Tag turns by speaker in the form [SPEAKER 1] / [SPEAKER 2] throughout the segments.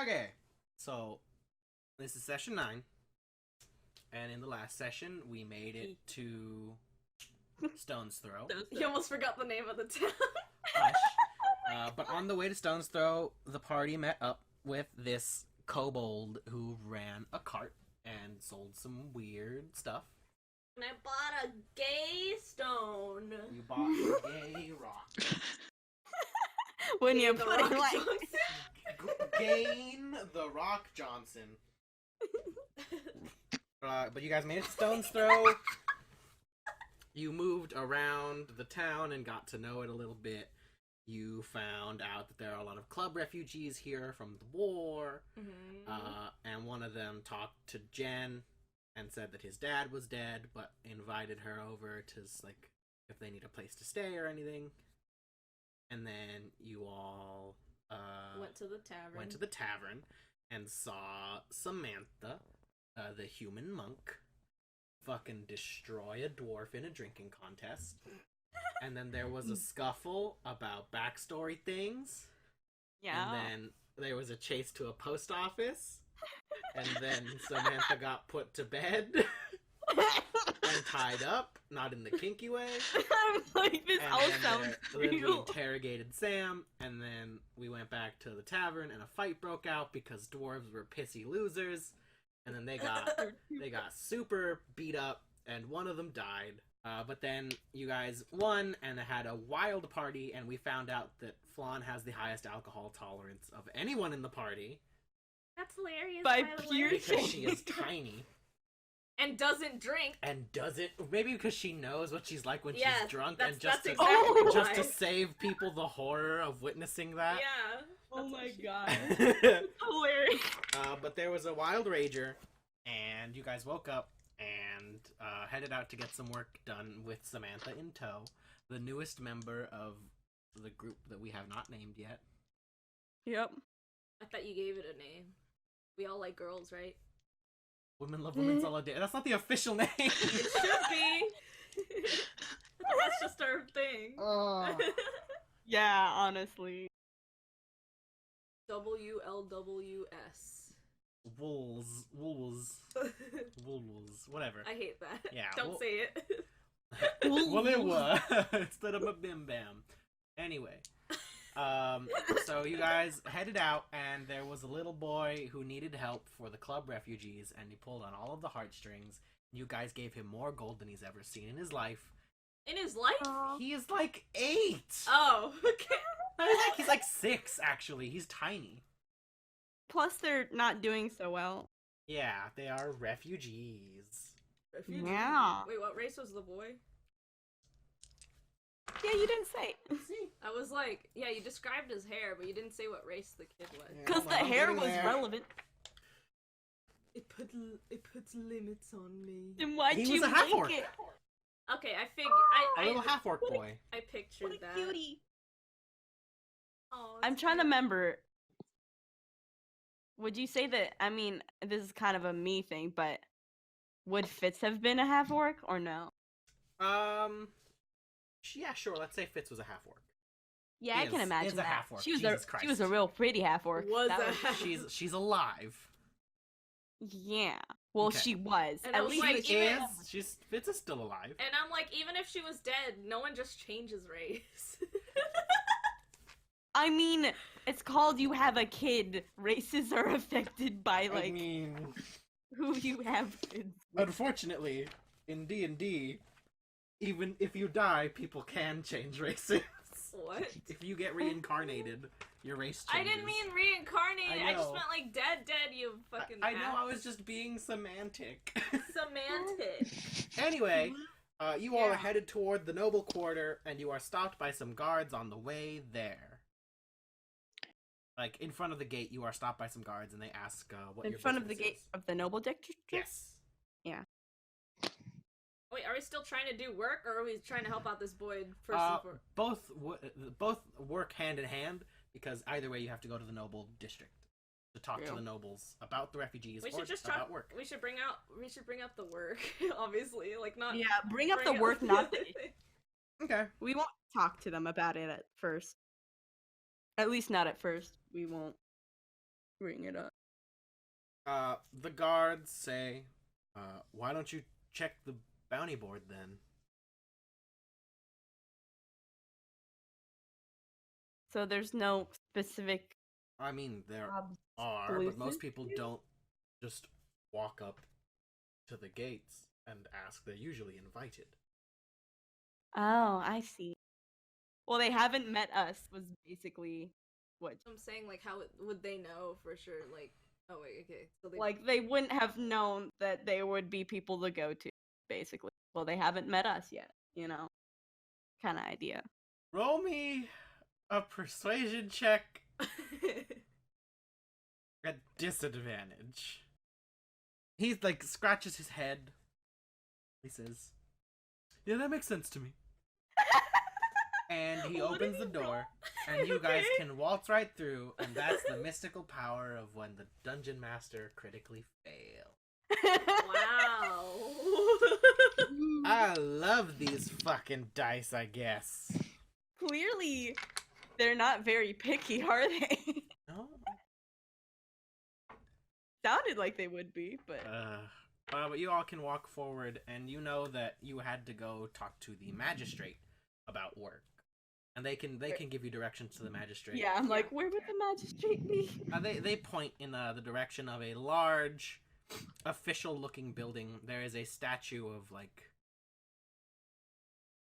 [SPEAKER 1] Okay, so this is session 9, and in the last session we made it to Stone's Throw.
[SPEAKER 2] You almost forgot the name of the town.
[SPEAKER 1] Hush. But on the way to Stone's Throw, the party met up with this kobold who ran a cart and sold some weird stuff.
[SPEAKER 2] And I bought a gay stone.
[SPEAKER 1] You bought a gay rock.
[SPEAKER 3] When you
[SPEAKER 2] The
[SPEAKER 3] put it
[SPEAKER 2] Rock
[SPEAKER 3] like...
[SPEAKER 2] Johnson.
[SPEAKER 1] Gain the Rock Johnson. But you guys made it to Stone's Throw. You moved around the town and got to know it a little bit. You found out that there are a lot of club refugees here from the war. And one of them talked to Jen and said that his dad was dead, but invited her over to, like, if they need a place to stay or anything. And then you all
[SPEAKER 2] Went to the tavern.
[SPEAKER 1] And saw Samantha, the human monk, fucking destroy a dwarf in a drinking contest. And then there was a scuffle about backstory things.
[SPEAKER 3] Yeah.
[SPEAKER 1] And then there was a chase to a post office. And then Samantha got put to bed and tied up, not in the kinky way.
[SPEAKER 3] I'm like, this
[SPEAKER 1] And
[SPEAKER 3] all
[SPEAKER 1] then
[SPEAKER 3] sounds
[SPEAKER 1] then we
[SPEAKER 3] real.
[SPEAKER 1] interrogated Sam, and then we went back to the tavern, and a fight broke out because dwarves were pissy losers. And then they got super beat up, and one of them died. But then you guys won and had a wild party, and we found out that Flan has the highest alcohol tolerance of anyone in the party.
[SPEAKER 2] That's hilarious.
[SPEAKER 3] By
[SPEAKER 2] the
[SPEAKER 3] pure
[SPEAKER 2] way.
[SPEAKER 1] Because she is tiny.
[SPEAKER 2] And doesn't drink.
[SPEAKER 1] And doesn't, maybe because she knows what she's like when
[SPEAKER 2] Yes,
[SPEAKER 1] she's drunk,
[SPEAKER 2] that's-
[SPEAKER 1] and just
[SPEAKER 2] that's
[SPEAKER 1] to,
[SPEAKER 2] exactly
[SPEAKER 1] just
[SPEAKER 2] why.
[SPEAKER 1] to save people the horror of witnessing that.
[SPEAKER 2] Yeah.
[SPEAKER 3] Oh
[SPEAKER 2] that's
[SPEAKER 3] my
[SPEAKER 2] what she-
[SPEAKER 3] god. Hilarious.
[SPEAKER 1] But there was a wild rager, and you guys woke up and headed out to get some work done with Samantha in tow, the newest member of the group that we have not named yet.
[SPEAKER 3] Yep.
[SPEAKER 2] I thought you gave it a name. We all like girls, right?
[SPEAKER 1] Women love women solidarity. That's not the official name.
[SPEAKER 2] It should be. That's just our thing.
[SPEAKER 3] Yeah, honestly.
[SPEAKER 2] WLWS.
[SPEAKER 1] Wolves, whatever.
[SPEAKER 2] I hate that.
[SPEAKER 1] Yeah,
[SPEAKER 2] Don't
[SPEAKER 1] well-
[SPEAKER 2] say it.
[SPEAKER 1] Well, it was instead of a bim bam. Anyway, so you guys headed out, and there was a little boy who needed help for the club refugees, and he pulled on all of the heartstrings. You guys gave him more gold than he's ever seen in his life.
[SPEAKER 2] In his life?
[SPEAKER 1] He is like 8.
[SPEAKER 2] Oh, okay.
[SPEAKER 1] He's like 6, actually. He's tiny.
[SPEAKER 3] Plus, they're not doing so well.
[SPEAKER 1] Yeah, they are refugees.
[SPEAKER 2] Refugee.
[SPEAKER 3] Yeah.
[SPEAKER 2] Wait, what race was the boy?
[SPEAKER 3] Yeah, you didn't say.
[SPEAKER 2] I was like, yeah, you described his hair, but you didn't say what race the kid was.
[SPEAKER 1] Yeah.
[SPEAKER 3] Because the
[SPEAKER 1] I'm
[SPEAKER 3] hair
[SPEAKER 1] getting
[SPEAKER 3] was
[SPEAKER 1] there.
[SPEAKER 3] relevant.
[SPEAKER 2] It puts limits on me.
[SPEAKER 3] Then why'd
[SPEAKER 1] He
[SPEAKER 3] you
[SPEAKER 1] was a half-orc.
[SPEAKER 3] make it?
[SPEAKER 2] Okay, I
[SPEAKER 1] A little half-orc
[SPEAKER 3] what a-
[SPEAKER 1] boy.
[SPEAKER 2] I pictured
[SPEAKER 3] What a
[SPEAKER 2] that.
[SPEAKER 3] cutie.
[SPEAKER 2] Oh,
[SPEAKER 3] I'm
[SPEAKER 2] it's
[SPEAKER 3] trying to
[SPEAKER 2] cute.
[SPEAKER 3] remember. Would you say that, I mean, this is kind of a me thing, but would Fitz have been a half-orc or no?
[SPEAKER 1] Yeah, sure. Let's say Fitz was a half-orc.
[SPEAKER 3] Yeah, I can
[SPEAKER 1] Is
[SPEAKER 3] imagine
[SPEAKER 1] a
[SPEAKER 3] that.
[SPEAKER 1] half-orc,
[SPEAKER 3] She was
[SPEAKER 1] Jesus
[SPEAKER 3] she was a
[SPEAKER 1] Christ.
[SPEAKER 3] real pretty half-orc.
[SPEAKER 2] Was
[SPEAKER 3] That
[SPEAKER 2] a half-
[SPEAKER 1] She's alive.
[SPEAKER 3] Yeah. Well,
[SPEAKER 1] Okay.
[SPEAKER 3] she was.
[SPEAKER 2] And I
[SPEAKER 3] At
[SPEAKER 2] was
[SPEAKER 3] least
[SPEAKER 2] like,
[SPEAKER 1] She
[SPEAKER 2] even-
[SPEAKER 1] is. Fitz is still alive.
[SPEAKER 2] And I'm like, even if she was dead, no one just changes race.
[SPEAKER 3] I mean, it's called You Have a Kid. Races are affected by,
[SPEAKER 1] I
[SPEAKER 3] like,
[SPEAKER 1] mean,
[SPEAKER 3] who you have kids.
[SPEAKER 1] unfortunately, in D&D, even if you die, people can change races.
[SPEAKER 2] What?
[SPEAKER 1] If you get reincarnated, your race
[SPEAKER 2] I
[SPEAKER 1] changes.
[SPEAKER 2] didn't mean reincarnated. I just
[SPEAKER 1] know.
[SPEAKER 2] meant like dead, you fucking.
[SPEAKER 1] I know. I
[SPEAKER 2] ass.
[SPEAKER 1] was just being semantic.
[SPEAKER 2] Semantic.
[SPEAKER 1] Anyway, you all are
[SPEAKER 3] Yeah.
[SPEAKER 1] headed toward the noble quarter, and you are stopped by some guards on the way there. Like, in front of the gate, you are stopped by some guards, and they ask what
[SPEAKER 3] In
[SPEAKER 1] your
[SPEAKER 3] front of the
[SPEAKER 1] business
[SPEAKER 3] gate
[SPEAKER 1] is.
[SPEAKER 3] of the Noble District?
[SPEAKER 1] Yes.
[SPEAKER 2] Wait, are we still trying to do work, or are we trying to help out this boy first and foremost?
[SPEAKER 1] Both work hand in hand, because either way you have to go to the noble district to talk to
[SPEAKER 3] True.
[SPEAKER 1] the nobles about the refugees
[SPEAKER 2] We
[SPEAKER 1] or
[SPEAKER 2] should just
[SPEAKER 1] about
[SPEAKER 2] talk.
[SPEAKER 1] work.
[SPEAKER 2] We should bring up the work, obviously, like not.
[SPEAKER 3] Yeah, bring up the
[SPEAKER 2] bring
[SPEAKER 3] work, not the...
[SPEAKER 1] Okay.
[SPEAKER 3] We won't talk to them about it at first. At least not at first. We won't bring it up.
[SPEAKER 1] The guards say, why don't you check the bounty board then?
[SPEAKER 3] So there's no specific.
[SPEAKER 1] I mean, there
[SPEAKER 3] jobs
[SPEAKER 1] are, but most
[SPEAKER 3] exclusive
[SPEAKER 1] people
[SPEAKER 3] to?
[SPEAKER 1] don't just walk up to the gates and ask. They're usually invited.
[SPEAKER 3] Oh, I see. Well, they haven't met us. Was basically what.
[SPEAKER 2] I'm saying, like, how would they know for sure? Like, oh wait, okay. So they
[SPEAKER 3] Like they wouldn't have known that they would be people to go to. Basically, well, they haven't met us yet. You know, kind of idea.
[SPEAKER 1] Roll me a persuasion check at disadvantage. He like scratches his head. He says, "Yeah, that makes sense to me." And he
[SPEAKER 2] What
[SPEAKER 1] opens
[SPEAKER 2] did
[SPEAKER 1] the
[SPEAKER 2] he roll?
[SPEAKER 1] door, and you guys
[SPEAKER 2] Okay.
[SPEAKER 1] can waltz right through, and that's the mystical power of when the dungeon master critically fails.
[SPEAKER 2] Wow.
[SPEAKER 1] I love these fucking dice, I guess.
[SPEAKER 3] Clearly, they're not very picky, are they?
[SPEAKER 1] No?
[SPEAKER 3] Sounded like they would be, but
[SPEAKER 1] But you all can walk forward, and you know that you had to go talk to the magistrate about work, and they can give you directions to the magistrate.
[SPEAKER 3] yeah, I'm like, where would the magistrate be?
[SPEAKER 1] They point in the direction of a large, official-looking building. There is a statue of like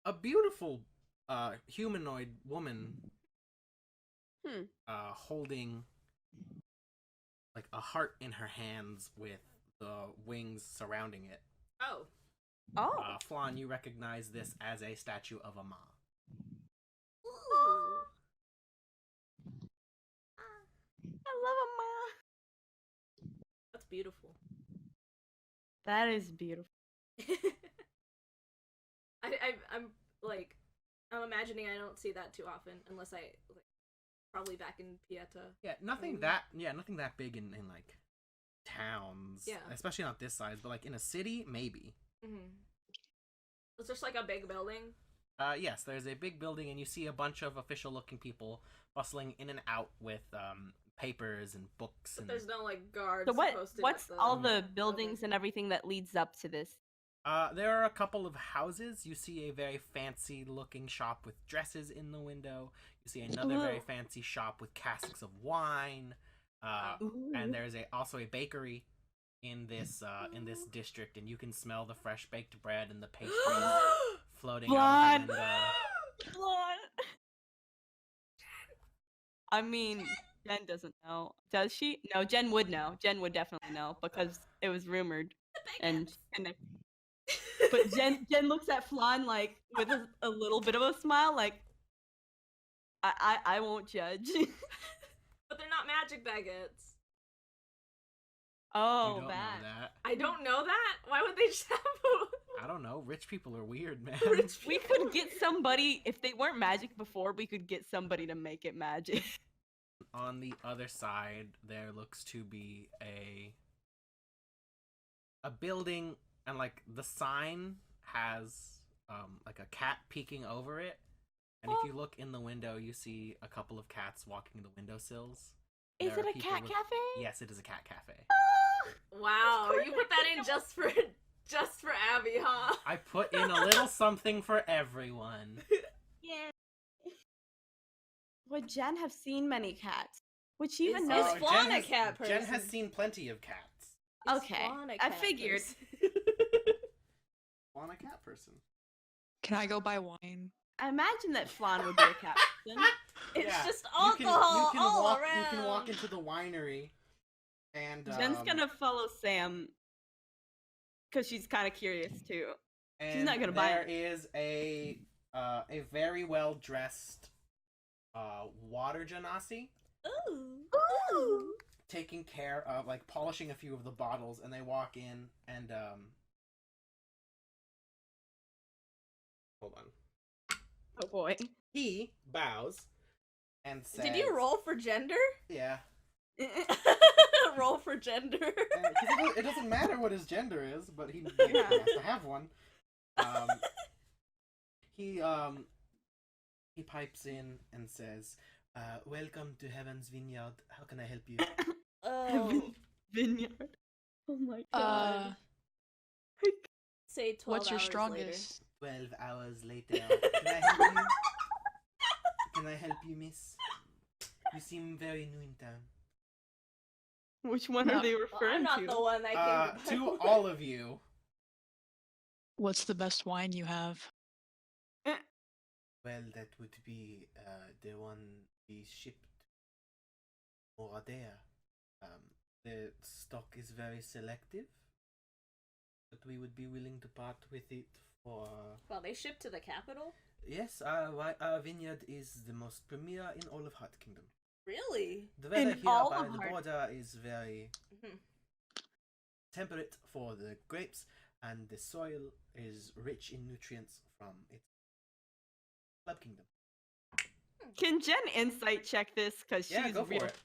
[SPEAKER 1] a beautiful, humanoid woman, holding like a heart in her hands with the wings surrounding it.
[SPEAKER 2] Oh.
[SPEAKER 3] Oh,
[SPEAKER 1] Flan, you recognize this as a statue of a ma.
[SPEAKER 2] Ooh.
[SPEAKER 3] I love a ma.
[SPEAKER 2] That's beautiful.
[SPEAKER 3] That is beautiful.
[SPEAKER 2] I'm like, I'm imagining I don't see that too often unless I like, probably back in Pieta.
[SPEAKER 1] Yeah, nothing that big in like towns.
[SPEAKER 2] Yeah.
[SPEAKER 1] Especially not this size, but like in a city, maybe.
[SPEAKER 2] It's just like a big building.
[SPEAKER 1] Yes, there's a big building, and you see a bunch of official-looking people bustling in and out with papers and books.
[SPEAKER 2] But
[SPEAKER 1] And
[SPEAKER 2] there's no like guards.
[SPEAKER 3] So
[SPEAKER 2] posted
[SPEAKER 3] what's
[SPEAKER 2] at
[SPEAKER 3] all the buildings and everything that leads up to this?
[SPEAKER 1] there are a couple of houses. You see a very fancy-looking shop with dresses in the window. You see another very fancy shop with casks of wine. And there's also a bakery in this district, and you can smell the fresh baked bread and the pastries floating out of the window.
[SPEAKER 3] Flan. I mean, Jen doesn't know. Does she? No, Jen would know. Jen would definitely know because it was rumored. And but Jen looks at Flan like with a little bit of a smile, like I won't judge.
[SPEAKER 2] But they're not magic baguettes.
[SPEAKER 3] Oh,
[SPEAKER 1] You don't
[SPEAKER 3] bad.
[SPEAKER 1] know that.
[SPEAKER 2] I don't know that. Why would they just have?
[SPEAKER 1] I don't know. Rich people are weird, man.
[SPEAKER 3] We could get somebody if they weren't magic before. We could get somebody to make it magic.
[SPEAKER 1] On the other side, there looks to be a building, and like the sign has like a cat peeking over it. And if you look in the window, you see a couple of cats walking the windowsills.
[SPEAKER 3] Is
[SPEAKER 1] There
[SPEAKER 3] it
[SPEAKER 1] are
[SPEAKER 3] a
[SPEAKER 1] people
[SPEAKER 3] cat
[SPEAKER 1] with-
[SPEAKER 3] cafe?
[SPEAKER 1] Yes, it is a cat cafe.
[SPEAKER 2] Wow, you put that in just for Abby, huh?
[SPEAKER 1] I put in a little something for everyone.
[SPEAKER 3] Yeah. Would Jen have seen many cats? Would she even
[SPEAKER 2] Is
[SPEAKER 3] know?
[SPEAKER 2] Is Flan a
[SPEAKER 1] has-
[SPEAKER 2] cat
[SPEAKER 1] Jen has
[SPEAKER 2] person?
[SPEAKER 1] seen plenty of cats.
[SPEAKER 3] Okay,
[SPEAKER 2] Flan a
[SPEAKER 3] I
[SPEAKER 2] cat
[SPEAKER 3] figured.
[SPEAKER 2] person?
[SPEAKER 1] Flan a cat person.
[SPEAKER 4] Can I go buy wine?
[SPEAKER 3] I imagine that Flan would be a cat person.
[SPEAKER 2] It's
[SPEAKER 1] Yeah,
[SPEAKER 2] just
[SPEAKER 1] you
[SPEAKER 2] alcohol
[SPEAKER 1] can
[SPEAKER 2] all
[SPEAKER 1] walk,
[SPEAKER 2] around.
[SPEAKER 1] You can walk into the winery, and
[SPEAKER 3] Jen's gonna follow Sam because she's kind of curious too.
[SPEAKER 1] and
[SPEAKER 3] not gonna buy
[SPEAKER 1] there
[SPEAKER 3] it.
[SPEAKER 1] is a very well dressed water genasi
[SPEAKER 2] Ooh.
[SPEAKER 1] taking care of like polishing a few of the bottles, and they walk in and hold on.
[SPEAKER 3] Oh boy.
[SPEAKER 1] He bows and says,
[SPEAKER 2] Did you roll for gender?
[SPEAKER 1] Yeah.
[SPEAKER 2] Roll for gender.
[SPEAKER 1] 'Cause it doesn't matter what his gender is, but he has to have one. He pipes in and says, "Welcome to Heaven's Vineyard. How can I help you?"
[SPEAKER 2] Oh,
[SPEAKER 3] Vineyard. Oh my
[SPEAKER 4] Uh,
[SPEAKER 3] god.
[SPEAKER 2] say 12
[SPEAKER 4] what's your
[SPEAKER 2] hours
[SPEAKER 4] strongest?
[SPEAKER 1] 12 hours later. Can I help you? Can I help you, miss? You seem very new in town.
[SPEAKER 3] Which one
[SPEAKER 4] No.
[SPEAKER 3] are they
[SPEAKER 2] Well,
[SPEAKER 3] referring
[SPEAKER 2] I'm not
[SPEAKER 3] to?
[SPEAKER 2] the one that came
[SPEAKER 1] To all of you.
[SPEAKER 4] What's the best wine you have?
[SPEAKER 1] Well, that would be the one we shipped over there. The stock is very selective, but we would be willing to part with it for.
[SPEAKER 2] Well, they shipped to the capital?
[SPEAKER 1] Yes, our vineyard is the most premier in all of Heart Kingdom.
[SPEAKER 2] Really?
[SPEAKER 1] The weather
[SPEAKER 3] In
[SPEAKER 1] here
[SPEAKER 3] all
[SPEAKER 1] by
[SPEAKER 3] of
[SPEAKER 1] the
[SPEAKER 3] Heart-
[SPEAKER 1] border is very
[SPEAKER 2] Mhm.
[SPEAKER 1] temperate for the grapes, and the soil is rich in nutrients from its club kingdom.
[SPEAKER 3] Can Jen insight check this? Because
[SPEAKER 1] Yeah,
[SPEAKER 3] she's
[SPEAKER 1] go for
[SPEAKER 3] real.
[SPEAKER 1] it.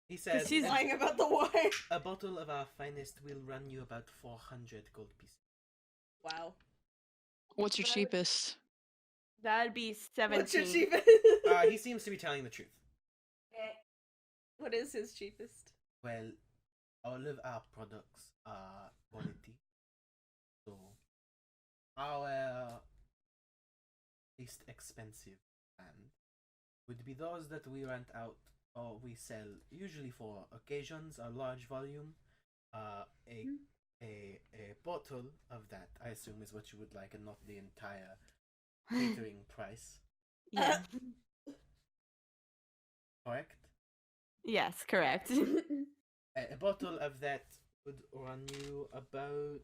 [SPEAKER 1] He says,
[SPEAKER 3] she's
[SPEAKER 2] Lying about the wine.
[SPEAKER 1] a bottle of our finest will run you about 400 gold pieces.
[SPEAKER 2] Wow.
[SPEAKER 4] What's your
[SPEAKER 2] But I would-
[SPEAKER 4] cheapest?
[SPEAKER 3] That'd be 17.
[SPEAKER 2] What's your cheapest?
[SPEAKER 1] He seems to be telling the truth.
[SPEAKER 2] What is his cheapest?
[SPEAKER 1] Well, all of our products are quality. So, our least expensive brand would be those that we rent out or we sell usually for occasions, a large volume. A bottle of that, I assume, is what you would like, and not the entire catering price.
[SPEAKER 3] Yeah.
[SPEAKER 1] Correct?
[SPEAKER 3] Yes, correct.
[SPEAKER 1] A bottle of that would run you about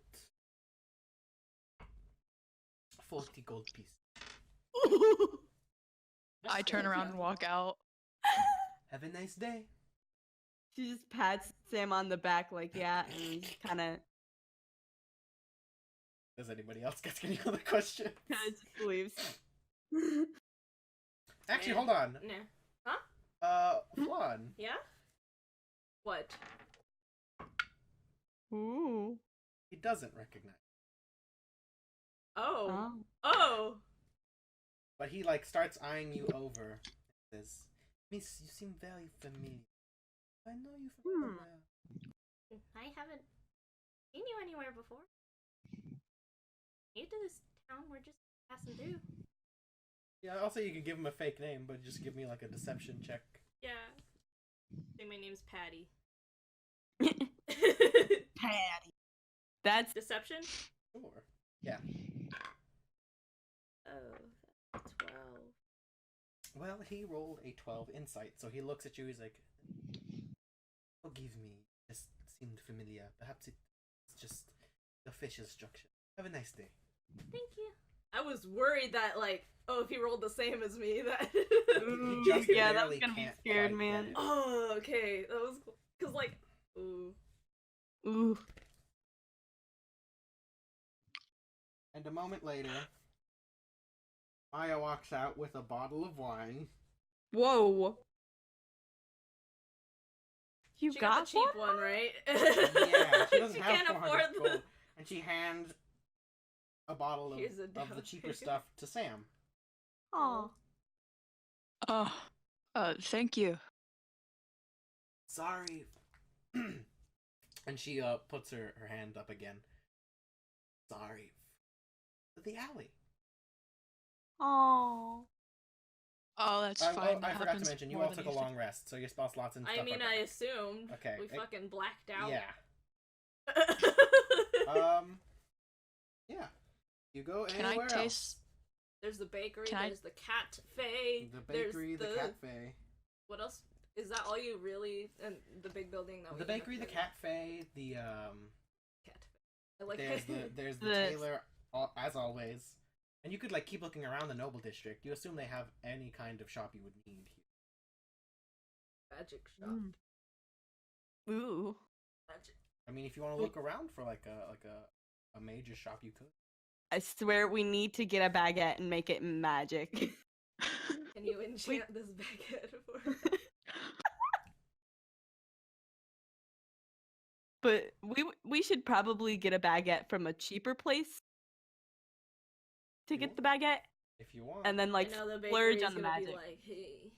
[SPEAKER 1] 40 gold pieces.
[SPEAKER 4] I turn around and walk out.
[SPEAKER 1] Have a nice day.
[SPEAKER 3] She just pats Sam on the back, like, yeah, and kind of
[SPEAKER 1] Does anybody else get any other questions?
[SPEAKER 3] just leaves.
[SPEAKER 1] Actually,
[SPEAKER 2] Yeah.
[SPEAKER 1] hold on.
[SPEAKER 2] Nah.
[SPEAKER 1] Flan.
[SPEAKER 2] Yeah? What?
[SPEAKER 3] Ooh.
[SPEAKER 1] He doesn't recognize.
[SPEAKER 2] Oh.
[SPEAKER 3] Oh.
[SPEAKER 2] Oh!
[SPEAKER 1] But he, like, starts eyeing you over. And says, Miss, you seem very familiar. I know you from somewhere.
[SPEAKER 2] I haven't seen you anywhere before. New to this town, we're just passing through.
[SPEAKER 1] Yeah, also you can give him a fake name, but just give me, like, a deception check.
[SPEAKER 2] Yeah. I think my name's Patty.
[SPEAKER 3] Patty. That's
[SPEAKER 2] Deception?
[SPEAKER 1] Sure. Yeah.
[SPEAKER 2] Oh, that's 12.
[SPEAKER 1] Well, he rolled a 12 insight, so he looks at you, he's like, forgive me, this seemed familiar. Perhaps it's just the facial structure. Have a nice day.
[SPEAKER 2] Thank you. I was worried that, like, oh, if he rolled the same as me, that.
[SPEAKER 3] Ooh,
[SPEAKER 1] He just
[SPEAKER 3] yeah, that
[SPEAKER 1] barely
[SPEAKER 3] was gonna be
[SPEAKER 1] can't
[SPEAKER 3] scared,
[SPEAKER 1] quite
[SPEAKER 3] man.
[SPEAKER 1] get it.
[SPEAKER 2] Oh, okay. That was cool. Because, like, ooh.
[SPEAKER 3] Ooh.
[SPEAKER 1] And a moment later, Maya walks out with a bottle of wine.
[SPEAKER 3] Whoa. You
[SPEAKER 2] She got the cheap
[SPEAKER 3] one?
[SPEAKER 2] one, right?
[SPEAKER 1] Yeah, she doesn't
[SPEAKER 2] She
[SPEAKER 1] have
[SPEAKER 2] can't
[SPEAKER 1] 400
[SPEAKER 2] afford the.
[SPEAKER 1] gold. And she hands a bottle
[SPEAKER 2] Here's a
[SPEAKER 1] of the
[SPEAKER 2] down
[SPEAKER 1] cheaper
[SPEAKER 2] payment.
[SPEAKER 1] stuff to Sam.
[SPEAKER 3] Aw.
[SPEAKER 4] Oh, thank you.
[SPEAKER 1] Sorry. And she puts her hand up again. Sorry. For the alley.
[SPEAKER 3] Aw.
[SPEAKER 4] Oh, that's
[SPEAKER 1] I
[SPEAKER 4] fine.
[SPEAKER 1] forgot to
[SPEAKER 4] Happens
[SPEAKER 1] mention, you
[SPEAKER 4] more
[SPEAKER 1] all
[SPEAKER 4] than
[SPEAKER 1] took a
[SPEAKER 4] you
[SPEAKER 1] long rest, so your spell slots and stuff
[SPEAKER 2] I mean,
[SPEAKER 1] are
[SPEAKER 2] I
[SPEAKER 1] gone.
[SPEAKER 2] assumed.
[SPEAKER 1] Okay,
[SPEAKER 2] We fucking blacked out.
[SPEAKER 1] Yeah. Yeah. You go
[SPEAKER 4] Can I
[SPEAKER 1] anywhere
[SPEAKER 4] taste?
[SPEAKER 1] else.
[SPEAKER 2] There's the bakery,
[SPEAKER 4] Can I-
[SPEAKER 2] there's the cafe.
[SPEAKER 1] The bakery, the cafe.
[SPEAKER 2] What else? Is that all you really? And the big building that we
[SPEAKER 1] The
[SPEAKER 2] ended up
[SPEAKER 1] bakery, the
[SPEAKER 2] getting?
[SPEAKER 1] cafe, the
[SPEAKER 2] Cat. I like
[SPEAKER 1] there's the
[SPEAKER 3] The-
[SPEAKER 1] tailor, as always. And you could like keep looking around the noble district. You assume they have any kind of shop you would need here.
[SPEAKER 2] magic shop.
[SPEAKER 3] Mm. Ooh.
[SPEAKER 2] Magic.
[SPEAKER 1] I mean, if you want to look around for like a major shop, you could.
[SPEAKER 3] I swear we need to get a baguette and make it magic.
[SPEAKER 2] Can you enchant this baguette for?
[SPEAKER 3] But we should probably get a baguette from a cheaper place to
[SPEAKER 1] You
[SPEAKER 3] get the baguette,
[SPEAKER 1] If you want.
[SPEAKER 3] and then like
[SPEAKER 2] I know the
[SPEAKER 3] splurge
[SPEAKER 2] bakery's
[SPEAKER 3] on the
[SPEAKER 2] gonna
[SPEAKER 3] magic.
[SPEAKER 2] be like, hey,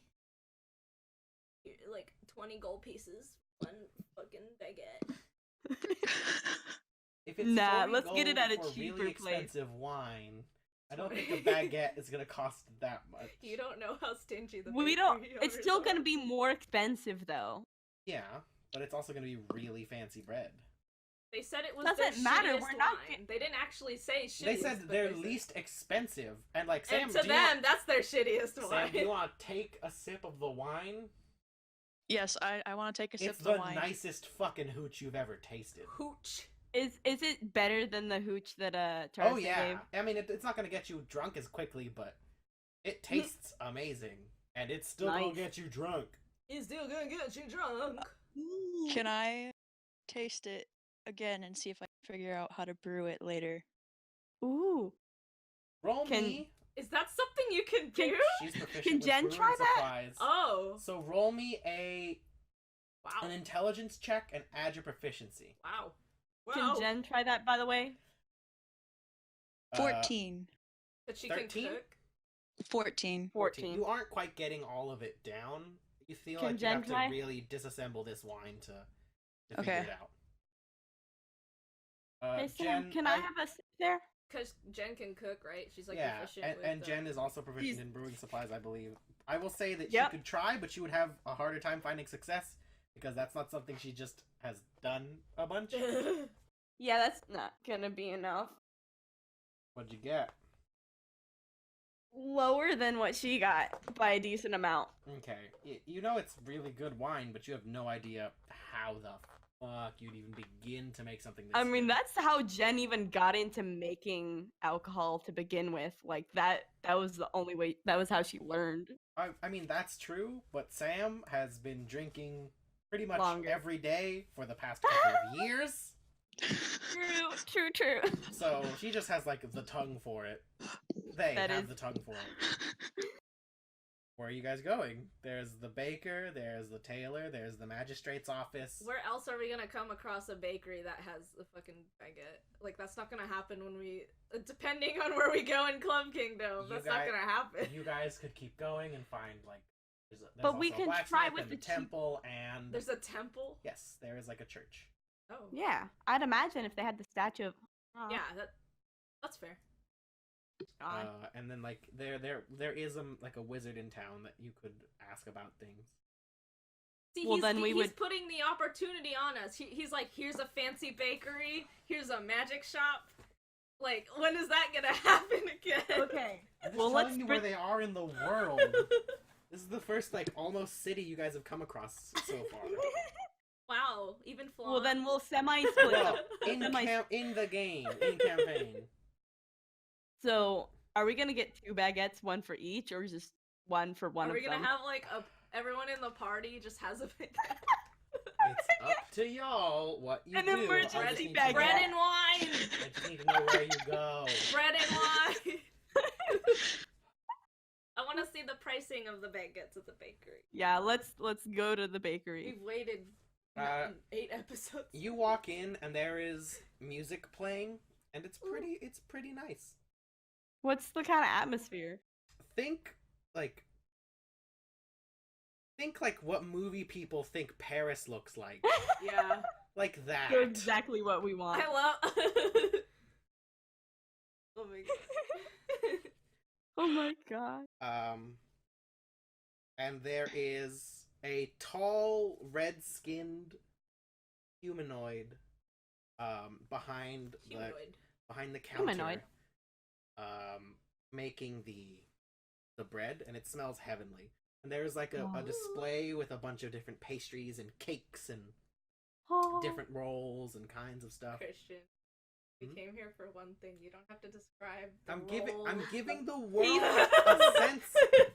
[SPEAKER 2] here, like 20 gold pieces one fucking baguette.
[SPEAKER 1] If it's
[SPEAKER 3] Nah,
[SPEAKER 1] 40
[SPEAKER 3] let's get it
[SPEAKER 1] gold
[SPEAKER 3] at a
[SPEAKER 1] for
[SPEAKER 3] cheaper
[SPEAKER 1] really
[SPEAKER 3] place.
[SPEAKER 1] expensive wine, I don't think a baguette is gonna cost that much.
[SPEAKER 2] You don't know how stingy the
[SPEAKER 3] We don't.
[SPEAKER 2] bakery
[SPEAKER 3] It's
[SPEAKER 2] owners
[SPEAKER 3] still
[SPEAKER 2] are.
[SPEAKER 3] gonna be more expensive though.
[SPEAKER 1] Yeah, but it's also gonna be really fancy bread.
[SPEAKER 2] They said it was
[SPEAKER 3] Doesn't
[SPEAKER 2] their
[SPEAKER 3] matter,
[SPEAKER 2] shittiest
[SPEAKER 3] we're not
[SPEAKER 2] wine. They didn't actually say shittiest.
[SPEAKER 1] They said
[SPEAKER 2] but
[SPEAKER 1] they're
[SPEAKER 2] they said-
[SPEAKER 1] least expensive, and like Sam,
[SPEAKER 2] And to
[SPEAKER 1] do you
[SPEAKER 2] them,
[SPEAKER 1] want,
[SPEAKER 2] that's their shittiest
[SPEAKER 1] Sam,
[SPEAKER 2] wine.
[SPEAKER 1] do you want to take a sip of the wine?
[SPEAKER 4] Yes, I want to take a sip
[SPEAKER 1] It's
[SPEAKER 4] of the
[SPEAKER 1] the
[SPEAKER 4] wine.
[SPEAKER 1] nicest fucking hooch you've ever tasted.
[SPEAKER 2] Hooch.
[SPEAKER 3] Is it better than the hooch that Tarsa
[SPEAKER 1] Oh yeah,
[SPEAKER 3] gave?
[SPEAKER 1] I mean it's not gonna get you drunk as quickly, but it tastes amazing, and it's still gonna
[SPEAKER 3] Nice.
[SPEAKER 1] get you drunk.
[SPEAKER 2] He's still gonna get you drunk.
[SPEAKER 4] Can I taste it again and see if I can figure out how to brew it later?
[SPEAKER 3] Ooh.
[SPEAKER 1] Roll
[SPEAKER 3] Can-
[SPEAKER 1] me.
[SPEAKER 2] Is that something you can do?
[SPEAKER 1] She's proficient
[SPEAKER 3] Can
[SPEAKER 1] with
[SPEAKER 3] Jen
[SPEAKER 1] brewing
[SPEAKER 3] try that?
[SPEAKER 1] supplies.
[SPEAKER 2] Oh.
[SPEAKER 1] So roll me an
[SPEAKER 2] Wow.
[SPEAKER 1] intelligence check and add your proficiency.
[SPEAKER 2] Wow.
[SPEAKER 3] Can
[SPEAKER 2] Wow.
[SPEAKER 3] Jen try that, by the way?
[SPEAKER 4] 14.
[SPEAKER 2] That she
[SPEAKER 1] 13?
[SPEAKER 2] can cook?
[SPEAKER 4] 14.
[SPEAKER 3] 14.
[SPEAKER 1] You aren't quite getting all of it down. You feel
[SPEAKER 3] Can
[SPEAKER 1] like you
[SPEAKER 3] Jen
[SPEAKER 1] have
[SPEAKER 3] try?
[SPEAKER 1] to really disassemble this wine to figure
[SPEAKER 4] Okay.
[SPEAKER 1] it out.
[SPEAKER 3] Hey, Sam,
[SPEAKER 1] Jen,
[SPEAKER 3] can I have a sip there?
[SPEAKER 2] Because Jen can cook, right? She's like
[SPEAKER 1] yeah,
[SPEAKER 2] proficient with
[SPEAKER 1] and Jen is also proficient
[SPEAKER 3] She's-
[SPEAKER 1] in brewing supplies, I believe. I will say that
[SPEAKER 3] Yep.
[SPEAKER 1] she could try, but she would have a harder time finding success because that's not something she just has done a bunch.
[SPEAKER 3] Yeah, that's not gonna be enough.
[SPEAKER 1] What'd you get?
[SPEAKER 3] Lower than what she got by a decent amount.
[SPEAKER 1] Okay, you know it's really good wine, but you have no idea how the fuck you'd even begin to make something this
[SPEAKER 3] I mean,
[SPEAKER 1] good.
[SPEAKER 3] that's how Jen even got into making alcohol to begin with. Like that was the only way, that was how she learned.
[SPEAKER 1] I mean, that's true, but Sam has been drinking pretty much
[SPEAKER 3] Longer.
[SPEAKER 1] every day for the past couple of years.
[SPEAKER 3] True.
[SPEAKER 1] So she just has, like, the tongue for it. They
[SPEAKER 3] That
[SPEAKER 1] have
[SPEAKER 3] is-
[SPEAKER 1] the tongue for it. Where are you guys going? There's the baker, there's the tailor, there's the magistrate's office.
[SPEAKER 2] Where else are we gonna come across a bakery that has a fucking baguette? Like, that's not gonna happen when we... Depending on where we go in Club Kingdom,
[SPEAKER 1] You
[SPEAKER 2] that's
[SPEAKER 1] guys-
[SPEAKER 2] not gonna happen.
[SPEAKER 1] You guys could keep going and find, like... There's
[SPEAKER 3] But we
[SPEAKER 1] also a
[SPEAKER 3] can try
[SPEAKER 1] blacksmith
[SPEAKER 3] with
[SPEAKER 1] and
[SPEAKER 3] the
[SPEAKER 1] the
[SPEAKER 3] cheap-
[SPEAKER 1] temple, and...
[SPEAKER 2] There's a temple?
[SPEAKER 1] Yes, there is, like, a church.
[SPEAKER 2] Oh.
[SPEAKER 3] Yeah, I'd imagine if they had the statue of.
[SPEAKER 2] Yeah, that's fair.
[SPEAKER 3] God.
[SPEAKER 1] And then like there is like a wizard in town that you could ask about things.
[SPEAKER 2] See,
[SPEAKER 3] Well,
[SPEAKER 2] he's,
[SPEAKER 3] then we
[SPEAKER 2] he's
[SPEAKER 3] would-
[SPEAKER 2] putting the opportunity on us. He's like, here's a fancy bakery, here's a magic shop. Like, when is that gonna happen again?
[SPEAKER 3] Okay.
[SPEAKER 1] I'm just
[SPEAKER 3] Well,
[SPEAKER 1] telling
[SPEAKER 3] let's
[SPEAKER 1] you where
[SPEAKER 3] bring-
[SPEAKER 1] they are in the world. This is the first like almost city you guys have come across so far.
[SPEAKER 2] Wow, even Flan.
[SPEAKER 3] Well, then we'll semi-split
[SPEAKER 1] Well,
[SPEAKER 3] up.
[SPEAKER 1] in
[SPEAKER 3] Semi-
[SPEAKER 1] in the game, in campaign.
[SPEAKER 3] So, are we gonna get 2 baguettes, one for each, or just one for one
[SPEAKER 2] Are
[SPEAKER 3] of
[SPEAKER 2] we gonna
[SPEAKER 3] them?
[SPEAKER 2] have like everyone in the party just has a baguette?
[SPEAKER 1] It's up to y'all what you
[SPEAKER 3] An
[SPEAKER 1] do. I just
[SPEAKER 3] emergency
[SPEAKER 1] need to
[SPEAKER 3] baguette.
[SPEAKER 1] know-
[SPEAKER 2] Bread and wine.
[SPEAKER 1] I just need to know where you go.
[SPEAKER 2] Bread and wine. I want to see the pricing of the baguettes at the bakery.
[SPEAKER 3] Yeah, let's go to the bakery.
[SPEAKER 2] We've waited 8 episodes.
[SPEAKER 1] You walk in and there is music playing, and it's pretty nice.
[SPEAKER 3] What's the kind of atmosphere?
[SPEAKER 1] Think like what movie people think Paris looks like.
[SPEAKER 2] Yeah.
[SPEAKER 1] Like that.
[SPEAKER 3] You're exactly what we want.
[SPEAKER 2] I love. Oh my god.
[SPEAKER 3] Oh my god.
[SPEAKER 1] And there is a tall, red-skinned humanoid behind
[SPEAKER 2] Humanoid.
[SPEAKER 1] the counter.
[SPEAKER 3] Humanoid.
[SPEAKER 1] Making the bread, and it smells heavenly. And there's like a display with a bunch of different pastries and cakes and
[SPEAKER 3] Oh.
[SPEAKER 1] different rolls and kinds of stuff.
[SPEAKER 2] Christian. We
[SPEAKER 1] Hmm?
[SPEAKER 2] came here for one thing. You don't have to describe the
[SPEAKER 1] I'm
[SPEAKER 2] role.
[SPEAKER 1] giving the world a sense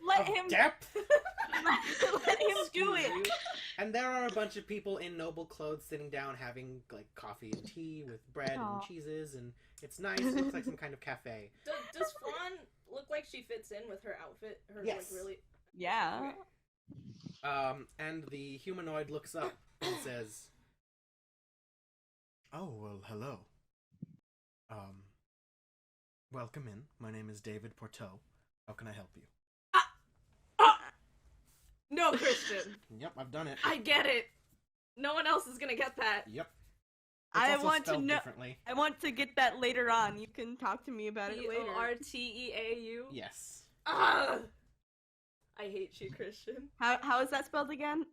[SPEAKER 3] Let
[SPEAKER 1] of
[SPEAKER 3] him
[SPEAKER 1] depth.
[SPEAKER 3] let him do
[SPEAKER 1] Excuse
[SPEAKER 3] it.
[SPEAKER 1] you. And there are a bunch of people in noble clothes sitting down having like coffee and tea with bread
[SPEAKER 3] Aw.
[SPEAKER 1] and cheeses, and it's nice. It looks like some kind of cafe.
[SPEAKER 2] Does Flan look like she fits in with her outfit? Her
[SPEAKER 1] Yes.
[SPEAKER 2] like really.
[SPEAKER 3] Yeah.
[SPEAKER 2] Okay.
[SPEAKER 1] And the humanoid looks up and says, "Oh, well, hello. Welcome in. My name is David Porteau. How can I help you?"
[SPEAKER 2] No, Christian.
[SPEAKER 1] Yep, I've done it.
[SPEAKER 2] I get it. No one else is gonna get that.
[SPEAKER 1] Yep.
[SPEAKER 3] I
[SPEAKER 1] also
[SPEAKER 3] want to
[SPEAKER 1] spelled
[SPEAKER 3] know.
[SPEAKER 1] differently.
[SPEAKER 3] I want to get that later on. You can talk to me about it later.
[SPEAKER 2] Porteau.
[SPEAKER 1] Yes.
[SPEAKER 2] Ugh! I hate you, Christian.
[SPEAKER 3] How is that spelled again?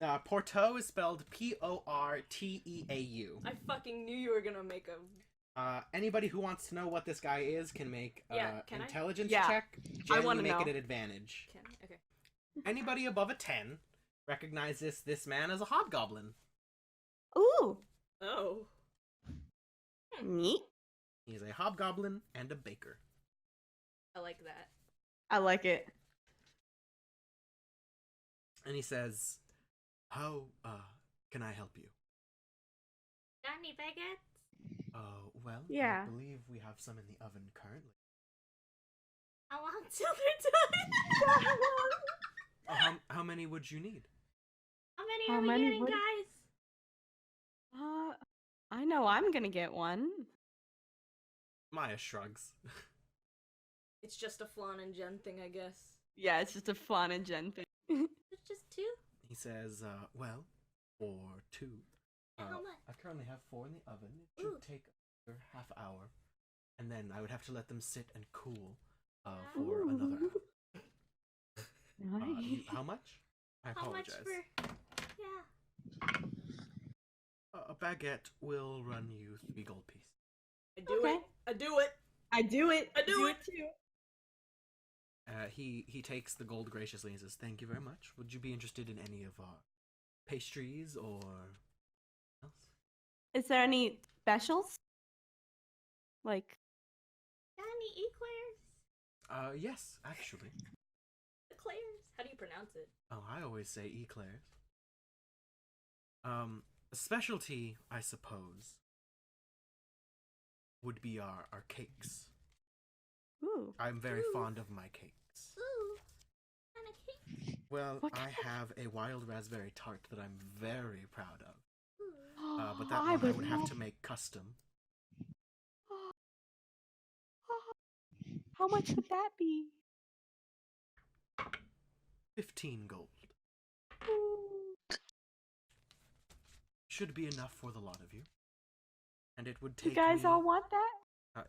[SPEAKER 1] Porteau is spelled Porteau.
[SPEAKER 2] I fucking knew you were gonna make a.
[SPEAKER 1] Anybody who wants to know what this guy is can make
[SPEAKER 2] can I?
[SPEAKER 1] intelligence
[SPEAKER 3] Yeah.
[SPEAKER 1] check.
[SPEAKER 3] I
[SPEAKER 1] Jen,
[SPEAKER 3] wanna
[SPEAKER 1] you make
[SPEAKER 3] know.
[SPEAKER 1] it at advantage.
[SPEAKER 2] Okay.
[SPEAKER 1] Anybody above a 10 recognizes this man as a hobgoblin.
[SPEAKER 3] Ooh,
[SPEAKER 2] Oh.
[SPEAKER 3] neat.
[SPEAKER 1] He's a hobgoblin and a baker.
[SPEAKER 2] I like that.
[SPEAKER 3] I like it.
[SPEAKER 1] And he says, "How can I help you?"
[SPEAKER 2] Got any baguettes?
[SPEAKER 1] Well,
[SPEAKER 3] Yeah.
[SPEAKER 1] I believe we have some in the oven currently.
[SPEAKER 2] I want till they're done.
[SPEAKER 1] How many would you need?
[SPEAKER 2] How many
[SPEAKER 3] How
[SPEAKER 2] are we
[SPEAKER 3] many
[SPEAKER 2] getting,
[SPEAKER 3] would-
[SPEAKER 2] guys?
[SPEAKER 3] I know I'm gonna get one.
[SPEAKER 1] Maya shrugs.
[SPEAKER 2] It's just a Flan and Jen thing, I guess.
[SPEAKER 3] Yeah, it's just a Flan and Jen thing.
[SPEAKER 2] It's just 2?
[SPEAKER 1] He says, well, for 2.
[SPEAKER 2] How much?
[SPEAKER 1] I currently have 4 in the oven. It
[SPEAKER 2] Ooh.
[SPEAKER 1] should take a half hour. And then I would have to let them sit and cool for another hour.
[SPEAKER 3] Nice.
[SPEAKER 1] How much? I
[SPEAKER 2] How much
[SPEAKER 1] apologize.
[SPEAKER 2] for... Yeah.
[SPEAKER 1] A baguette will run you 3 gold pieces.
[SPEAKER 2] I do
[SPEAKER 3] Okay.
[SPEAKER 2] it. I do it.
[SPEAKER 3] I do it.
[SPEAKER 2] I do it.
[SPEAKER 3] too.
[SPEAKER 1] He takes the gold graciously and says, "Thank you very much. Would you be interested in any of our pastries or else?"
[SPEAKER 3] Is there any specials? Like,
[SPEAKER 2] Got any eclairs?
[SPEAKER 1] Yes, actually.
[SPEAKER 2] Eclairs? How do you pronounce it?
[SPEAKER 1] Oh, I always say eclairs. A specialty, I suppose, would be our cakes.
[SPEAKER 3] ooh,
[SPEAKER 1] I'm very
[SPEAKER 2] Ooh.
[SPEAKER 1] fond of my cakes.
[SPEAKER 2] Ooh. And a cake.
[SPEAKER 1] Well,
[SPEAKER 3] What
[SPEAKER 1] I
[SPEAKER 3] kind?
[SPEAKER 1] have a wild raspberry tart that I'm very proud of.
[SPEAKER 2] Ooh.
[SPEAKER 1] But that
[SPEAKER 3] I
[SPEAKER 1] one I would have
[SPEAKER 3] love-
[SPEAKER 1] to make custom.
[SPEAKER 3] How much would that be?
[SPEAKER 1] 15 gold.
[SPEAKER 3] Ooh.
[SPEAKER 1] Should be enough for the lot of you. And it would
[SPEAKER 3] You
[SPEAKER 1] take
[SPEAKER 3] guys
[SPEAKER 1] me,
[SPEAKER 3] all want that?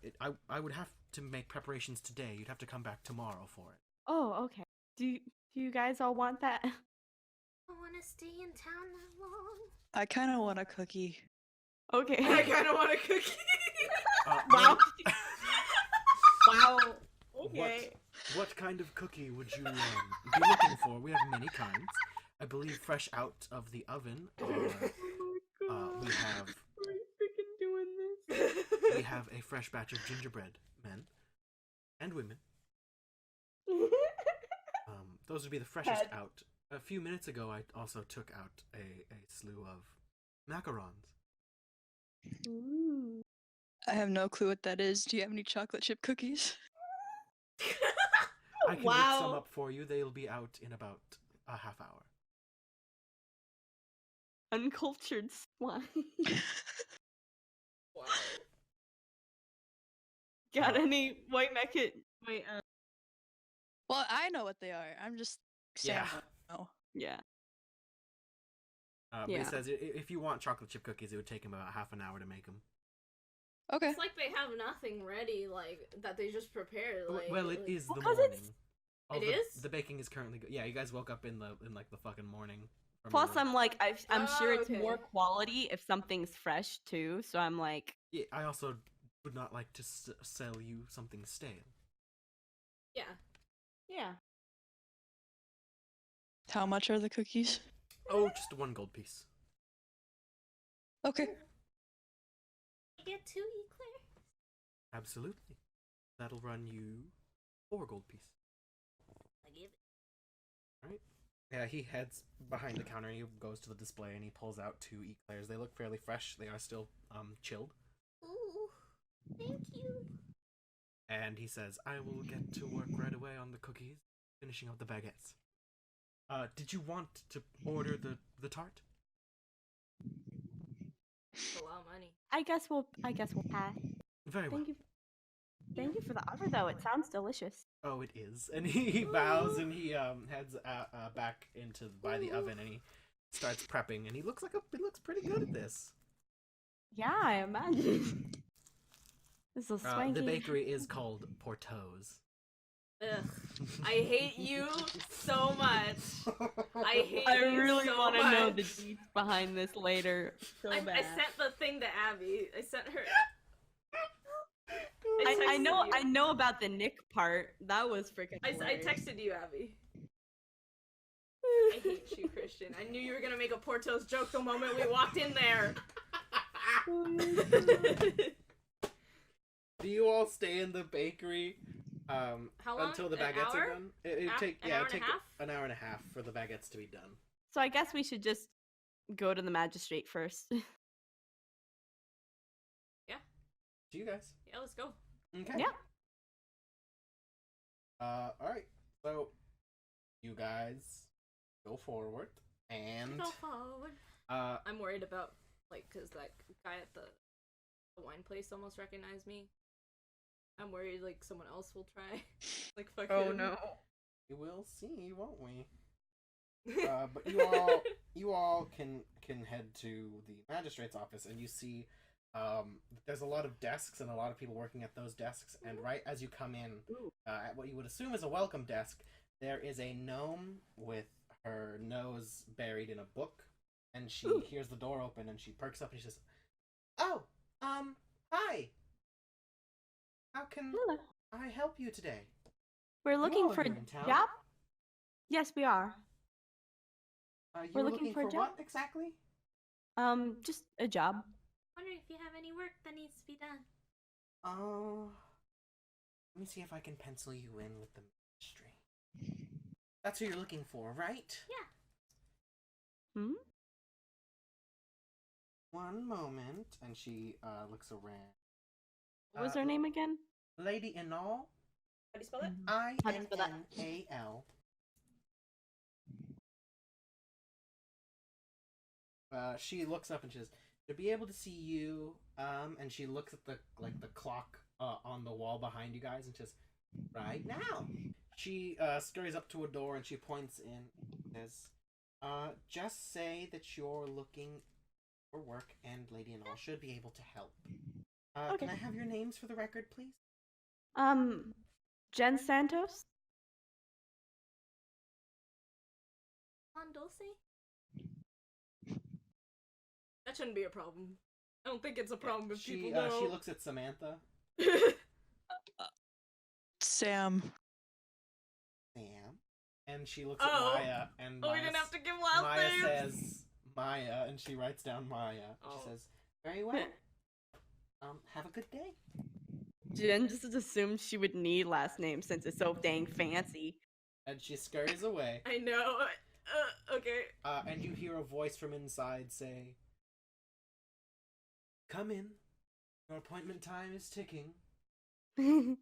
[SPEAKER 1] I would have to make preparations today. You'd have to come back tomorrow for it.
[SPEAKER 3] Oh, okay. Do you guys all want that?
[SPEAKER 2] I want to stay in town that long.
[SPEAKER 4] I kind of want a cookie.
[SPEAKER 3] Okay.
[SPEAKER 2] I kind of want a cookie.
[SPEAKER 3] Wow.
[SPEAKER 1] Well,
[SPEAKER 3] Wow. Okay.
[SPEAKER 1] what kind of cookie would you be looking for? We have many kinds. I believe fresh out of the oven.
[SPEAKER 3] Oh my
[SPEAKER 1] We
[SPEAKER 3] god.
[SPEAKER 1] have
[SPEAKER 3] Are you freaking doing this?
[SPEAKER 1] we have a fresh batch of gingerbread men and women. Those would be the freshest
[SPEAKER 3] Had-
[SPEAKER 1] out. A few minutes ago, I also took out a slew of macarons.
[SPEAKER 3] Ooh.
[SPEAKER 4] I have no clue what that is. Do you have any chocolate chip cookies?
[SPEAKER 1] I can look some
[SPEAKER 3] Wow.
[SPEAKER 1] up for you. They'll be out in about a half hour.
[SPEAKER 3] Uncultured swine.
[SPEAKER 2] Wow.
[SPEAKER 3] Got any white mecha? Wait,
[SPEAKER 4] Well, I know what they are. I'm just saying.
[SPEAKER 1] Yeah.
[SPEAKER 4] I don't know.
[SPEAKER 3] yeah.
[SPEAKER 1] But
[SPEAKER 3] Yeah.
[SPEAKER 1] he says if you want chocolate chip cookies, it would take him about half an hour to make them.
[SPEAKER 4] Okay.
[SPEAKER 2] It's like they have nothing ready, like, that they just prepared. Like,
[SPEAKER 1] Well, it is
[SPEAKER 3] Well,
[SPEAKER 1] the
[SPEAKER 3] 'cause
[SPEAKER 1] morning.
[SPEAKER 3] it's-
[SPEAKER 1] Oh,
[SPEAKER 2] It
[SPEAKER 1] the,
[SPEAKER 2] is?
[SPEAKER 1] The baking is currently yeah. You guys woke up in like the fucking morning. from
[SPEAKER 3] Plus,
[SPEAKER 1] your-
[SPEAKER 3] I'm like, I'm sure it's
[SPEAKER 2] okay.
[SPEAKER 3] more quality if something's fresh too. So I'm like,
[SPEAKER 1] Yeah, I also would not like to sell you something stale.
[SPEAKER 2] yeah.
[SPEAKER 3] yeah.
[SPEAKER 4] How much are the cookies?
[SPEAKER 1] Oh, just 1 gold piece.
[SPEAKER 4] Okay.
[SPEAKER 2] You get 2 eclairs.
[SPEAKER 1] Absolutely. That'll run you 4 gold pieces.
[SPEAKER 2] I give it.
[SPEAKER 1] Right? Yeah, he heads behind the counter. He goes to the display and he pulls out 2 eclairs. They look fairly fresh. They are still chilled.
[SPEAKER 2] Ooh. Thank you.
[SPEAKER 1] And he says, "I will get to work right away on the cookies, finishing up the baguettes. Did you want to order the tart?"
[SPEAKER 2] It's a lot of money.
[SPEAKER 3] I guess we'll pass.
[SPEAKER 1] Very well.
[SPEAKER 3] Thank you. Thank you for the offer, though. It sounds delicious.
[SPEAKER 1] Oh, it is. And he bows and he heads back into by the oven and he starts prepping, and he looks pretty good at this.
[SPEAKER 3] Yeah, I imagine. This is swanky.
[SPEAKER 1] The bakery is called Porto's.
[SPEAKER 2] Ugh. I hate you so much. I hate
[SPEAKER 3] I
[SPEAKER 2] you
[SPEAKER 3] really
[SPEAKER 2] so
[SPEAKER 3] want to
[SPEAKER 2] much.
[SPEAKER 3] know the deets behind this later. So
[SPEAKER 2] I
[SPEAKER 3] bad.
[SPEAKER 2] sent the thing to Abby. I sent her.
[SPEAKER 3] I know.
[SPEAKER 2] texted you.
[SPEAKER 3] I know about the Nick part. That was freaking.
[SPEAKER 2] I
[SPEAKER 3] hilarious.
[SPEAKER 2] texted you, Abby. I hate you, Christian. I knew you were gonna make a Porto's joke the moment we walked in there.
[SPEAKER 1] Do you all stay in the bakery
[SPEAKER 2] How long?
[SPEAKER 1] until the
[SPEAKER 2] An
[SPEAKER 1] baguettes
[SPEAKER 2] hour?
[SPEAKER 1] are done? It'd take
[SPEAKER 2] An hour and a half?
[SPEAKER 1] an hour and a half for the baguettes to be done.
[SPEAKER 3] So I guess we should just go to the magistrate first.
[SPEAKER 1] Do you guys?
[SPEAKER 2] Yeah, let's go.
[SPEAKER 1] Okay.
[SPEAKER 3] Yeah.
[SPEAKER 1] All right. So you guys go forward, and
[SPEAKER 2] Go forward. I'm worried about cause that guy at the wine place almost recognized me. I'm worried someone else will try. Fuck him.
[SPEAKER 1] we will see, won't we? But you all can head to the magistrate's office, and you see there's a lot of desks and a lot of people working at those desks. And right as you come in, at what you would assume is a welcome desk, there is a gnome with her nose buried in a book, and she hears the door open, and she perks up and she says, "Oh, hi. How can
[SPEAKER 3] Hello.
[SPEAKER 1] I help you today?"
[SPEAKER 3] We're looking
[SPEAKER 1] all
[SPEAKER 3] for
[SPEAKER 1] are
[SPEAKER 3] a
[SPEAKER 1] here in town?
[SPEAKER 3] job. Yes, we are.
[SPEAKER 1] You
[SPEAKER 3] We're
[SPEAKER 1] were
[SPEAKER 3] looking for a
[SPEAKER 1] for
[SPEAKER 3] job.
[SPEAKER 1] what exactly?
[SPEAKER 3] Just a job.
[SPEAKER 2] Wondering if you have any work that needs to be done.
[SPEAKER 1] Let me see if I can pencil you in with the magistrate. That's who you're looking for, right?
[SPEAKER 2] Yeah.
[SPEAKER 3] Hmm.
[SPEAKER 1] One moment, and she looks around.
[SPEAKER 3] What was her name again?
[SPEAKER 1] Lady Inal.
[SPEAKER 2] How do you spell it?
[SPEAKER 1] Innal. She looks up and she says, "To be able to see you," and she looks at the clock on the wall behind you guys and says, "Right now." She scurries up to a door and she points in and says, "Just say that you're looking for work, and Lady Inal should be able to help.
[SPEAKER 3] Okay.
[SPEAKER 1] Can I have your names for the record, please?"
[SPEAKER 3] Jen Santos.
[SPEAKER 2] Flan Dulce? That shouldn't be a problem. I don't think it's a problem if people know.
[SPEAKER 1] She looks at Samantha.
[SPEAKER 4] Sam.
[SPEAKER 1] And she looks at
[SPEAKER 2] Oh.
[SPEAKER 1] Maya, and
[SPEAKER 2] we
[SPEAKER 1] Maya
[SPEAKER 2] didn't have to give last
[SPEAKER 1] Maya
[SPEAKER 2] names.
[SPEAKER 1] says Maya, and she writes down Maya.
[SPEAKER 2] Oh.
[SPEAKER 1] She says, "Very well. Have a good day."
[SPEAKER 3] Jen just assumed she would need last name since it's so dang fancy.
[SPEAKER 1] And she scurries away.
[SPEAKER 2] I know. Okay.
[SPEAKER 1] And you hear a voice from inside say, "Come in. Your appointment time is ticking."
[SPEAKER 3] Well,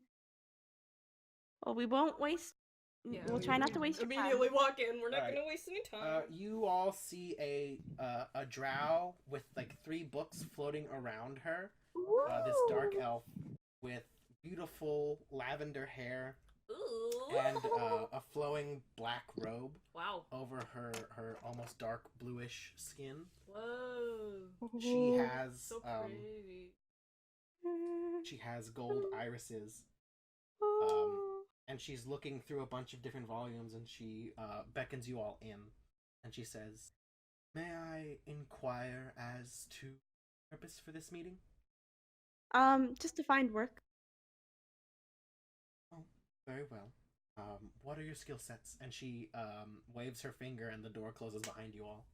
[SPEAKER 3] we won't waste.
[SPEAKER 2] Yeah,
[SPEAKER 3] we'll try not to waste your time.
[SPEAKER 2] Immediately walk in. We're not
[SPEAKER 1] Alright.
[SPEAKER 2] gonna waste any time.
[SPEAKER 1] You all see a drow with 3 books floating around her. This dark elf with beautiful lavender hair
[SPEAKER 2] Ooh.
[SPEAKER 1] and a flowing black robe
[SPEAKER 2] Wow.
[SPEAKER 1] over her almost dark bluish skin.
[SPEAKER 2] Whoa.
[SPEAKER 1] She has
[SPEAKER 2] So pretty.
[SPEAKER 1] she has gold irises, and she's looking through a bunch of different volumes, and she beckons you all in, and she says, "May I inquire as to purpose for this meeting?"
[SPEAKER 3] Just to find work.
[SPEAKER 1] "Oh, very well. What are your skill sets?" And she waves her finger, and the door closes behind you all.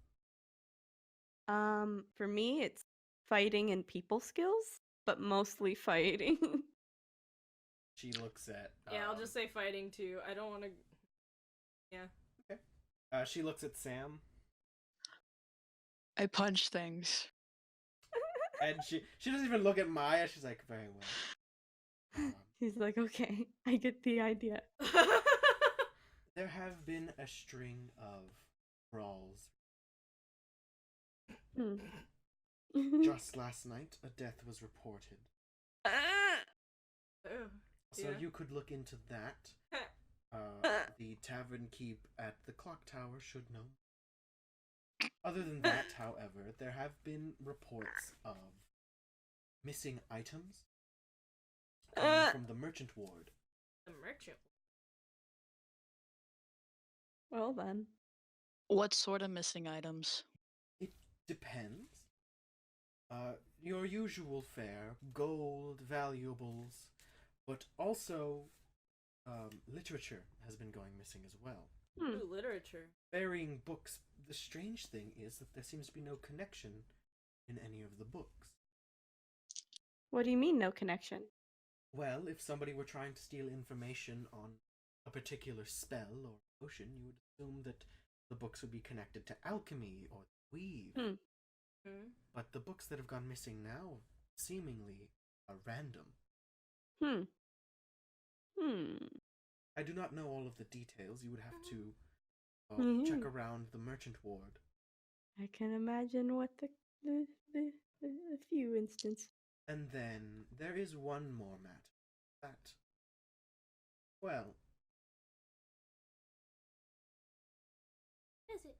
[SPEAKER 3] For me, it's fighting and people skills, but mostly fighting.
[SPEAKER 1] She looks at.
[SPEAKER 2] Yeah, I'll just say fighting too. I don't want to. Yeah.
[SPEAKER 1] Okay. She looks at Sam,
[SPEAKER 4] I punch things.
[SPEAKER 1] and she doesn't even look at Maya. She's like, "Very well."
[SPEAKER 3] He's like, okay, I get the idea.
[SPEAKER 1] There have been a string of brawls. Just last night, a death was reported.
[SPEAKER 2] Oh,
[SPEAKER 1] So
[SPEAKER 2] yeah.
[SPEAKER 1] you could look into that. The tavern keep at the clock tower should know. Other than that, however, there have been reports of missing items coming from the merchant ward.
[SPEAKER 2] The merchant.
[SPEAKER 3] Well then.
[SPEAKER 4] What sort of missing items?
[SPEAKER 1] It depends. Your usual fare, gold, valuables, but also literature has been going missing as well.
[SPEAKER 2] Ooh, literature.
[SPEAKER 1] Varying books. The strange thing is that there seems to be no connection in any of the books.
[SPEAKER 3] What do you mean, no connection?
[SPEAKER 1] Well, if somebody were trying to steal information on a particular spell or potion, you would assume that the books would be connected to alchemy or weave. But the books that have gone missing now seemingly are random. I do not know all of the details. You would have to check around the merchant ward.
[SPEAKER 3] I can imagine what the a few instances.
[SPEAKER 1] And then there is one more matter. That, well,
[SPEAKER 2] What is it?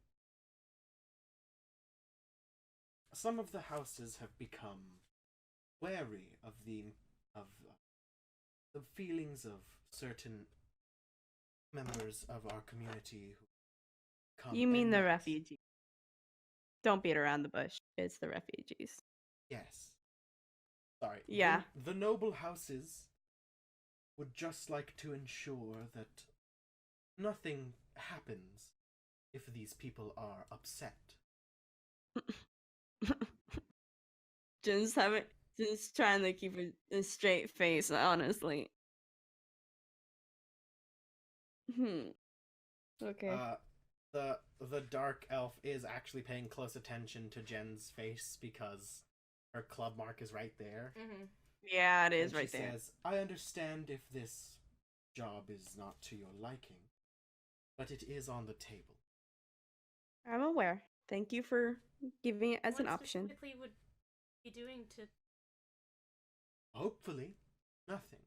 [SPEAKER 1] some of the houses have become wary of the feelings of certain members of our community who come.
[SPEAKER 3] You mean
[SPEAKER 1] en
[SPEAKER 3] the
[SPEAKER 1] masse.
[SPEAKER 3] refugees? Don't beat around the bush. It's the refugees.
[SPEAKER 1] Yes. Sorry.
[SPEAKER 3] Yeah.
[SPEAKER 1] The noble houses would just like to ensure that nothing happens if these people are upset.
[SPEAKER 3] Just trying to keep a straight face, honestly. Okay.
[SPEAKER 1] The dark elf is actually paying close attention to Jen's face because her club mark is right there.
[SPEAKER 3] Yeah, it is
[SPEAKER 1] And
[SPEAKER 3] right
[SPEAKER 1] she
[SPEAKER 3] there.
[SPEAKER 1] says, I understand if this job is not to your liking, but it is on the table.
[SPEAKER 3] I'm aware. Thank you for giving it as an option.
[SPEAKER 2] What specifically would be doing to...
[SPEAKER 1] Hopefully, nothing.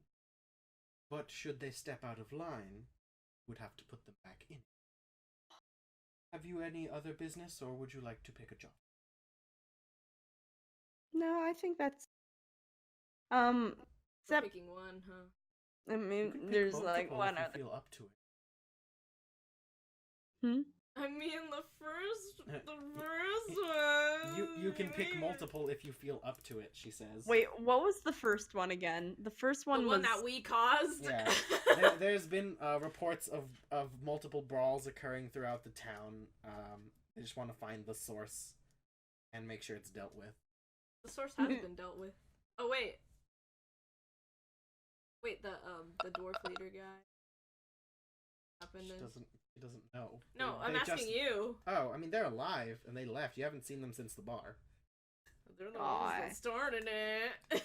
[SPEAKER 1] But should they step out of line, would have to put them back in. Have you any other business, or would you like to pick a job?
[SPEAKER 3] No, I think that's
[SPEAKER 2] We're
[SPEAKER 3] except
[SPEAKER 2] picking one, huh?
[SPEAKER 3] I
[SPEAKER 1] You
[SPEAKER 3] mean
[SPEAKER 1] could pick
[SPEAKER 3] there's like
[SPEAKER 1] multiple
[SPEAKER 3] one
[SPEAKER 1] if you
[SPEAKER 3] other.
[SPEAKER 1] feel up to it.
[SPEAKER 2] I mean, the first one.
[SPEAKER 1] You can pick multiple if you feel up to it, she says.
[SPEAKER 3] Wait, what was the first one again? The first one
[SPEAKER 2] The
[SPEAKER 3] was
[SPEAKER 2] one that we caused.
[SPEAKER 1] Yeah, there's been reports of multiple brawls occurring throughout the town. I just want to find the source and make sure it's dealt with.
[SPEAKER 2] The source has been dealt with. Oh wait, the dwarf leader guy.
[SPEAKER 1] She doesn't know.
[SPEAKER 2] No,
[SPEAKER 1] They
[SPEAKER 2] I'm asking you.
[SPEAKER 1] Oh, I mean they're alive and they left. You haven't seen them since the bar.
[SPEAKER 2] They're the ones that started it.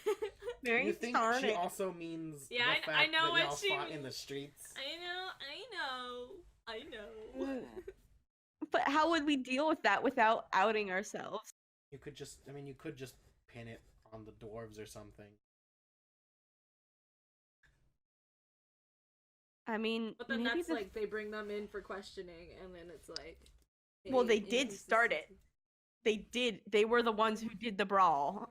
[SPEAKER 3] very
[SPEAKER 1] You think
[SPEAKER 3] started.
[SPEAKER 1] she also means
[SPEAKER 2] Yeah,
[SPEAKER 1] the fact
[SPEAKER 2] I know
[SPEAKER 1] that
[SPEAKER 2] what
[SPEAKER 1] y'all
[SPEAKER 2] she
[SPEAKER 1] fought in the
[SPEAKER 2] means.
[SPEAKER 1] streets?
[SPEAKER 2] I know.
[SPEAKER 3] But how would we deal with that without outing ourselves?
[SPEAKER 1] You could just pin it on the dwarves or something.
[SPEAKER 3] I mean,
[SPEAKER 2] But then
[SPEAKER 3] maybe
[SPEAKER 2] that's like they bring them in for questioning, and then it's like.
[SPEAKER 3] Well, they did start it. They were the ones who did the brawl.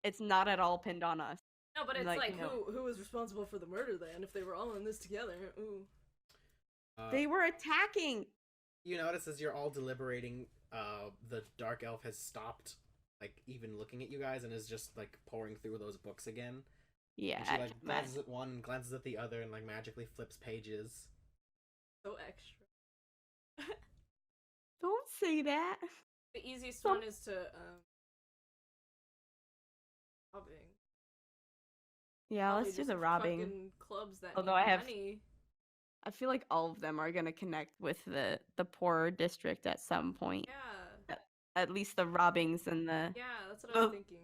[SPEAKER 3] It's not at all pinned on us.
[SPEAKER 2] No, but it's
[SPEAKER 3] like,
[SPEAKER 2] like,
[SPEAKER 3] you know.
[SPEAKER 2] who was responsible for the murder then? If they were all in this together, ooh.
[SPEAKER 3] They were attacking.
[SPEAKER 1] You notice as you're all deliberating, the dark elf has stopped, like, even looking at you guys and is just, like, pouring through those books again.
[SPEAKER 3] Yeah,
[SPEAKER 1] And she, like, glances at one, glances at the other, and, like, magically flips pages.
[SPEAKER 2] So extra.
[SPEAKER 3] Don't say that.
[SPEAKER 2] The easiest one is to, robbing.
[SPEAKER 3] Yeah,
[SPEAKER 2] Probably
[SPEAKER 3] let's do
[SPEAKER 2] just
[SPEAKER 3] the robbing.
[SPEAKER 2] fucking clubs that
[SPEAKER 3] Although
[SPEAKER 2] need
[SPEAKER 3] I have-
[SPEAKER 2] money.
[SPEAKER 3] I feel like all of them are gonna connect with the poorer district at some point.
[SPEAKER 2] Yeah.
[SPEAKER 3] At least the robbings and the.
[SPEAKER 2] Yeah, that's what I was thinking.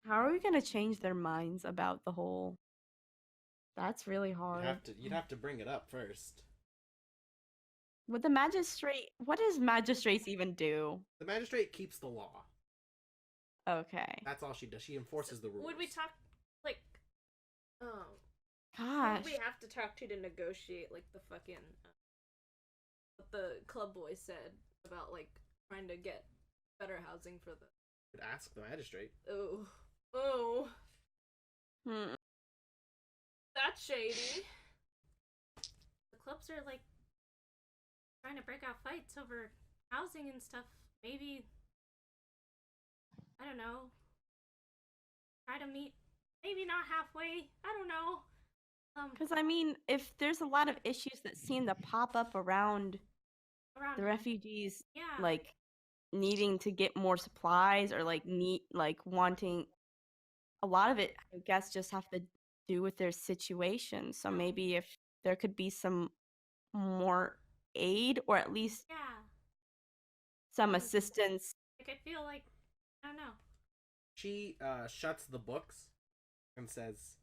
[SPEAKER 3] How are we gonna change their minds about the whole? That's really hard.
[SPEAKER 1] You'd have to bring it up first.
[SPEAKER 3] Would the magistrate? What does magistrates even do?
[SPEAKER 1] The magistrate keeps the law.
[SPEAKER 3] Okay.
[SPEAKER 1] That's all she does. She enforces the rules.
[SPEAKER 2] Would we talk, like, who
[SPEAKER 3] Gosh.
[SPEAKER 2] would we have to talk to negotiate, like, the fucking what the club boy said about like trying to get better housing for the.
[SPEAKER 1] You could ask the magistrate.
[SPEAKER 2] Oh, that's shady. The clubs are like trying to break out fights over housing and stuff. Maybe I don't know. Try to meet. Maybe not halfway. I don't know.
[SPEAKER 3] Because I mean, if there's a lot of issues that seem to pop up around the refugees,
[SPEAKER 2] yeah,
[SPEAKER 3] like needing to get more supplies or like wanting, a lot of it, I guess, just have to do with their situation. So maybe if there could be some more aid or at least some assistance.
[SPEAKER 2] Like I feel like I don't know.
[SPEAKER 1] She shuts the books and says,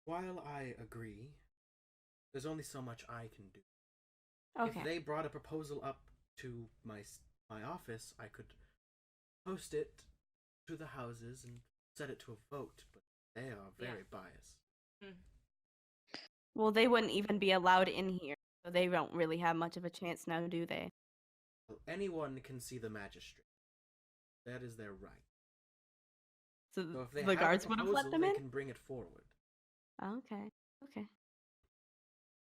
[SPEAKER 1] "While I agree, there's only so much I can do.
[SPEAKER 3] Okay.
[SPEAKER 1] If they brought a proposal up to my office, I could post it to the houses and set it to a vote, but they are very biased."
[SPEAKER 3] Well, they wouldn't even be allowed in here, so they don't really have much of a chance now, do they?
[SPEAKER 1] Well, anyone can see the magistrate. That is their right.
[SPEAKER 3] So
[SPEAKER 1] if they
[SPEAKER 3] the guards would have let them in?
[SPEAKER 1] They can bring it forward.
[SPEAKER 3] Okay.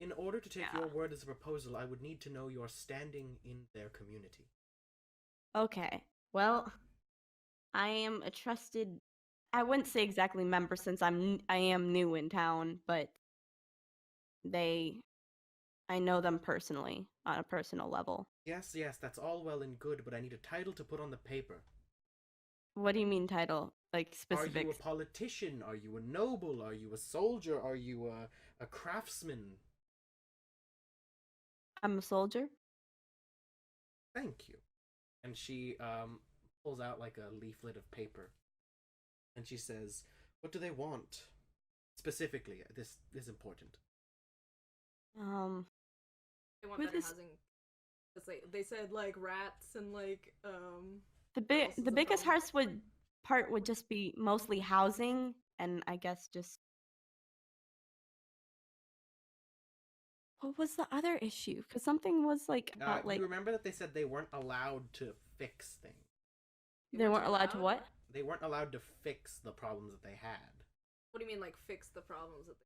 [SPEAKER 1] In order to take your word as a proposal, I would need to know your standing in their community.
[SPEAKER 3] Okay. Well, I am a trusted, I wouldn't say exactly member since I am new in town, but I know them personally on a personal level.
[SPEAKER 1] Yes, that's all well and good, but I need a title to put on the paper.
[SPEAKER 3] What do you mean title? Like specifics?
[SPEAKER 1] Are you a politician? Are you a noble? Are you a soldier? Are you a craftsman?
[SPEAKER 3] I'm a soldier.
[SPEAKER 1] Thank you. And she pulls out like a leaflet of paper. And she says, "What do they want? Specifically, this is important."
[SPEAKER 2] They want better housing. They said like rats and like
[SPEAKER 3] the biggest part would just be mostly housing, and I guess just what was the other issue? Because something was like about
[SPEAKER 1] you remember that they said they weren't allowed to fix things.
[SPEAKER 3] They weren't allowed to what?
[SPEAKER 1] They weren't allowed to fix the problems that they had.
[SPEAKER 2] What do you mean, like fix the problems that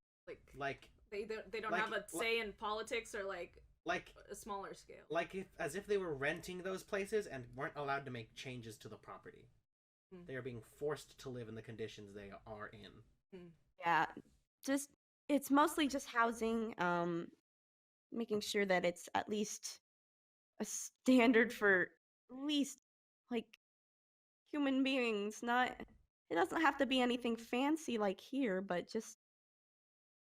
[SPEAKER 2] they don't have a say in politics or like a smaller scale?
[SPEAKER 1] Like as if they were renting those places and weren't allowed to make changes to the property. They are being forced to live in the conditions they are in.
[SPEAKER 3] Yeah, it's mostly just housing. Making sure that it's at least a standard for at least like human beings. It doesn't have to be anything fancy like here, but just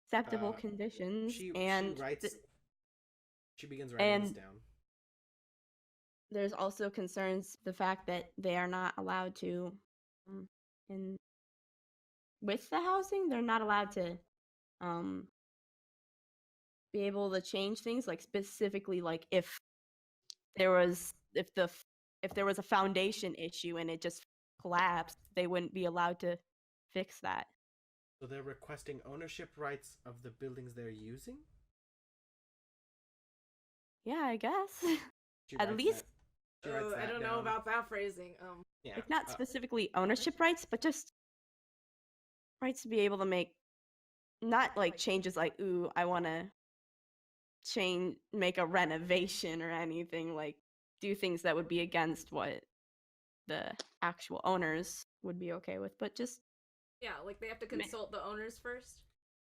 [SPEAKER 3] acceptable conditions.
[SPEAKER 1] She begins writing this down.
[SPEAKER 3] There's also concerns the fact that they are not allowed to, with the housing, they're not allowed to be able to change things, like specifically like if there was a foundation issue and it just collapsed, they wouldn't be allowed to fix that.
[SPEAKER 1] So they're requesting ownership rights of the buildings they're using?
[SPEAKER 3] Yeah, I guess. At least
[SPEAKER 2] I don't know about that phrasing.
[SPEAKER 3] Like not specifically ownership rights, but just rights to be able to make not like changes like, ooh, I want to make a renovation or anything, like do things that would be against what the actual owners would be okay with, but just
[SPEAKER 2] like they have to consult the owners first.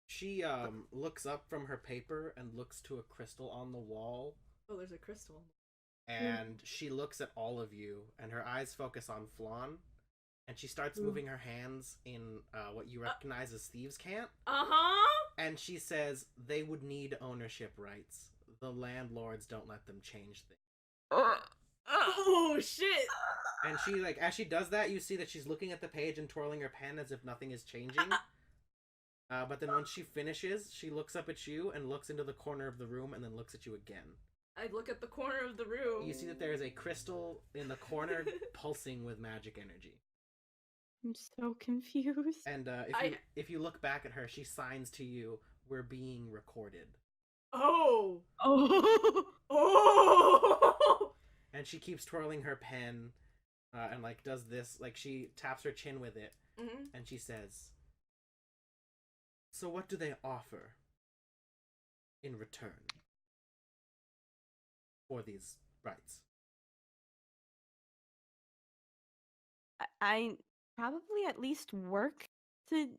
[SPEAKER 1] She looks up from her paper and looks to a crystal on the wall.
[SPEAKER 2] Oh, there's a crystal.
[SPEAKER 1] And she looks at all of you, and her eyes focus on Flan, and she starts moving her hands in what you recognize as thieves' cant. And she says they would need ownership rights. The landlords don't let them change things.
[SPEAKER 2] Oh shit!
[SPEAKER 1] And she as she does that, you see that she's looking at the page and twirling her pen as if nothing is changing. But then once she finishes, she looks up at you and looks into the corner of the room and then looks at you again.
[SPEAKER 2] I look at the corner of the room.
[SPEAKER 1] You see that there is a crystal in the corner pulsing with magic energy.
[SPEAKER 3] I'm so confused.
[SPEAKER 1] And if you look back at her, she signs to you, "We're being recorded."
[SPEAKER 2] Oh.
[SPEAKER 3] Oh.
[SPEAKER 2] Oh.
[SPEAKER 1] And she keeps twirling her pen, and like does this, like she taps her chin with it, and she says, "So what do they offer in return for these rights?"
[SPEAKER 3] I probably at least work to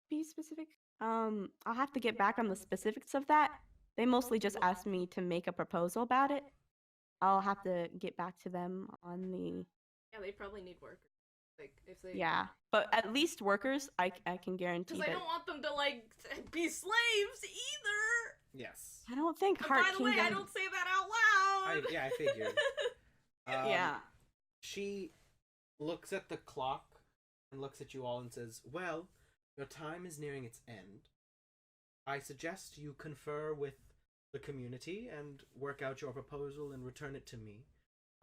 [SPEAKER 3] be specific. I'll have to get back on the specifics of that. They mostly just asked me to make a proposal about it. I'll have to get back to them on the
[SPEAKER 2] Yeah, they probably need workers. Like if they.
[SPEAKER 3] yeah, but at least workers, I can guarantee
[SPEAKER 2] Because I
[SPEAKER 3] that.
[SPEAKER 2] don't want them to like be slaves either.
[SPEAKER 1] Yes.
[SPEAKER 3] I don't think
[SPEAKER 2] But
[SPEAKER 3] Heart
[SPEAKER 2] by the way,
[SPEAKER 3] Kingdom.
[SPEAKER 2] I don't say that out loud.
[SPEAKER 1] I figured.
[SPEAKER 3] Yeah.
[SPEAKER 1] She looks at the clock and looks at you all and says, "Well, your time is nearing its end. I suggest you confer with the community and work out your proposal and return it to me.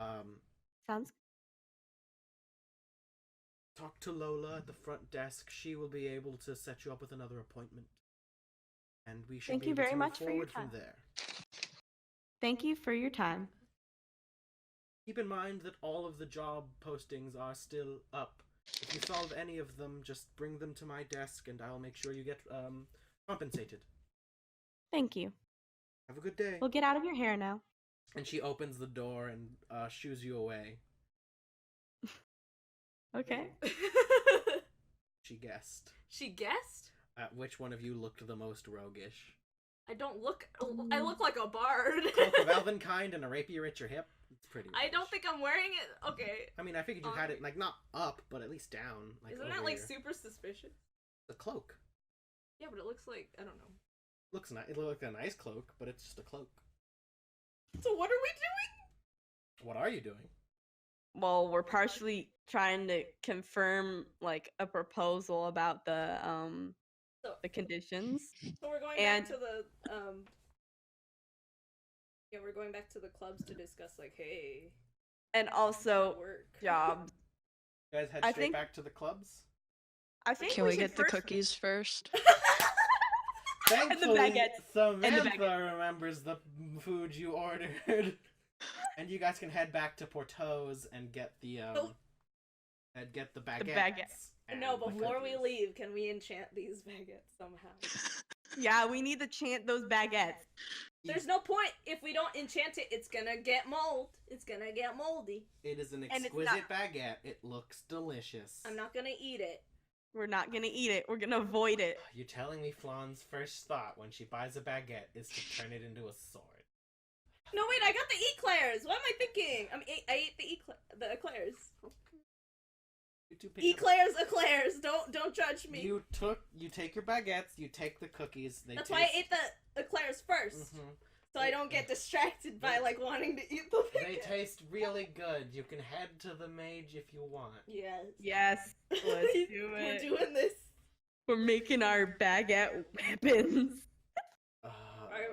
[SPEAKER 3] Sounds.
[SPEAKER 1] Talk to Lola at the front desk. She will be able to set you up with another appointment. And we should
[SPEAKER 3] Thank
[SPEAKER 1] be
[SPEAKER 3] you
[SPEAKER 1] able
[SPEAKER 3] very
[SPEAKER 1] to
[SPEAKER 3] much
[SPEAKER 1] move
[SPEAKER 3] for your
[SPEAKER 1] forward from
[SPEAKER 3] time.
[SPEAKER 1] there.
[SPEAKER 3] Thank you for your time.
[SPEAKER 1] Keep in mind that all of the job postings are still up. If you solve any of them, just bring them to my desk and I'll make sure you get compensated.
[SPEAKER 3] Thank you.
[SPEAKER 1] Have a good day."
[SPEAKER 3] We'll get out of your hair now.
[SPEAKER 1] And she opens the door and shoos you away.
[SPEAKER 3] Okay.
[SPEAKER 1] She guessed.
[SPEAKER 2] She guessed?
[SPEAKER 1] At which one of you looked the most roguish?
[SPEAKER 2] I don't look. I look like a bard.
[SPEAKER 1] Cloak of elven kind and a rapier at your hip? It's pretty roguish.
[SPEAKER 2] I don't think I'm wearing it. Okay.
[SPEAKER 1] I mean, I figured you had it, like, not up, but at least down. Like,
[SPEAKER 2] Isn't
[SPEAKER 1] over
[SPEAKER 2] that, like,
[SPEAKER 1] your...
[SPEAKER 2] super suspicious?
[SPEAKER 1] The cloak.
[SPEAKER 2] Yeah, but it looks like, I don't know.
[SPEAKER 1] Looks nice. It looks like a nice cloak, but it's just a cloak.
[SPEAKER 2] So what are we doing?
[SPEAKER 1] What are you doing?
[SPEAKER 3] Well, we're partially trying to confirm like a proposal about the conditions.
[SPEAKER 2] So we're going
[SPEAKER 3] And-
[SPEAKER 2] back to the, yeah, we're going back to the clubs to discuss, like, hey,
[SPEAKER 3] And also
[SPEAKER 2] work.
[SPEAKER 3] jobs.
[SPEAKER 1] You guys head
[SPEAKER 3] I
[SPEAKER 1] straight
[SPEAKER 3] think-
[SPEAKER 1] back to the clubs?
[SPEAKER 3] I think
[SPEAKER 4] Can we
[SPEAKER 3] should
[SPEAKER 4] get the
[SPEAKER 3] first-
[SPEAKER 4] cookies first?
[SPEAKER 1] Thankfully,
[SPEAKER 3] baguettes.
[SPEAKER 1] Samantha
[SPEAKER 3] baguette.
[SPEAKER 1] remembers the food you ordered. And you guys can head back to Porto's and get the and get the baguettes.
[SPEAKER 3] baguettes.
[SPEAKER 1] and
[SPEAKER 2] No,
[SPEAKER 1] the
[SPEAKER 2] before we
[SPEAKER 1] cookies.
[SPEAKER 2] leave, can we enchant these baguettes somehow?
[SPEAKER 3] Yeah, we need to chant those baguettes.
[SPEAKER 2] There's no point if we don't enchant it. It's gonna get mold. It's gonna get moldy.
[SPEAKER 1] It is an
[SPEAKER 3] And it's
[SPEAKER 1] exquisite baguette. It looks delicious.
[SPEAKER 2] I'm not gonna eat it.
[SPEAKER 3] We're not gonna eat it. We're gonna avoid it.
[SPEAKER 1] You're telling me Flan's first thought when she buys a baguette is to turn it into a sword.
[SPEAKER 2] No, wait, I got the eclairs. What am I thinking? I ate the eclairs.
[SPEAKER 1] You two pick up-
[SPEAKER 2] Eclairs. Don't judge me.
[SPEAKER 1] You take your baguettes, you take the cookies.
[SPEAKER 2] That's why I ate the eclairs first,
[SPEAKER 1] Mhm.
[SPEAKER 2] so I don't get distracted by like wanting to eat the
[SPEAKER 1] They
[SPEAKER 2] baguette.
[SPEAKER 1] taste really good. You can head to the mage if you want.
[SPEAKER 2] Yes.
[SPEAKER 3] Yes, let's do
[SPEAKER 2] We're
[SPEAKER 3] it.
[SPEAKER 2] doing this.
[SPEAKER 3] We're making our baguette weapons.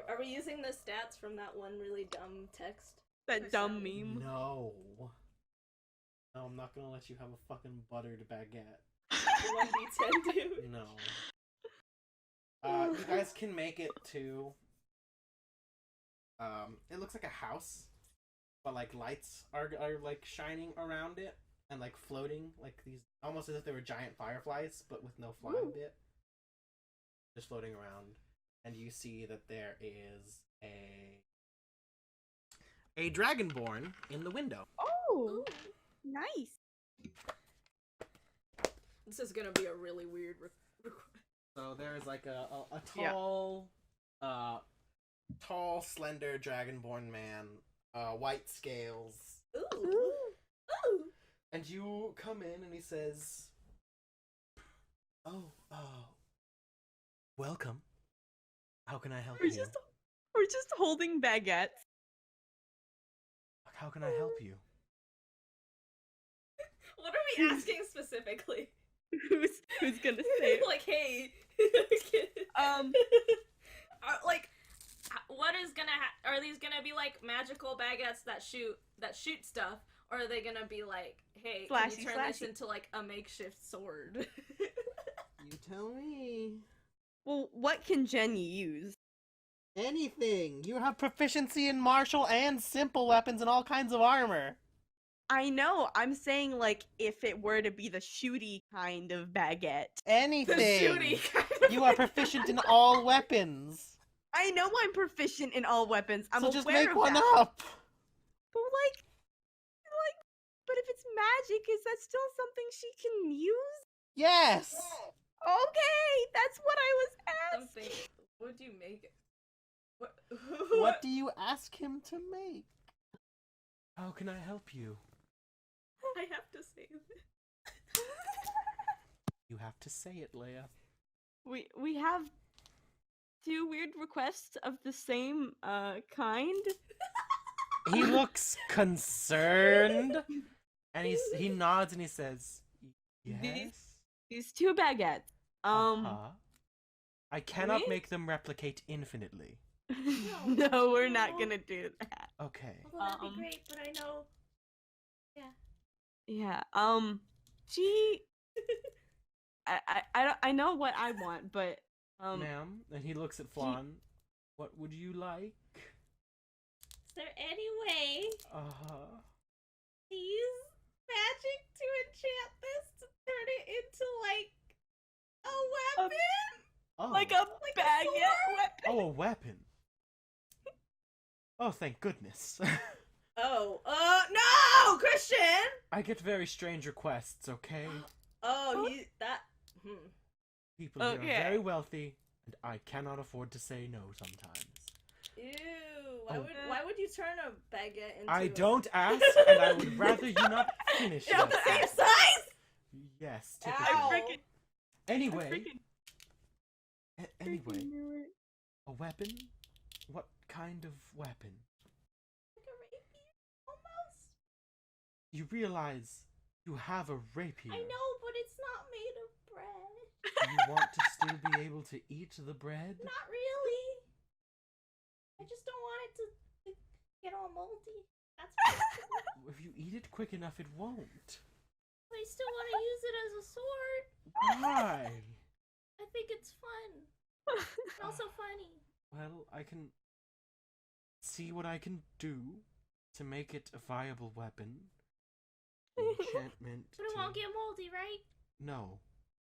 [SPEAKER 2] Are we using the stats from that one really dumb text?
[SPEAKER 3] That dumb meme.
[SPEAKER 1] No. No, I'm not gonna let you have a fucking buttered baguette.
[SPEAKER 2] The 1d10 dude.
[SPEAKER 1] No. You guys can make it to. It looks like a house, but like lights are like shining around it and like floating, like these, almost as if they were giant fireflies, but with no flying bit. Just floating around, and you see that there is a dragonborn in the window.
[SPEAKER 3] Oh, nice.
[SPEAKER 2] This is gonna be a really weird
[SPEAKER 1] So there's like a tall, tall, slender dragonborn man, white scales,
[SPEAKER 2] Ooh. Ooh.
[SPEAKER 1] and you come in and he says, "Oh, welcome. How can I help
[SPEAKER 3] We're
[SPEAKER 1] you?
[SPEAKER 3] just holding baguettes.
[SPEAKER 1] How can I help you?"
[SPEAKER 2] What are we asking specifically?
[SPEAKER 3] Who's gonna say it?
[SPEAKER 2] Like, hey. Like, what is gonna are these gonna be like magical baguettes that shoot stuff, or are they gonna be like, hey, can
[SPEAKER 3] Flashy,
[SPEAKER 2] you turn this
[SPEAKER 3] flashy.
[SPEAKER 2] into like a makeshift sword?
[SPEAKER 1] You tell me.
[SPEAKER 3] Well, what can Jen use?
[SPEAKER 1] Anything. You have proficiency in martial and simple weapons and all kinds of armor.
[SPEAKER 3] I know. I'm saying, like, if it were to be the shooty kind of baguette.
[SPEAKER 1] Anything.
[SPEAKER 2] shooty kind of
[SPEAKER 1] You are proficient in all weapons.
[SPEAKER 3] I know I'm proficient in all weapons. I'm
[SPEAKER 1] so just
[SPEAKER 3] aware
[SPEAKER 1] make
[SPEAKER 3] of
[SPEAKER 1] one
[SPEAKER 3] that.
[SPEAKER 1] up.
[SPEAKER 3] But but if it's magic, is that still something she can use?
[SPEAKER 1] Yes.
[SPEAKER 3] Okay, that's what I was asking.
[SPEAKER 2] something. What do you make it?
[SPEAKER 1] What do you ask him to make? How can I help you?
[SPEAKER 2] I have to say this.
[SPEAKER 1] You have to say it, Leia.
[SPEAKER 3] We have 2 weird requests of the same kind.
[SPEAKER 1] He looks concerned, and he nods and he says, "Yes."
[SPEAKER 3] These 2 baguettes.
[SPEAKER 1] I cannot
[SPEAKER 3] me?
[SPEAKER 1] make them replicate infinitely.
[SPEAKER 3] No, we're not gonna do that.
[SPEAKER 1] Okay.
[SPEAKER 2] Well, that'd be great, but I know.
[SPEAKER 3] Yeah. She. I know what I want, but
[SPEAKER 1] Ma'am, and he looks at Flan. What would you like?
[SPEAKER 2] Is there any way
[SPEAKER 1] Uh-huh.
[SPEAKER 2] to use magic to enchant this to turn it into like a weapon?
[SPEAKER 1] Oh.
[SPEAKER 3] like a baguette weapon.
[SPEAKER 1] Oh, a weapon. Oh, thank goodness.
[SPEAKER 2] Oh, no, Christian.
[SPEAKER 1] I get very strange requests, okay?
[SPEAKER 2] Oh,
[SPEAKER 1] People here
[SPEAKER 3] Okay.
[SPEAKER 1] are very wealthy, and I cannot afford to say no sometimes.
[SPEAKER 2] Ew.
[SPEAKER 1] Oh.
[SPEAKER 2] Why would you turn a baguette into?
[SPEAKER 1] I don't ask, and I would rather you not finish
[SPEAKER 2] They're the
[SPEAKER 1] that.
[SPEAKER 2] same size.
[SPEAKER 1] Yes,
[SPEAKER 2] Ow.
[SPEAKER 1] typically. Anyway,
[SPEAKER 3] Freaking
[SPEAKER 1] anyway,
[SPEAKER 3] knew it.
[SPEAKER 1] a weapon? What kind of weapon?
[SPEAKER 2] Like a rapier, almost.
[SPEAKER 1] You realize you have a rapier.
[SPEAKER 2] I know, but it's not made of bread.
[SPEAKER 1] You want to still be able to eat the bread?
[SPEAKER 2] Not really. I just don't want it to get all moldy. That's what
[SPEAKER 1] If you eat it quick enough, it won't.
[SPEAKER 2] I still want to use it as a sword.
[SPEAKER 1] Why?
[SPEAKER 2] I think it's fun. It's also funny.
[SPEAKER 1] Well, I can see what I can do to make it a viable weapon. Enchantment.
[SPEAKER 2] But it won't get moldy, right?
[SPEAKER 1] No,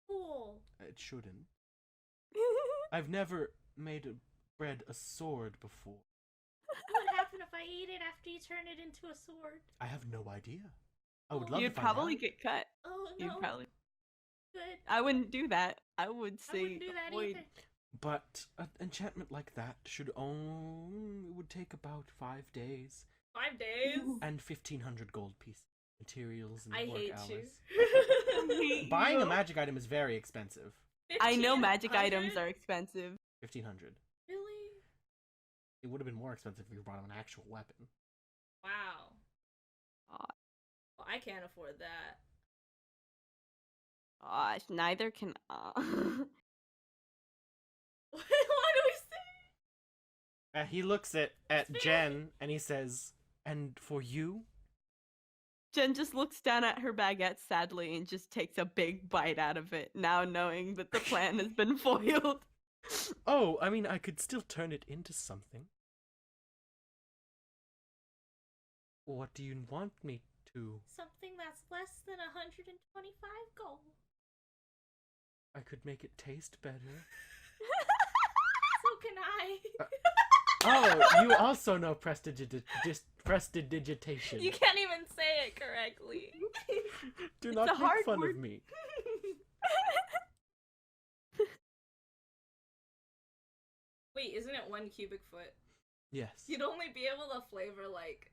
[SPEAKER 2] Cool.
[SPEAKER 1] it shouldn't. I've never made bread a sword before.
[SPEAKER 2] What would happen if I eat it after you turn it into a sword?
[SPEAKER 1] I have no idea. I would love
[SPEAKER 3] You'd
[SPEAKER 1] to find
[SPEAKER 3] probably
[SPEAKER 1] out.
[SPEAKER 3] get cut.
[SPEAKER 2] Oh no.
[SPEAKER 3] You'd probably.
[SPEAKER 2] Good.
[SPEAKER 3] I wouldn't do that. I would say
[SPEAKER 2] I wouldn't do that
[SPEAKER 3] avoid.
[SPEAKER 2] either.
[SPEAKER 1] But an enchantment like that it would take about 5 days
[SPEAKER 2] 5 days.
[SPEAKER 1] and 1,500 gold pieces, materials and
[SPEAKER 2] I
[SPEAKER 1] work
[SPEAKER 2] hate
[SPEAKER 1] hours.
[SPEAKER 2] you.
[SPEAKER 1] Buying a magic item is very expensive.
[SPEAKER 3] I know magic
[SPEAKER 2] 1,500?
[SPEAKER 3] items are expensive.
[SPEAKER 1] 1,500.
[SPEAKER 2] Really?
[SPEAKER 1] It would have been more expensive if you brought an actual weapon.
[SPEAKER 2] Wow.
[SPEAKER 3] Aw.
[SPEAKER 2] Well, I can't afford that.
[SPEAKER 3] Gosh, neither can.
[SPEAKER 2] What do we say?
[SPEAKER 1] He looks at Jen and he says, "And for you?"
[SPEAKER 3] Jen just looks down at her baguette sadly and just takes a big bite out of it, now knowing that the plan has been foiled.
[SPEAKER 1] Oh, I mean, I could still turn it into something. What do you want me to?
[SPEAKER 2] Something that's less than 125 gold.
[SPEAKER 1] I could make it taste better.
[SPEAKER 2] So can I.
[SPEAKER 1] Oh, you also know prestidigitation.
[SPEAKER 2] You can't even say it correctly.
[SPEAKER 1] Do
[SPEAKER 3] It's
[SPEAKER 1] not
[SPEAKER 3] a
[SPEAKER 1] make
[SPEAKER 3] hard
[SPEAKER 1] fun
[SPEAKER 3] word.
[SPEAKER 1] of me.
[SPEAKER 2] Wait, isn't it 1 cubic foot?
[SPEAKER 1] Yes.
[SPEAKER 2] You'd only be able to flavor like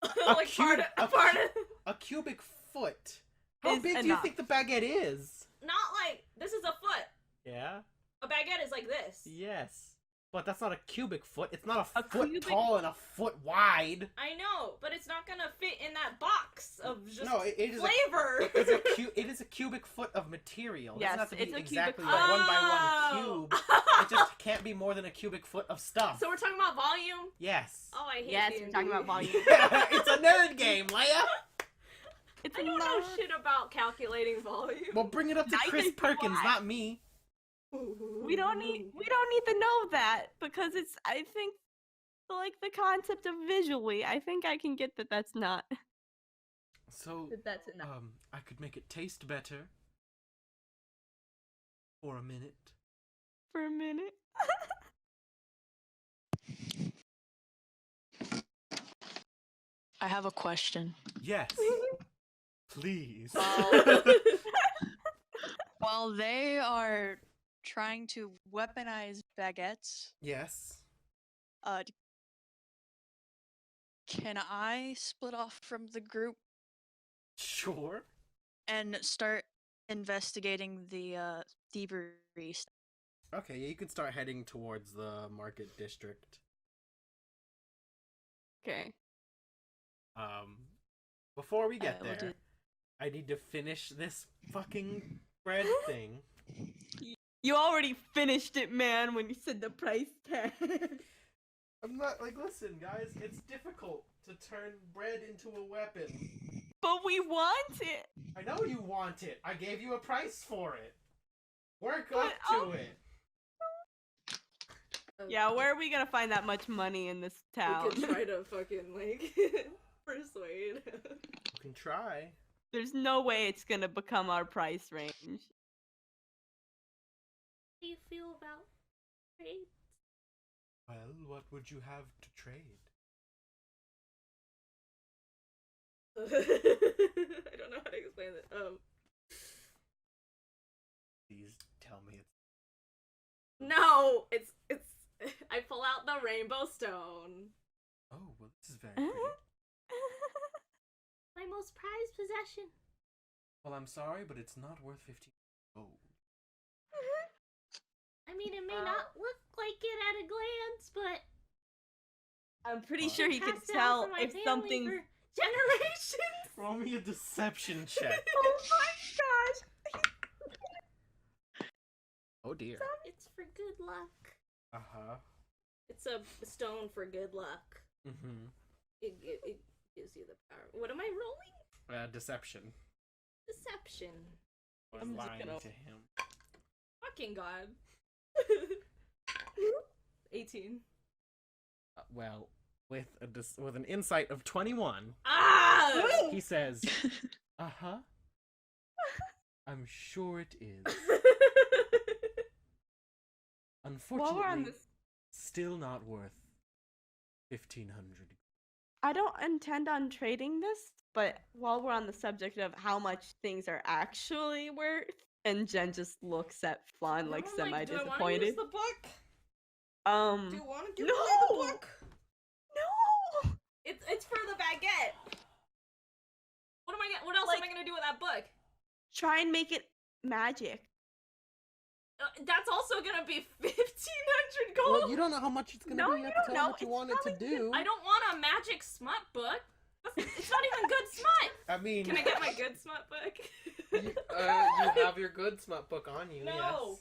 [SPEAKER 1] A
[SPEAKER 2] like
[SPEAKER 1] cube-
[SPEAKER 2] part of
[SPEAKER 1] A cubic foot. How
[SPEAKER 3] Is
[SPEAKER 1] big do you
[SPEAKER 3] enough.
[SPEAKER 1] think the baguette is?
[SPEAKER 2] not like this is a foot.
[SPEAKER 1] Yeah.
[SPEAKER 2] A baguette is like this.
[SPEAKER 1] Yes. But that's not a cubic foot. It's not a
[SPEAKER 3] A
[SPEAKER 1] foot
[SPEAKER 3] cubic-
[SPEAKER 1] tall and a foot wide.
[SPEAKER 2] I know, but it's not gonna fit in that box of just
[SPEAKER 1] No, it is
[SPEAKER 2] flavor.
[SPEAKER 1] it is a cubic foot of material. It
[SPEAKER 3] Yes,
[SPEAKER 1] doesn't have to
[SPEAKER 3] it's
[SPEAKER 1] be
[SPEAKER 3] a cubic
[SPEAKER 1] exactly
[SPEAKER 3] foot.
[SPEAKER 1] a 1 by 1
[SPEAKER 2] Oh.
[SPEAKER 1] cube. It just can't be more than a cubic foot of stuff.
[SPEAKER 2] So we're talking about volume.
[SPEAKER 1] Yes.
[SPEAKER 2] Oh, I hate
[SPEAKER 3] Yes,
[SPEAKER 2] D&D.
[SPEAKER 3] we're talking about volume.
[SPEAKER 1] It's a nerd game, Leia.
[SPEAKER 3] It's
[SPEAKER 2] I don't know shit about calculating volume.
[SPEAKER 1] Well, bring it up to
[SPEAKER 3] Neither
[SPEAKER 1] Chris
[SPEAKER 3] do
[SPEAKER 1] Perkins,
[SPEAKER 3] I.
[SPEAKER 1] not me.
[SPEAKER 3] We don't need to know that because it's. I think, like the concept of visually. I think I can get that. That's not.
[SPEAKER 1] So,
[SPEAKER 3] That's enough.
[SPEAKER 1] I could make it taste better. For a minute.
[SPEAKER 3] For a minute.
[SPEAKER 4] I have a question.
[SPEAKER 1] Yes. Please.
[SPEAKER 4] While they are trying to weaponize baguettes,
[SPEAKER 1] Yes.
[SPEAKER 4] can I split off from the group
[SPEAKER 1] Sure.
[SPEAKER 4] and start investigating the thievery stuff?
[SPEAKER 1] Okay, yeah, you can start heading towards the market district.
[SPEAKER 3] Okay.
[SPEAKER 1] Before we get
[SPEAKER 4] I will
[SPEAKER 1] there,
[SPEAKER 4] do-
[SPEAKER 1] I need to finish this fucking bread thing.
[SPEAKER 3] You already finished it, man. When you said the price tag.
[SPEAKER 1] I'm not like, listen, guys, it's difficult to turn bread into a weapon.
[SPEAKER 3] But we want it.
[SPEAKER 1] I know you want it. I gave you a price for it. Work
[SPEAKER 3] But,
[SPEAKER 1] up to it.
[SPEAKER 3] Yeah, where are we gonna find that much money in this town?
[SPEAKER 5] We could try to fucking, like, persuade.
[SPEAKER 1] You can try.
[SPEAKER 3] There's no way it's gonna become our price range.
[SPEAKER 2] How do you feel about trade?
[SPEAKER 1] Well, what would you have to trade?
[SPEAKER 5] I don't know how to explain it.
[SPEAKER 1] Please tell me it's...
[SPEAKER 5] No, it's. I pull out the rainbow stone.
[SPEAKER 1] Oh, well, this is very pretty.
[SPEAKER 2] My most prized possession.
[SPEAKER 1] Well, I'm sorry, but it's not worth 15 gold.
[SPEAKER 2] I mean, it may not look like it at a glance, but
[SPEAKER 3] I'm pretty sure he can
[SPEAKER 2] passed down
[SPEAKER 3] tell
[SPEAKER 2] from my
[SPEAKER 3] if
[SPEAKER 2] family
[SPEAKER 3] something's.
[SPEAKER 2] for generations.
[SPEAKER 1] Roll me a deception check.
[SPEAKER 3] Oh my gosh!
[SPEAKER 1] Oh dear.
[SPEAKER 2] It's for good luck.
[SPEAKER 1] Uh-huh.
[SPEAKER 5] It's a stone for good luck.
[SPEAKER 1] Mm-hmm.
[SPEAKER 5] It gives you the power. What am I rolling?
[SPEAKER 1] Deception.
[SPEAKER 5] Deception.
[SPEAKER 1] I was
[SPEAKER 3] I'm just
[SPEAKER 1] lying
[SPEAKER 3] gonna-
[SPEAKER 1] to him.
[SPEAKER 5] Fucking god. 18.
[SPEAKER 1] Well, with with an insight of 21,
[SPEAKER 5] Ah!
[SPEAKER 1] he says, "Uh-huh. I'm sure it is. Unfortunately,
[SPEAKER 3] While we're on this,
[SPEAKER 1] still not worth 1,500.
[SPEAKER 3] I don't intend on trading this, but while we're on the subject of how much things are actually worth, and Jen just looks at Flan like
[SPEAKER 5] I'm
[SPEAKER 3] semi
[SPEAKER 5] do I wanna
[SPEAKER 3] disappointed.
[SPEAKER 5] use the book? Do you want to give
[SPEAKER 3] no!
[SPEAKER 5] away the book?
[SPEAKER 3] No!
[SPEAKER 5] It's for the baguette. What else am I gonna do with that book?
[SPEAKER 3] Try and make it magic.
[SPEAKER 5] That's also gonna be 1,500 gold.
[SPEAKER 1] Well, you don't know how much it's gonna
[SPEAKER 3] No,
[SPEAKER 1] be. You
[SPEAKER 3] you
[SPEAKER 1] have to
[SPEAKER 3] don't
[SPEAKER 1] tell
[SPEAKER 3] know.
[SPEAKER 1] what you
[SPEAKER 3] It's
[SPEAKER 1] want it to
[SPEAKER 3] probably
[SPEAKER 1] do.
[SPEAKER 5] I don't want a magic smut book. It's not even good smut.
[SPEAKER 1] I mean,
[SPEAKER 5] Can I get my good smut book?
[SPEAKER 1] you have your good smut book on you.
[SPEAKER 5] No.
[SPEAKER 1] Yes.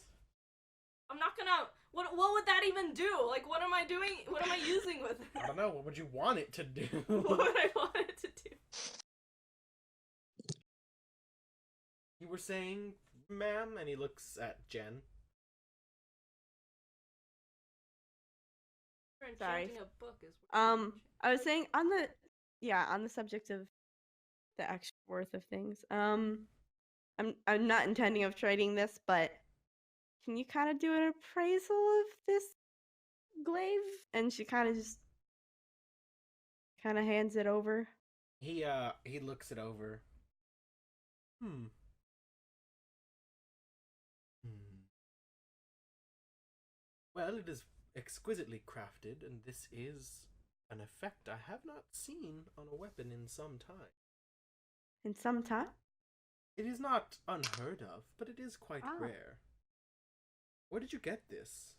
[SPEAKER 5] I'm not gonna. What would that even do? Like, what am I doing? What am I using with it?
[SPEAKER 1] I don't know. What would you want it to do?
[SPEAKER 5] What would I want it to do?
[SPEAKER 1] You were saying, ma'am, and he looks at Jen.
[SPEAKER 3] Sorry.
[SPEAKER 5] Enchanting a book is
[SPEAKER 3] I was saying on the subject of the actual worth of things. I'm not intending of trading this, but can you kind of do an appraisal of this glaive? And she kind of just kind of hands it over.
[SPEAKER 1] He looks it over. Hmm. Well, it is exquisitely crafted, and this is an effect I have not seen on a weapon in some time.
[SPEAKER 3] In some time?
[SPEAKER 1] It is not unheard of, but it is quite
[SPEAKER 3] Ah.
[SPEAKER 1] rare. Where did you get this?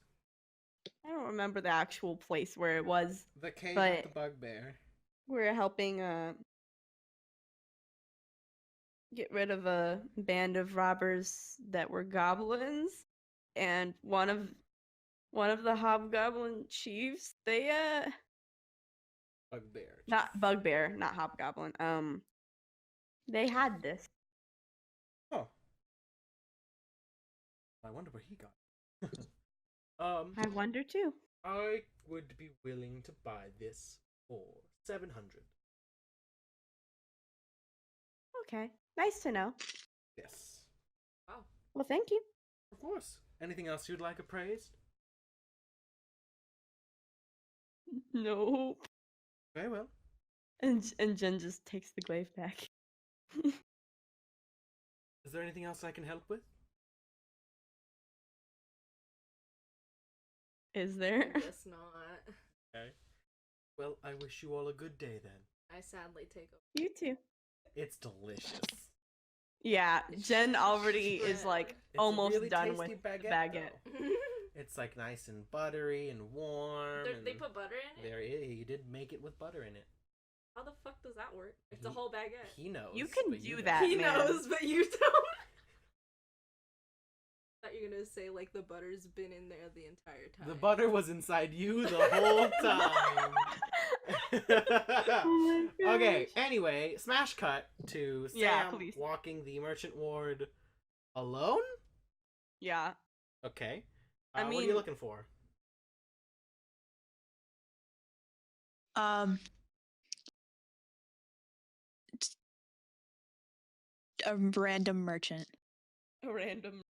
[SPEAKER 3] I don't remember the actual place where it was.
[SPEAKER 1] The cave
[SPEAKER 3] But-
[SPEAKER 1] of the bugbear.
[SPEAKER 3] We're helping get rid of a band of robbers that were goblins, and one of the hobgoblin chiefs, they
[SPEAKER 1] Bugbear.
[SPEAKER 3] not bugbear, not hobgoblin. They had this.
[SPEAKER 1] Oh. I wonder where he got it.
[SPEAKER 3] I wonder too.
[SPEAKER 1] I would be willing to buy this for 700.
[SPEAKER 3] Okay, nice to know.
[SPEAKER 1] Yes.
[SPEAKER 5] Wow.
[SPEAKER 3] Well, thank you.
[SPEAKER 1] Of course. Anything else you'd like appraised?
[SPEAKER 3] Nope.
[SPEAKER 1] Very well.
[SPEAKER 3] And Jen just takes the glaive back.
[SPEAKER 1] Is there anything else I can help with?
[SPEAKER 3] Is there?
[SPEAKER 5] I guess not.
[SPEAKER 1] Okay. Well, I wish you all a good day then.
[SPEAKER 5] I sadly take over.
[SPEAKER 3] You too.
[SPEAKER 1] It's delicious.
[SPEAKER 3] Yeah, Jen already is like
[SPEAKER 1] It's a
[SPEAKER 3] almost
[SPEAKER 1] really
[SPEAKER 3] done
[SPEAKER 1] tasty
[SPEAKER 3] with the
[SPEAKER 1] baguette,
[SPEAKER 3] baguette.
[SPEAKER 1] though. It's like nice and buttery and warm.
[SPEAKER 5] They
[SPEAKER 1] and
[SPEAKER 5] put butter in it?
[SPEAKER 1] there is. He did make it with butter in it.
[SPEAKER 5] How the fuck does that work? It's a
[SPEAKER 1] He-
[SPEAKER 5] whole baguette.
[SPEAKER 1] He knows.
[SPEAKER 3] You can
[SPEAKER 1] but
[SPEAKER 3] do
[SPEAKER 1] don't.
[SPEAKER 3] that.
[SPEAKER 5] He
[SPEAKER 3] man.
[SPEAKER 5] knows, but you don't. I thought you were gonna say like the butter's been in there the entire time.
[SPEAKER 1] The butter was inside you the whole time.
[SPEAKER 3] Oh my
[SPEAKER 1] Okay,
[SPEAKER 3] gosh.
[SPEAKER 1] anyway, smash cut to Sam
[SPEAKER 3] Yeah, please.
[SPEAKER 1] walking the merchant ward alone?
[SPEAKER 3] Yeah.
[SPEAKER 1] Okay.
[SPEAKER 3] I
[SPEAKER 1] what are you
[SPEAKER 3] mean-
[SPEAKER 1] looking for?
[SPEAKER 4] It's a random merchant
[SPEAKER 3] A random.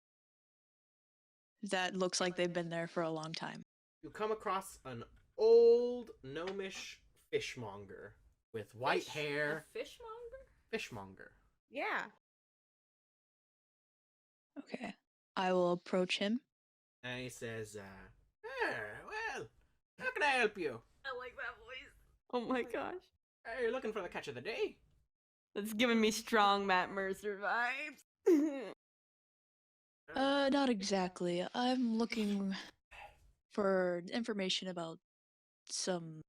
[SPEAKER 4] that looks like they've been there for a long time.
[SPEAKER 1] You come across an old gnomish fishmonger with white
[SPEAKER 5] Fish?
[SPEAKER 1] hair.
[SPEAKER 5] A fishmonger?
[SPEAKER 1] Fishmonger.
[SPEAKER 3] Yeah.
[SPEAKER 4] Okay. I will approach him.
[SPEAKER 1] And he says, well, how can I help you?
[SPEAKER 5] I like that voice.
[SPEAKER 3] Oh my gosh.
[SPEAKER 1] You're looking for the catch of the day?
[SPEAKER 3] That's giving me strong Matt Mercer vibes.
[SPEAKER 4] Not exactly. I'm looking for information about some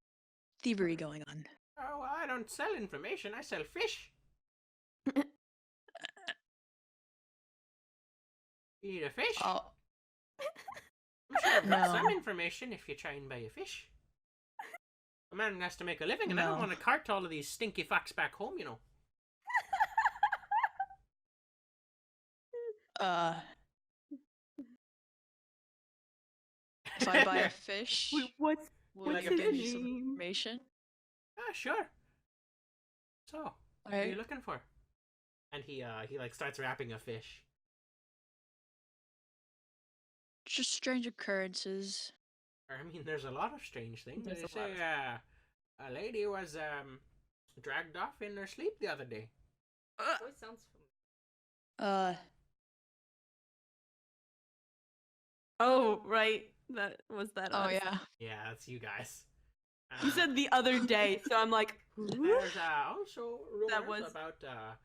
[SPEAKER 4] thievery going on.
[SPEAKER 1] Oh, I don't sell information, I sell fish. You need a fish?
[SPEAKER 4] Oh,
[SPEAKER 1] I'm sure I've got
[SPEAKER 4] No.
[SPEAKER 1] some information if you try and buy a fish. A man has to make a living, and I don't
[SPEAKER 4] No.
[SPEAKER 1] want to cart all of these stinky fucks back home, you know.
[SPEAKER 4] if I buy a fish,
[SPEAKER 3] Wait, what's
[SPEAKER 4] will
[SPEAKER 1] like
[SPEAKER 4] you
[SPEAKER 1] a
[SPEAKER 4] give me
[SPEAKER 3] fish?
[SPEAKER 4] some information?
[SPEAKER 1] Ah, sure. So, what are you
[SPEAKER 4] Alright.
[SPEAKER 1] looking for? And he like starts wrapping a fish.
[SPEAKER 4] Just strange occurrences.
[SPEAKER 1] I mean, there's a lot of strange things.
[SPEAKER 3] There's
[SPEAKER 1] They
[SPEAKER 3] a lot
[SPEAKER 1] say a lady was dragged off in her sleep the other day.
[SPEAKER 5] Voice sounds familiar.
[SPEAKER 3] Oh, right. That was that.
[SPEAKER 4] Oh
[SPEAKER 3] us.
[SPEAKER 4] yeah.
[SPEAKER 1] Yeah, that's you guys.
[SPEAKER 3] You said the other day, so I'm like, who?
[SPEAKER 1] There's also rumors
[SPEAKER 3] That was-
[SPEAKER 1] about a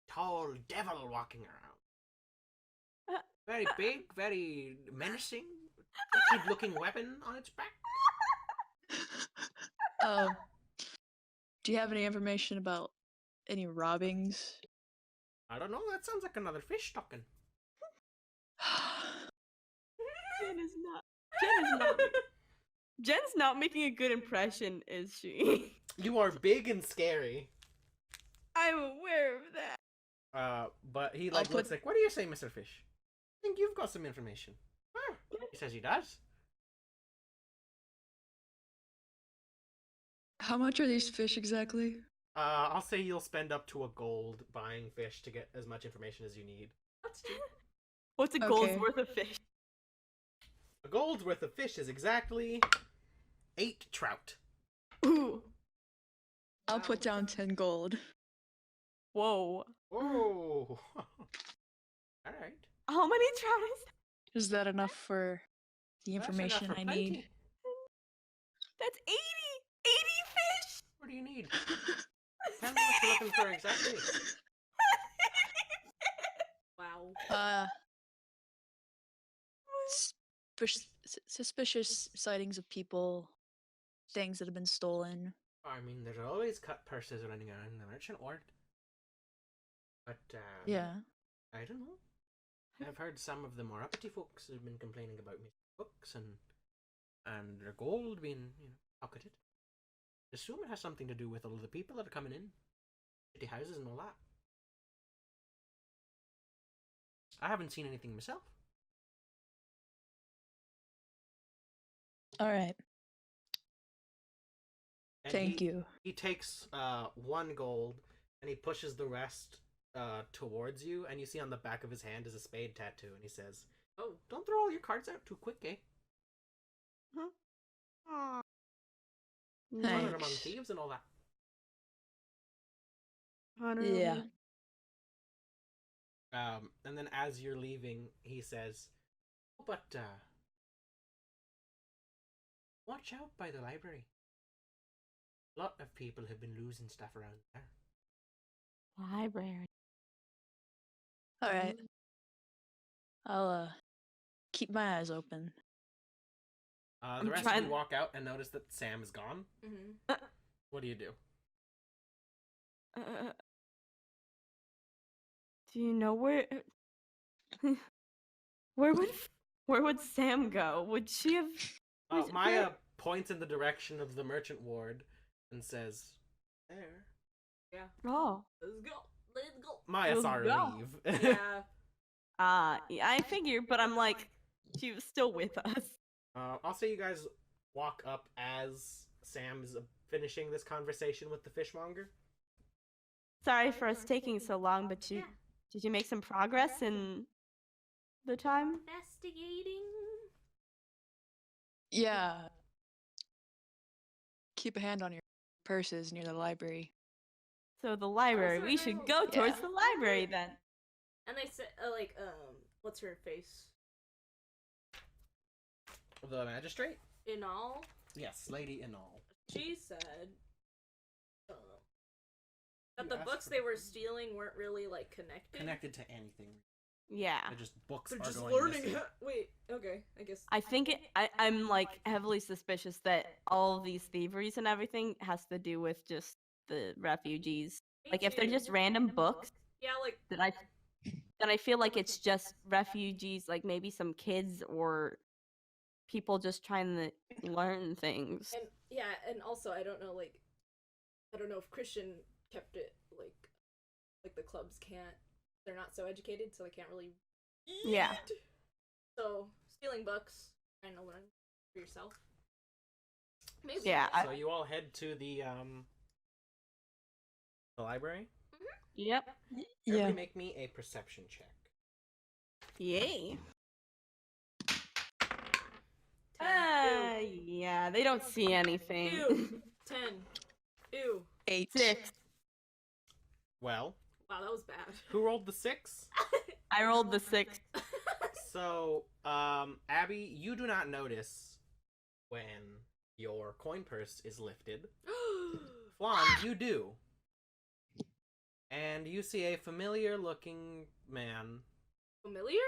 [SPEAKER 1] tall devil walking around.
[SPEAKER 3] Uh.
[SPEAKER 1] Very big, very menacing, looking weapon on its back.
[SPEAKER 4] Do you have any information about any robbings?
[SPEAKER 1] I don't know, that sounds like another fish talking.
[SPEAKER 3] Jen is not. Jen is not. Jen's not making a good impression, is she?
[SPEAKER 1] You are big and scary.
[SPEAKER 3] I'm aware of that.
[SPEAKER 1] But he
[SPEAKER 4] I'll
[SPEAKER 1] like looks
[SPEAKER 4] put-
[SPEAKER 1] like, what do you say, Mr. Fish? I think you've got some information. Ah, he says he does.
[SPEAKER 4] How much are these fish exactly?
[SPEAKER 1] I'll say you'll spend up to a gold buying fish to get as much information as you need.
[SPEAKER 5] That's cheap.
[SPEAKER 3] What's a gold's
[SPEAKER 4] Okay.
[SPEAKER 3] worth of fish?
[SPEAKER 1] A gold's worth of fish is exactly 8 trout.
[SPEAKER 3] Ooh.
[SPEAKER 4] I'll put down 10 gold.
[SPEAKER 3] Whoa.
[SPEAKER 1] Whoa. Alright.
[SPEAKER 3] How many trout is
[SPEAKER 4] Is that enough for the
[SPEAKER 1] That's
[SPEAKER 4] information
[SPEAKER 1] enough for
[SPEAKER 4] I
[SPEAKER 1] plenty.
[SPEAKER 4] need?
[SPEAKER 3] That's 80! 80 fish!
[SPEAKER 1] What do you need? Tell me what you're looking for exactly.
[SPEAKER 5] Wow.
[SPEAKER 4] Suspicious sightings of people, things that have been stolen.
[SPEAKER 1] I mean, there's always cut purses running around the merchant ward. But,
[SPEAKER 4] Yeah.
[SPEAKER 1] I don't know. I've heard some of the more uppity folks have been complaining about missing books and their gold being, pocketed. I assume it has something to do with all of the people that are coming in. City houses and all that. I haven't seen anything myself.
[SPEAKER 4] All right.
[SPEAKER 1] And
[SPEAKER 4] Thank you.
[SPEAKER 1] He takes 1 gold and he pushes the rest towards you, and you see on the back of his hand is a spade tattoo, and he says,
[SPEAKER 5] Oh,
[SPEAKER 1] "Don't throw all your cards out too quick, eh?
[SPEAKER 3] Aw.
[SPEAKER 1] Honor among
[SPEAKER 4] Thanks.
[SPEAKER 1] thieves and all that."
[SPEAKER 3] Honor
[SPEAKER 4] Yeah.
[SPEAKER 3] among-
[SPEAKER 1] And then as you're leaving, he says, "Oh, but watch out by the library. A lot of people have been losing stuff around there."
[SPEAKER 3] Library.
[SPEAKER 4] All right. I'll keep my eyes open.
[SPEAKER 1] The
[SPEAKER 3] I'm
[SPEAKER 1] rest of
[SPEAKER 3] trying-
[SPEAKER 1] you walk out and notice that Sam is gone.
[SPEAKER 5] mm-hmm.
[SPEAKER 1] What do you do?
[SPEAKER 3] Do you know where? Where would Sam go? Would she have? Where's-
[SPEAKER 1] Maya
[SPEAKER 3] where-
[SPEAKER 1] points in the direction of the merchant ward and says, "There."
[SPEAKER 5] Yeah.
[SPEAKER 3] Oh.
[SPEAKER 5] Let's go. Let's go.
[SPEAKER 1] Maya
[SPEAKER 3] Let's
[SPEAKER 1] saw her
[SPEAKER 3] go.
[SPEAKER 1] leave.
[SPEAKER 5] Yeah.
[SPEAKER 3] Yeah, I figure, but I'm like, she was still with us.
[SPEAKER 1] I'll say you guys walk up as Sam is finishing this conversation with the fishmonger.
[SPEAKER 3] Sorry for us taking so long, but did you make some progress in the time?
[SPEAKER 2] Investigating.
[SPEAKER 4] Yeah. Keep a hand on your purses near the library.
[SPEAKER 3] So the library. We should go towards
[SPEAKER 4] Yeah.
[SPEAKER 3] the library then.
[SPEAKER 5] And they said, what's her face?
[SPEAKER 1] The magistrate?
[SPEAKER 5] In all,
[SPEAKER 1] Yes, Lady Inall.
[SPEAKER 5] she said that
[SPEAKER 1] You
[SPEAKER 5] the
[SPEAKER 1] asked
[SPEAKER 5] books
[SPEAKER 1] for
[SPEAKER 5] they
[SPEAKER 1] them.
[SPEAKER 5] were stealing weren't really like connected.
[SPEAKER 1] Connected to anything.
[SPEAKER 3] Yeah.
[SPEAKER 1] They're just books
[SPEAKER 5] They're
[SPEAKER 1] are
[SPEAKER 5] just
[SPEAKER 1] going
[SPEAKER 5] learning.
[SPEAKER 1] missing.
[SPEAKER 5] Wait, okay, I guess.
[SPEAKER 3] I think I'm like heavily suspicious that all of these thieveries and everything has to do with just the refugees.
[SPEAKER 5] Me
[SPEAKER 3] Like if they're
[SPEAKER 5] too.
[SPEAKER 3] just random books,
[SPEAKER 5] Yeah, like
[SPEAKER 3] then I feel like it's just refugees, like maybe some kids or people just trying to learn things.
[SPEAKER 5] and yeah, and also I don't know if Christian kept it like the clubs can't. They're not so educated, so they can't really.
[SPEAKER 3] Yeah.
[SPEAKER 5] read. So stealing books, trying to learn for yourself. Maybe.
[SPEAKER 3] Yeah,
[SPEAKER 1] So you all head to the library.
[SPEAKER 3] Yep.
[SPEAKER 1] Everybody
[SPEAKER 4] Yeah.
[SPEAKER 1] make me a perception check.
[SPEAKER 3] Yay.
[SPEAKER 5] 10.
[SPEAKER 3] Yeah, they don't see anything.
[SPEAKER 5] Ew. 10. Ew.
[SPEAKER 4] 8.
[SPEAKER 3] 6.
[SPEAKER 1] Well,
[SPEAKER 5] Wow, that was bad.
[SPEAKER 1] who rolled the 6?
[SPEAKER 3] I rolled the 6.
[SPEAKER 1] So, Abby, you do not notice when your coin purse is lifted. Flan, you do. And you see a familiar looking man
[SPEAKER 5] Familiar?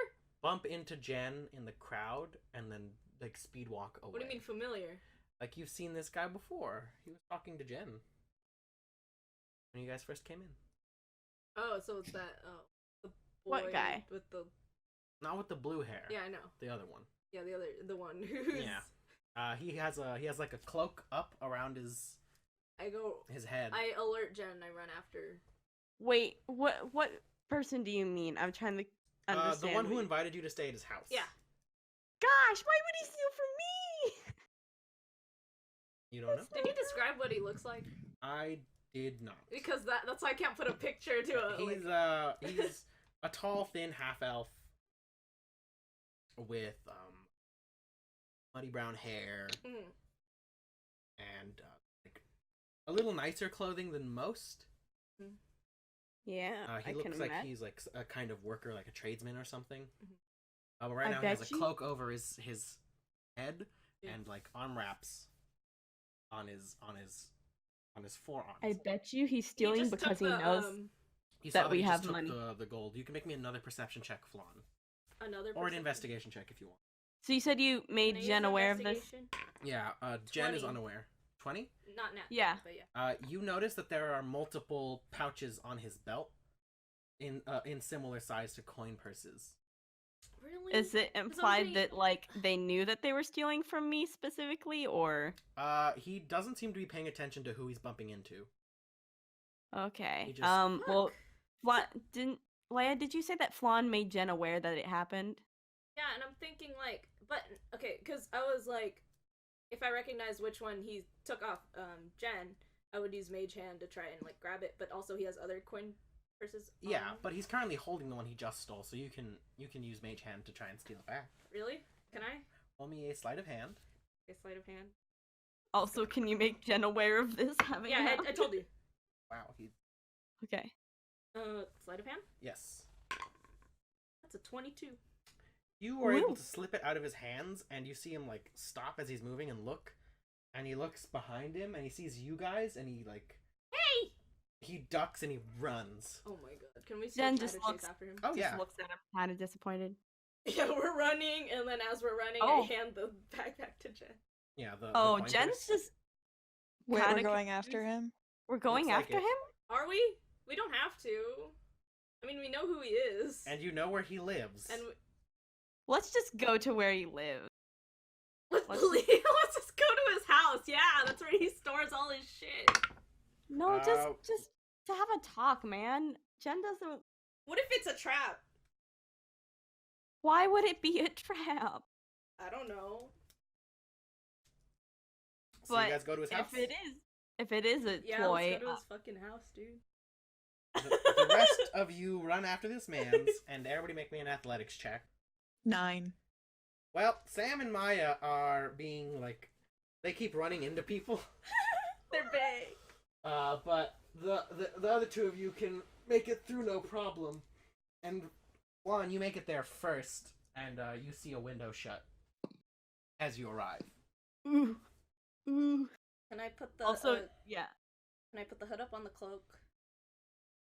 [SPEAKER 1] bump into Jen in the crowd and then like speed walk away.
[SPEAKER 5] What do you mean familiar?
[SPEAKER 1] Like you've seen this guy before. He was talking to Jen when you guys first came in.
[SPEAKER 5] Oh, so it's that the boy
[SPEAKER 3] What guy?
[SPEAKER 5] with the
[SPEAKER 1] Not with the blue hair.
[SPEAKER 5] yeah, I know.
[SPEAKER 1] The other one.
[SPEAKER 5] Yeah, the one who's
[SPEAKER 1] Yeah. He has like a cloak up around his head.
[SPEAKER 5] I alert Jen and I run after.
[SPEAKER 3] Wait, what person do you mean? I'm trying to understand.
[SPEAKER 1] The one who
[SPEAKER 3] what you-
[SPEAKER 1] invited you to stay at his house.
[SPEAKER 5] Yeah.
[SPEAKER 3] Gosh, why would he steal from me?
[SPEAKER 1] You don't know?
[SPEAKER 5] Did you describe what he looks like?
[SPEAKER 1] I did not.
[SPEAKER 5] Because that's why I can't put a picture to it.
[SPEAKER 1] He's a tall, thin half elf with muddy brown hair
[SPEAKER 5] Mm.
[SPEAKER 1] and like a little nicer clothing than most.
[SPEAKER 3] Yeah,
[SPEAKER 1] He
[SPEAKER 3] I
[SPEAKER 1] looks
[SPEAKER 3] can
[SPEAKER 1] like
[SPEAKER 3] imagine.
[SPEAKER 1] he's like a kind of worker, like a tradesman or something.
[SPEAKER 5] Mhm.
[SPEAKER 1] But right
[SPEAKER 3] I
[SPEAKER 1] now he has a
[SPEAKER 3] bet you-
[SPEAKER 1] cloak over his head
[SPEAKER 5] Yeah.
[SPEAKER 1] and like arm wraps on his forearms.
[SPEAKER 3] I bet you he's stealing
[SPEAKER 5] just took
[SPEAKER 3] because he
[SPEAKER 5] the,
[SPEAKER 3] knows.
[SPEAKER 1] He
[SPEAKER 3] that
[SPEAKER 1] saw
[SPEAKER 3] we
[SPEAKER 1] he
[SPEAKER 3] have
[SPEAKER 1] just took
[SPEAKER 3] money.
[SPEAKER 1] The gold. You can make me another perception check, Flan,
[SPEAKER 5] Another
[SPEAKER 1] or an
[SPEAKER 5] perception.
[SPEAKER 1] investigation check if you want.
[SPEAKER 3] So you said you
[SPEAKER 5] Can
[SPEAKER 3] made
[SPEAKER 5] I
[SPEAKER 3] Jen
[SPEAKER 5] use
[SPEAKER 3] aware of this?
[SPEAKER 5] investigation?
[SPEAKER 1] Yeah, Jen is
[SPEAKER 5] 20.
[SPEAKER 1] unaware. 20?
[SPEAKER 5] Not now.
[SPEAKER 3] Yeah.
[SPEAKER 5] But yeah.
[SPEAKER 1] You notice that there are multiple pouches on his belt in similar size to coin purses.
[SPEAKER 5] Really?
[SPEAKER 3] Is it
[SPEAKER 5] 'Cause I'm
[SPEAKER 3] implied
[SPEAKER 5] pretty-
[SPEAKER 3] that like they knew that they were stealing from me specifically, or
[SPEAKER 1] He doesn't seem to be paying attention to who he's bumping into.
[SPEAKER 3] okay?
[SPEAKER 1] He just-
[SPEAKER 3] Well,
[SPEAKER 5] Fuck.
[SPEAKER 3] Leia, did you say that Flan made Jen aware that it happened?
[SPEAKER 5] Yeah, and I'm thinking like, but okay, because I was like, if I recognize which one he took off, Jen, I would use Mage Hand to try and like grab it. But also he has other coin purses.
[SPEAKER 1] Yeah, but he's currently holding the one he just stole, so you can use Mage Hand to try and steal it back.
[SPEAKER 5] Really? Can I?
[SPEAKER 1] Roll me a sleight of hand.
[SPEAKER 5] Okay, sleight of hand.
[SPEAKER 3] Also, can you make Jen aware of this having
[SPEAKER 5] Yeah, I
[SPEAKER 3] happened?
[SPEAKER 5] told you.
[SPEAKER 1] Wow, he.
[SPEAKER 3] Okay.
[SPEAKER 5] Sleight of hand.
[SPEAKER 1] Yes.
[SPEAKER 5] That's a 22.
[SPEAKER 1] You are able
[SPEAKER 3] Ooh.
[SPEAKER 1] to slip it out of his hands, and you see him like stop as he's moving and look, and he looks behind him, and he sees you guys, and he like.
[SPEAKER 5] Hey!
[SPEAKER 1] He ducks and he runs.
[SPEAKER 5] Oh my god. Can we
[SPEAKER 3] Jen
[SPEAKER 5] switch
[SPEAKER 3] just
[SPEAKER 5] how to
[SPEAKER 3] looks-
[SPEAKER 5] chase after him?
[SPEAKER 1] Oh yeah.
[SPEAKER 3] Just looks at him, kind of disappointed.
[SPEAKER 5] Yeah, we're running, and then as we're running,
[SPEAKER 3] Oh.
[SPEAKER 5] I hand the backpack to Jen.
[SPEAKER 1] Yeah. The
[SPEAKER 3] Oh,
[SPEAKER 1] coin
[SPEAKER 3] Jen's
[SPEAKER 1] purse.
[SPEAKER 3] just.
[SPEAKER 4] We're
[SPEAKER 3] Kinda
[SPEAKER 4] going after
[SPEAKER 3] confused.
[SPEAKER 4] him.
[SPEAKER 3] We're going
[SPEAKER 1] Looks like
[SPEAKER 3] after
[SPEAKER 1] it.
[SPEAKER 3] him?
[SPEAKER 5] Are we? We don't have to. I mean, we know who he is.
[SPEAKER 1] And you know where he lives.
[SPEAKER 5] And
[SPEAKER 3] Let's just go to where he lives.
[SPEAKER 5] let's
[SPEAKER 3] let's
[SPEAKER 5] just go to his house. Yeah, that's where he stores all his shit.
[SPEAKER 3] No,
[SPEAKER 1] Uh,
[SPEAKER 3] just to have a talk, man. Jen doesn't.
[SPEAKER 5] What if it's a trap?
[SPEAKER 3] Why would it be a trap?
[SPEAKER 5] I don't know.
[SPEAKER 1] So
[SPEAKER 3] but
[SPEAKER 1] you guys go to his house.
[SPEAKER 3] If it is a
[SPEAKER 5] Yeah,
[SPEAKER 3] ploy,
[SPEAKER 5] let's go to his fucking house, dude.
[SPEAKER 1] The rest of you run after this man's, and everybody make me an athletics check.
[SPEAKER 4] 9.
[SPEAKER 1] Well, Sam and Maya are being like, they keep running into people.
[SPEAKER 5] They're big.
[SPEAKER 1] But the other two of you can make it through no problem. And Juan, you make it there first, and you see a window shut as you arrive.
[SPEAKER 3] ooh, ooh.
[SPEAKER 5] Can I put the
[SPEAKER 3] Also, yeah.
[SPEAKER 5] can I put the hood up on the cloak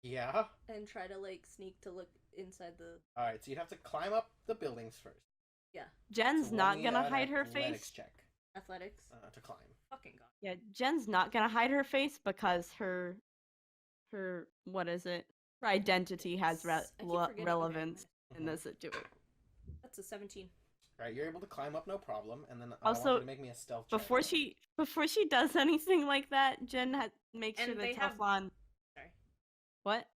[SPEAKER 1] Yeah.
[SPEAKER 5] and try to like sneak to look inside the?
[SPEAKER 1] All right, so you'd have to climb up the buildings first.
[SPEAKER 3] Jen's
[SPEAKER 1] So roll
[SPEAKER 3] not
[SPEAKER 1] me
[SPEAKER 3] gonna
[SPEAKER 1] an
[SPEAKER 3] hide her
[SPEAKER 1] athletics
[SPEAKER 3] face.
[SPEAKER 1] check
[SPEAKER 5] Athletics.
[SPEAKER 1] to climb.
[SPEAKER 5] Fucking god.
[SPEAKER 3] Yeah, Jen's not gonna hide her face because her what is it? Her identity has
[SPEAKER 5] I keep forgetting. Okay,
[SPEAKER 3] relevance in
[SPEAKER 1] Mhm.
[SPEAKER 3] this situation.
[SPEAKER 5] That's a 17.
[SPEAKER 1] All right, you're able to climb up no problem, and then I
[SPEAKER 3] Also,
[SPEAKER 1] want you to make me a stealth check.
[SPEAKER 3] Before she does anything like that, Jen makes sure
[SPEAKER 5] And
[SPEAKER 3] to
[SPEAKER 5] they
[SPEAKER 3] tell
[SPEAKER 5] have-
[SPEAKER 3] Flan.
[SPEAKER 5] Sorry.
[SPEAKER 3] What?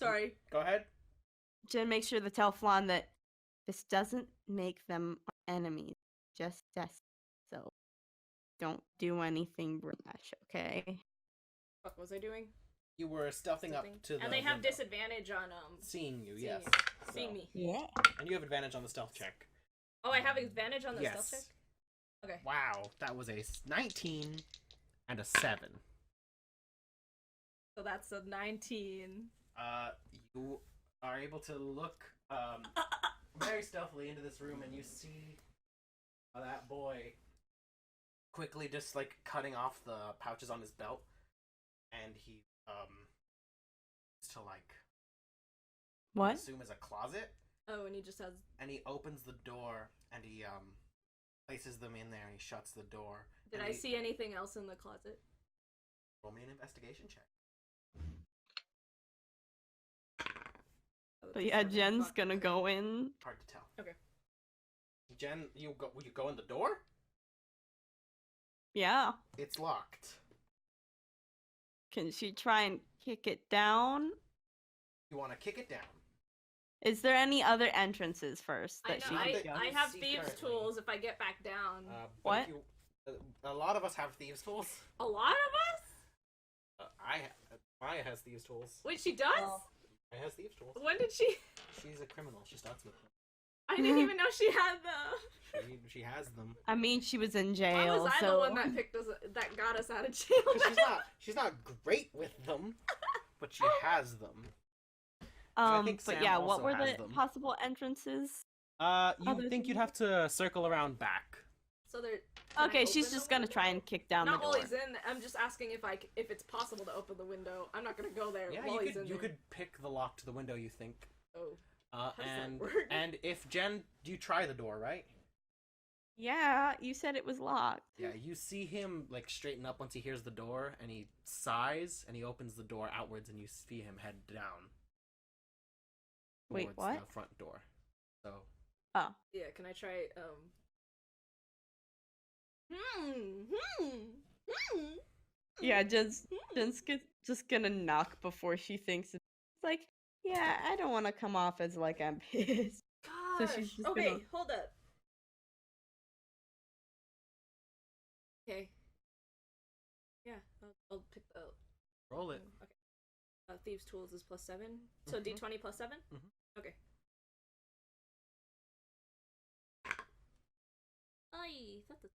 [SPEAKER 5] Sorry.
[SPEAKER 1] Go ahead.
[SPEAKER 3] Jen makes sure to tell Flan that this doesn't make them enemies, just us. So don't do anything brash, okay?
[SPEAKER 5] What was I doing?
[SPEAKER 1] You were stealthing up
[SPEAKER 5] Something.
[SPEAKER 1] to the
[SPEAKER 5] And they have
[SPEAKER 1] window.
[SPEAKER 5] disadvantage on
[SPEAKER 1] Seeing you,
[SPEAKER 5] seeing
[SPEAKER 1] yes.
[SPEAKER 5] you. Seeing
[SPEAKER 1] So-
[SPEAKER 5] me.
[SPEAKER 3] Yeah.
[SPEAKER 1] And you have advantage on the stealth check.
[SPEAKER 5] Oh, I have advantage on the
[SPEAKER 1] Yes.
[SPEAKER 5] stealth check. Okay.
[SPEAKER 1] Wow, that was a 19 and a 7.
[SPEAKER 5] So that's a 19.
[SPEAKER 1] You are able to look very stealthily into this room, and you see that boy quickly just like cutting off the pouches on his belt, and he to like
[SPEAKER 3] What?
[SPEAKER 1] assume is a closet,
[SPEAKER 5] Oh, and he just has.
[SPEAKER 1] and he opens the door and he places them in there and he shuts the door.
[SPEAKER 5] Did
[SPEAKER 1] and
[SPEAKER 5] I
[SPEAKER 1] he-
[SPEAKER 5] see anything else in the closet?
[SPEAKER 1] Roll me an investigation check.
[SPEAKER 5] Oh,
[SPEAKER 3] But
[SPEAKER 5] it's a
[SPEAKER 3] yeah,
[SPEAKER 5] 7.
[SPEAKER 3] Jen's
[SPEAKER 5] Fuck.
[SPEAKER 3] gonna go in.
[SPEAKER 1] Hard to tell.
[SPEAKER 5] Okay.
[SPEAKER 1] Jen, you go in the door?
[SPEAKER 3] Yeah.
[SPEAKER 1] It's locked.
[SPEAKER 3] Can she try and kick it down?
[SPEAKER 1] You want to kick it down?
[SPEAKER 3] Is there any other entrances first
[SPEAKER 5] I
[SPEAKER 3] that
[SPEAKER 5] know.
[SPEAKER 3] she
[SPEAKER 1] Not
[SPEAKER 3] can
[SPEAKER 1] that
[SPEAKER 3] go?
[SPEAKER 1] you
[SPEAKER 5] I have
[SPEAKER 1] see
[SPEAKER 5] thieves'
[SPEAKER 1] currently.
[SPEAKER 5] tools if I get back down.
[SPEAKER 1] But
[SPEAKER 3] What?
[SPEAKER 1] if you, a lot of us have thieves' tools.
[SPEAKER 5] A lot of us?
[SPEAKER 1] Maya has thieves' tools.
[SPEAKER 5] Wait, she does?
[SPEAKER 1] Maya has thieves' tools.
[SPEAKER 5] When did she?
[SPEAKER 1] She's a criminal. She starts with them.
[SPEAKER 5] I didn't even know she had the.
[SPEAKER 1] She has them.
[SPEAKER 3] I mean, she was in
[SPEAKER 5] Why
[SPEAKER 3] jail,
[SPEAKER 5] was I
[SPEAKER 3] so
[SPEAKER 5] the one that picked us, that got us out of jail?
[SPEAKER 1] 'Cause she's not great with them, but she has them. I think
[SPEAKER 3] but
[SPEAKER 1] Sam
[SPEAKER 3] yeah, what
[SPEAKER 1] also
[SPEAKER 3] were
[SPEAKER 1] has
[SPEAKER 3] the
[SPEAKER 1] them.
[SPEAKER 3] possible entrances?
[SPEAKER 1] You
[SPEAKER 3] Other
[SPEAKER 1] think
[SPEAKER 3] than
[SPEAKER 1] you'd have to circle around back?
[SPEAKER 5] So they're. Can I
[SPEAKER 3] Okay, she's
[SPEAKER 5] open
[SPEAKER 3] just
[SPEAKER 5] the
[SPEAKER 3] gonna
[SPEAKER 5] window?
[SPEAKER 3] try and kick down
[SPEAKER 5] Not
[SPEAKER 3] the
[SPEAKER 5] while
[SPEAKER 3] door.
[SPEAKER 5] he's in. I'm just asking if it's possible to open the window. I'm not gonna go there
[SPEAKER 1] Yeah,
[SPEAKER 5] while he's in
[SPEAKER 1] you
[SPEAKER 5] there.
[SPEAKER 1] could pick the lock to the window you think.
[SPEAKER 5] Oh. does that
[SPEAKER 1] And
[SPEAKER 5] work?
[SPEAKER 1] and if Jen, you try the door, right?
[SPEAKER 3] Yeah, you said it was locked.
[SPEAKER 1] Yeah, you see him like straighten up once he hears the door, and he sighs, and he opens the door outwards, and you see him head down.
[SPEAKER 3] Wait,
[SPEAKER 1] towards
[SPEAKER 3] what?
[SPEAKER 1] The front door. So
[SPEAKER 3] Oh.
[SPEAKER 5] Yeah, can I try
[SPEAKER 3] Yeah, Jen's just gonna knock before she thinks it's like, yeah, I don't want to come off as like I'm pissed. So
[SPEAKER 5] Gosh.
[SPEAKER 3] she's just
[SPEAKER 5] okay,
[SPEAKER 3] gonna-
[SPEAKER 5] hold up.
[SPEAKER 1] Roll it.
[SPEAKER 5] Okay. Thieves' tools is +7. So
[SPEAKER 1] Mhm.
[SPEAKER 5] D20 +7?
[SPEAKER 1] Mhm.
[SPEAKER 5] Okay.
[SPEAKER 2] Ay, that's a...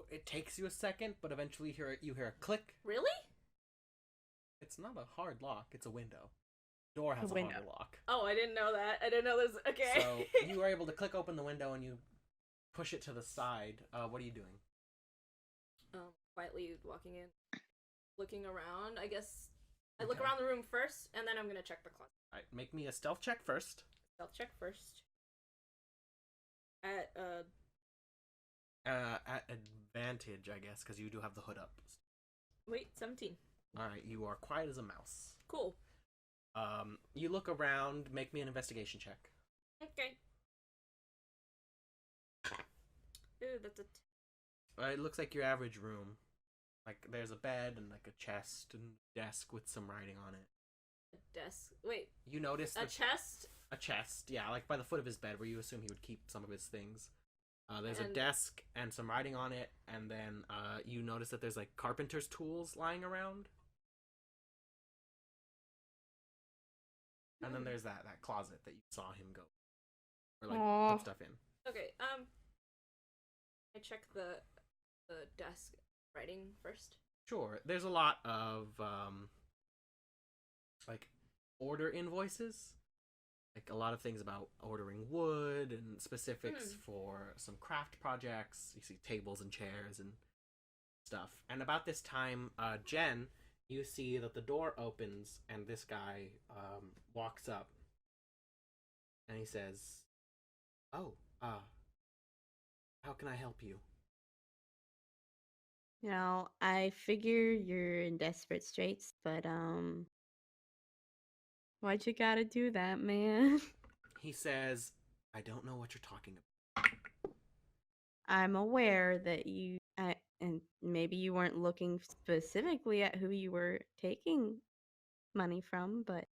[SPEAKER 1] It takes you a second, but eventually you hear a click.
[SPEAKER 5] Really?
[SPEAKER 1] It's not a hard lock, it's a window. Door has
[SPEAKER 3] A
[SPEAKER 1] a
[SPEAKER 3] window.
[SPEAKER 1] harder lock.
[SPEAKER 5] Oh, I didn't know that. I didn't know this. Okay.
[SPEAKER 1] So you are able to click open the window and you push it to the side. What are you doing?
[SPEAKER 5] Quietly walking in, looking around. I guess I look
[SPEAKER 1] Okay.
[SPEAKER 5] around the room first, and then I'm gonna check the closet.
[SPEAKER 1] Alright, make me a stealth check first.
[SPEAKER 5] Stealth check first. At
[SPEAKER 1] At advantage, I guess, because you do have the hood up.
[SPEAKER 5] wait, 17.
[SPEAKER 1] Alright, you are quiet as a mouse.
[SPEAKER 5] Cool.
[SPEAKER 1] You look around, make me an investigation check.
[SPEAKER 5] Okay. Ooh, that's a.
[SPEAKER 1] It looks like your average room. Like, there's a bed and, like, a chest and desk with some writing on it.
[SPEAKER 5] A desk. Wait,
[SPEAKER 1] You notice
[SPEAKER 5] a chest.
[SPEAKER 1] a chest, yeah, like by the foot of his bed where you assume he would keep some of his things. There's a
[SPEAKER 5] And-
[SPEAKER 1] desk and some writing on it, and then you notice that there's like carpenter's tools lying around. And then there's that closet that you saw him go, or like
[SPEAKER 3] Aw.
[SPEAKER 1] put stuff in.
[SPEAKER 5] Okay. I check the desk writing first.
[SPEAKER 1] Sure, there's a lot of like order invoices, like a lot of things about ordering wood and specifics for some craft projects. You see tables and chairs and stuff. And about this time, Jen, you see that the door opens and this guy walks up and he says, "Oh, how can I help you?"
[SPEAKER 6] You know, I figure you're in desperate straits, but why'd you gotta do that, man?
[SPEAKER 1] He says, "I don't know what you're talking about."
[SPEAKER 6] I'm aware that and maybe you weren't looking specifically at who you were taking money from, but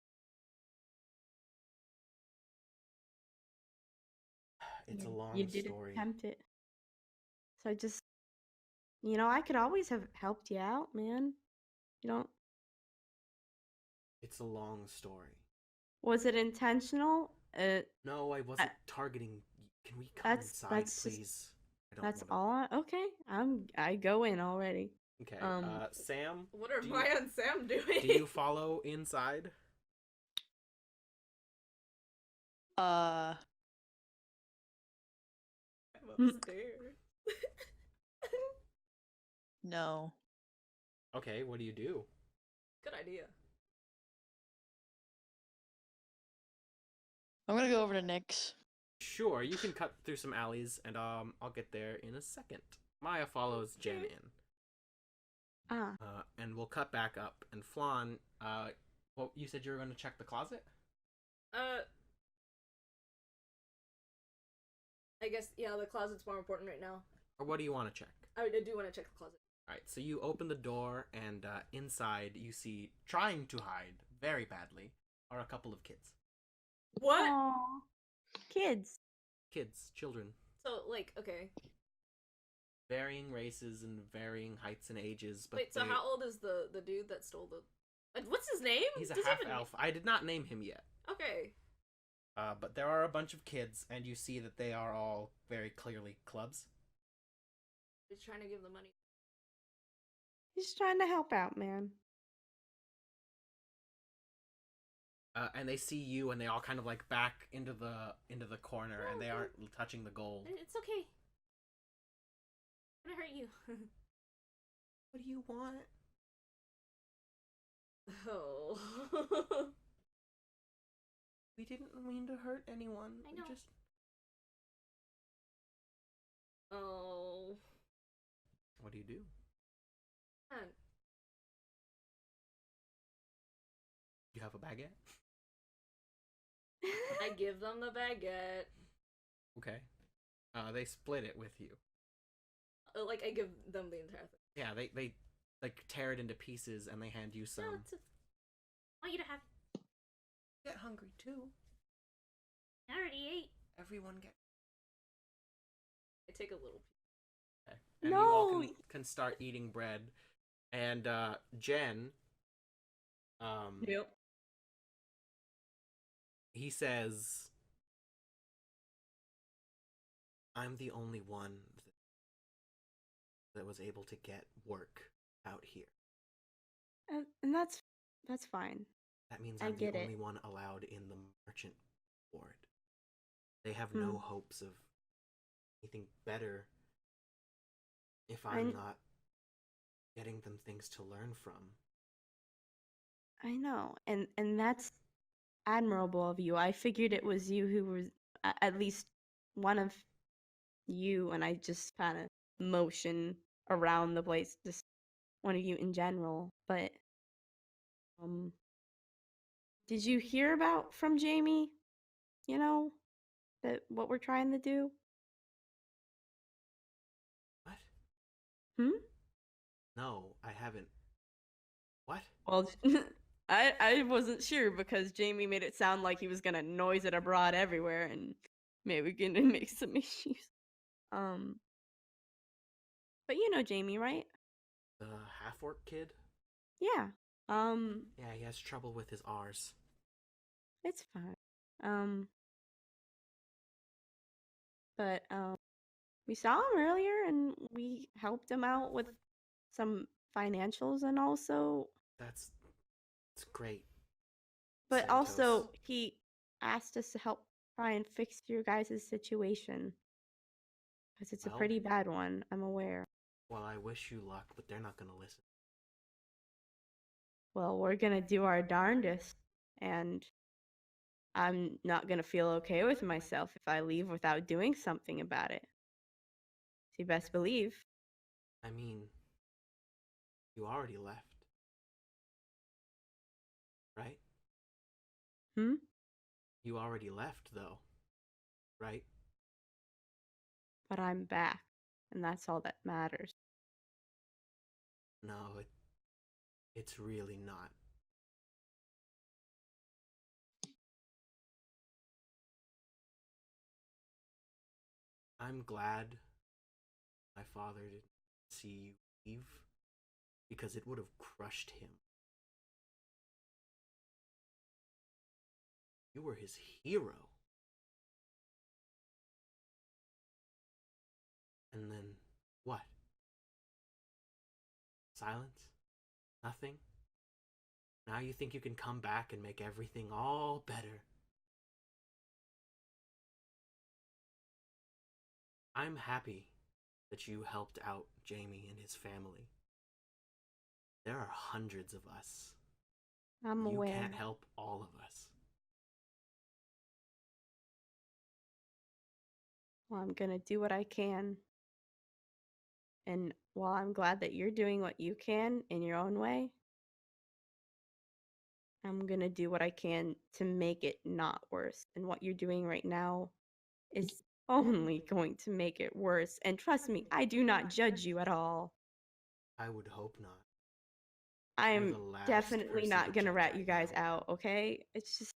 [SPEAKER 1] It's a
[SPEAKER 6] you
[SPEAKER 1] long
[SPEAKER 6] did
[SPEAKER 1] story.
[SPEAKER 6] attempt it. So just, I could always have helped you out, man. You don't.
[SPEAKER 1] It's a long story.
[SPEAKER 6] Was it intentional?
[SPEAKER 1] No, I wasn't targeting. Can we come
[SPEAKER 6] that's-
[SPEAKER 1] inside,
[SPEAKER 6] that's just-
[SPEAKER 1] please? I don't
[SPEAKER 6] That's
[SPEAKER 1] wanna...
[SPEAKER 6] all. Okay, I go in already.
[SPEAKER 1] Okay.
[SPEAKER 6] um,
[SPEAKER 1] Sam,
[SPEAKER 5] What are
[SPEAKER 1] do you-
[SPEAKER 5] Maya and Sam doing?
[SPEAKER 1] do you follow inside?
[SPEAKER 5] I'm upstairs.
[SPEAKER 4] No.
[SPEAKER 1] Okay. What do you do?
[SPEAKER 5] Good idea.
[SPEAKER 4] I'm gonna go over to Nick's.
[SPEAKER 1] Sure, you can cut through some alleys, and I'll get there in a second. Maya follows Jen in,
[SPEAKER 6] Ah,
[SPEAKER 1] and we'll cut back up. And Flan, well, you said you were going to check the closet.
[SPEAKER 5] I guess the closet's more important right now.
[SPEAKER 1] Or what do you want to check?
[SPEAKER 5] I do want to check the closet.
[SPEAKER 1] Alright, so you open the door, and inside you see, trying to hide very badly, are a couple of kids.
[SPEAKER 5] What?
[SPEAKER 6] aw, kids.
[SPEAKER 1] Kids, children.
[SPEAKER 5] So okay.
[SPEAKER 1] Varying races and varying heights and ages, but
[SPEAKER 5] Wait, so how old is the dude that stole the? What's his name?
[SPEAKER 1] he's a
[SPEAKER 5] Does he have
[SPEAKER 1] half-elf. I did not name him yet.
[SPEAKER 5] Okay.
[SPEAKER 1] But there are a bunch of kids, and you see that they are all very clearly clubs.
[SPEAKER 5] He's trying to give the money.
[SPEAKER 6] He's trying to help out, man.
[SPEAKER 1] And they see you, and they all kind of like back into the corner, and they aren't touching the gold.
[SPEAKER 2] It's okay. I'm gonna hurt you.
[SPEAKER 1] What do you want?
[SPEAKER 5] Oh.
[SPEAKER 1] We didn't mean to hurt anyone.
[SPEAKER 2] I know.
[SPEAKER 1] We just...
[SPEAKER 5] Oh.
[SPEAKER 1] What do you do?
[SPEAKER 5] Man.
[SPEAKER 1] You have a baguette?
[SPEAKER 5] I give them the baguette.
[SPEAKER 1] Okay. They split it with you.
[SPEAKER 5] Like I give them the entire thing.
[SPEAKER 1] Yeah, they like tear it into pieces, and they hand you some.
[SPEAKER 2] No, I want you to have.
[SPEAKER 1] Get hungry too.
[SPEAKER 2] I already ate.
[SPEAKER 1] Everyone get.
[SPEAKER 5] I take a little piece.
[SPEAKER 1] Okay. And you all
[SPEAKER 6] No!
[SPEAKER 1] can start eating bread. And Jen,
[SPEAKER 3] Yep.
[SPEAKER 1] he says, I'm the only one that was able to get work out here.
[SPEAKER 6] And that's fine.
[SPEAKER 1] That means
[SPEAKER 6] I
[SPEAKER 1] I'm the
[SPEAKER 6] get it.
[SPEAKER 1] only one allowed in the merchant ward. They have
[SPEAKER 6] Hmm.
[SPEAKER 1] no hopes of anything better if I'm
[SPEAKER 6] I'm-
[SPEAKER 1] not getting them things to learn from.
[SPEAKER 6] I know, and that's admirable of you. I figured it was you who was at least one of you, and I just kind of motion around the place, just one of you in general. But um, did you hear about from Jamie? You know that what we're trying to do.
[SPEAKER 1] What?
[SPEAKER 6] Hmm.
[SPEAKER 1] No, I haven't. What?
[SPEAKER 3] Well, I wasn't sure because Jamie made it sound like he was gonna noise it abroad everywhere and maybe gonna make some issues.
[SPEAKER 6] Um, but you know Jamie, right?
[SPEAKER 1] The half-orc kid?
[SPEAKER 6] Yeah.
[SPEAKER 1] Yeah, he has trouble with his R's.
[SPEAKER 6] It's fine. Um, but we saw him earlier and we helped him out with some financials and also,
[SPEAKER 1] That's great.
[SPEAKER 6] but
[SPEAKER 1] Santos.
[SPEAKER 6] also he asked us to help try and fix your guys' situation because it's a
[SPEAKER 1] Well-
[SPEAKER 6] pretty bad one. I'm aware.
[SPEAKER 1] Well, I wish you luck, but they're not gonna listen.
[SPEAKER 6] Well, we're gonna do our darndest, and I'm not gonna feel okay with myself if I leave without doing something about it. So you best believe.
[SPEAKER 1] I mean, you already left. Right?
[SPEAKER 6] Hmm?
[SPEAKER 1] You already left, though. Right?
[SPEAKER 6] But I'm back, and that's all that matters.
[SPEAKER 1] No, it's really not. I'm glad my father didn't see you leave, because it would have crushed him. You were his hero. And then, what? Silence? Nothing? Now you think you can come back and make everything all better. I'm happy that you helped out Jamie and his family. There are hundreds of us.
[SPEAKER 6] I'm
[SPEAKER 1] You
[SPEAKER 6] aware.
[SPEAKER 1] can't help all of us.
[SPEAKER 6] Well, I'm gonna do what I can. And while I'm glad that you're doing what you can in your own way, I'm gonna do what I can to make it not worse. And what you're doing right now is only going to make it worse. And trust me, I do not judge you at all.
[SPEAKER 1] I would hope not.
[SPEAKER 6] I
[SPEAKER 1] You're
[SPEAKER 6] am
[SPEAKER 1] the last
[SPEAKER 6] definitely
[SPEAKER 1] person
[SPEAKER 6] not
[SPEAKER 1] to
[SPEAKER 6] gonna
[SPEAKER 1] judge
[SPEAKER 6] rat
[SPEAKER 1] me
[SPEAKER 6] you guys
[SPEAKER 1] now.
[SPEAKER 6] out, okay? It's just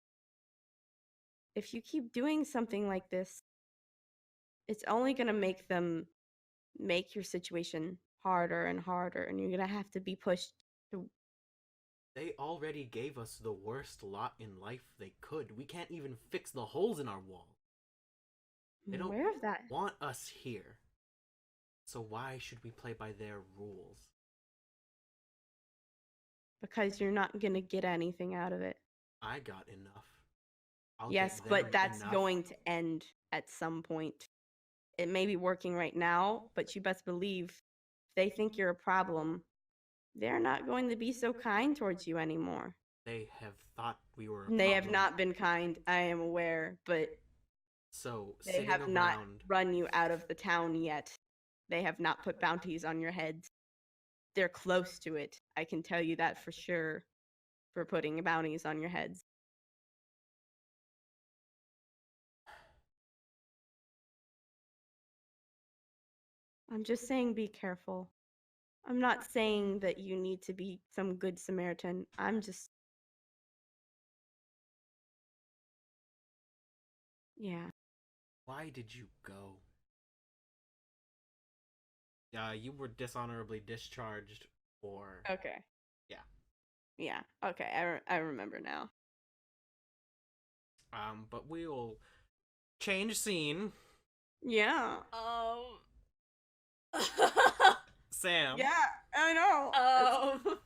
[SPEAKER 6] if you keep doing something like this, it's only gonna make them make your situation harder and harder, and you're gonna have to be pushed to.
[SPEAKER 1] They already gave us the worst lot in life they could. We can't even fix the holes in our wall. They
[SPEAKER 6] I'm
[SPEAKER 1] don't
[SPEAKER 6] aware of that.
[SPEAKER 1] want us here. So why should we play by their rules?
[SPEAKER 6] Because you're not gonna get anything out of it.
[SPEAKER 1] I got enough. I'll
[SPEAKER 6] Yes,
[SPEAKER 1] give them
[SPEAKER 6] but that's
[SPEAKER 1] enough.
[SPEAKER 6] going to end at some point. It may be working right now, but you best believe if they think you're a problem, they're not going to be so kind towards you anymore.
[SPEAKER 1] They have thought we were a
[SPEAKER 6] They have
[SPEAKER 1] problem.
[SPEAKER 6] not been kind, I am aware, but
[SPEAKER 1] So
[SPEAKER 6] they
[SPEAKER 1] sitting
[SPEAKER 6] have
[SPEAKER 1] around,
[SPEAKER 6] not run you out of the town yet. They have not put bounties on your heads. They're close to it. I can tell you that for sure, for putting bounties on your heads. I'm just saying be careful. I'm not saying that you need to be some good Samaritan. I'm just. Yeah.
[SPEAKER 1] Why did you go? You were dishonorably discharged or
[SPEAKER 3] Okay.
[SPEAKER 1] Yeah.
[SPEAKER 6] Yeah. Okay. I remember now.
[SPEAKER 1] but we'll change scene.
[SPEAKER 6] Yeah.
[SPEAKER 1] Sam,
[SPEAKER 6] Yeah. I know.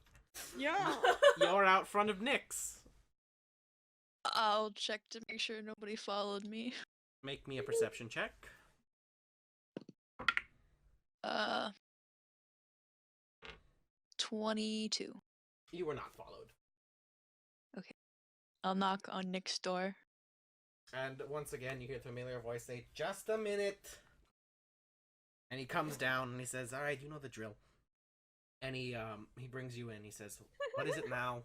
[SPEAKER 6] Yeah.
[SPEAKER 1] you're out front of Nyx.
[SPEAKER 4] I'll check to make sure nobody followed me.
[SPEAKER 1] Make me a perception check.
[SPEAKER 4] 22.
[SPEAKER 1] You were not followed.
[SPEAKER 4] I'll knock on Nick's door.
[SPEAKER 1] And once again, you hear the familiar voice say, "Just a minute." And he comes down and he says, "All right, you know the drill." And he brings you in. He says, "What is it now?"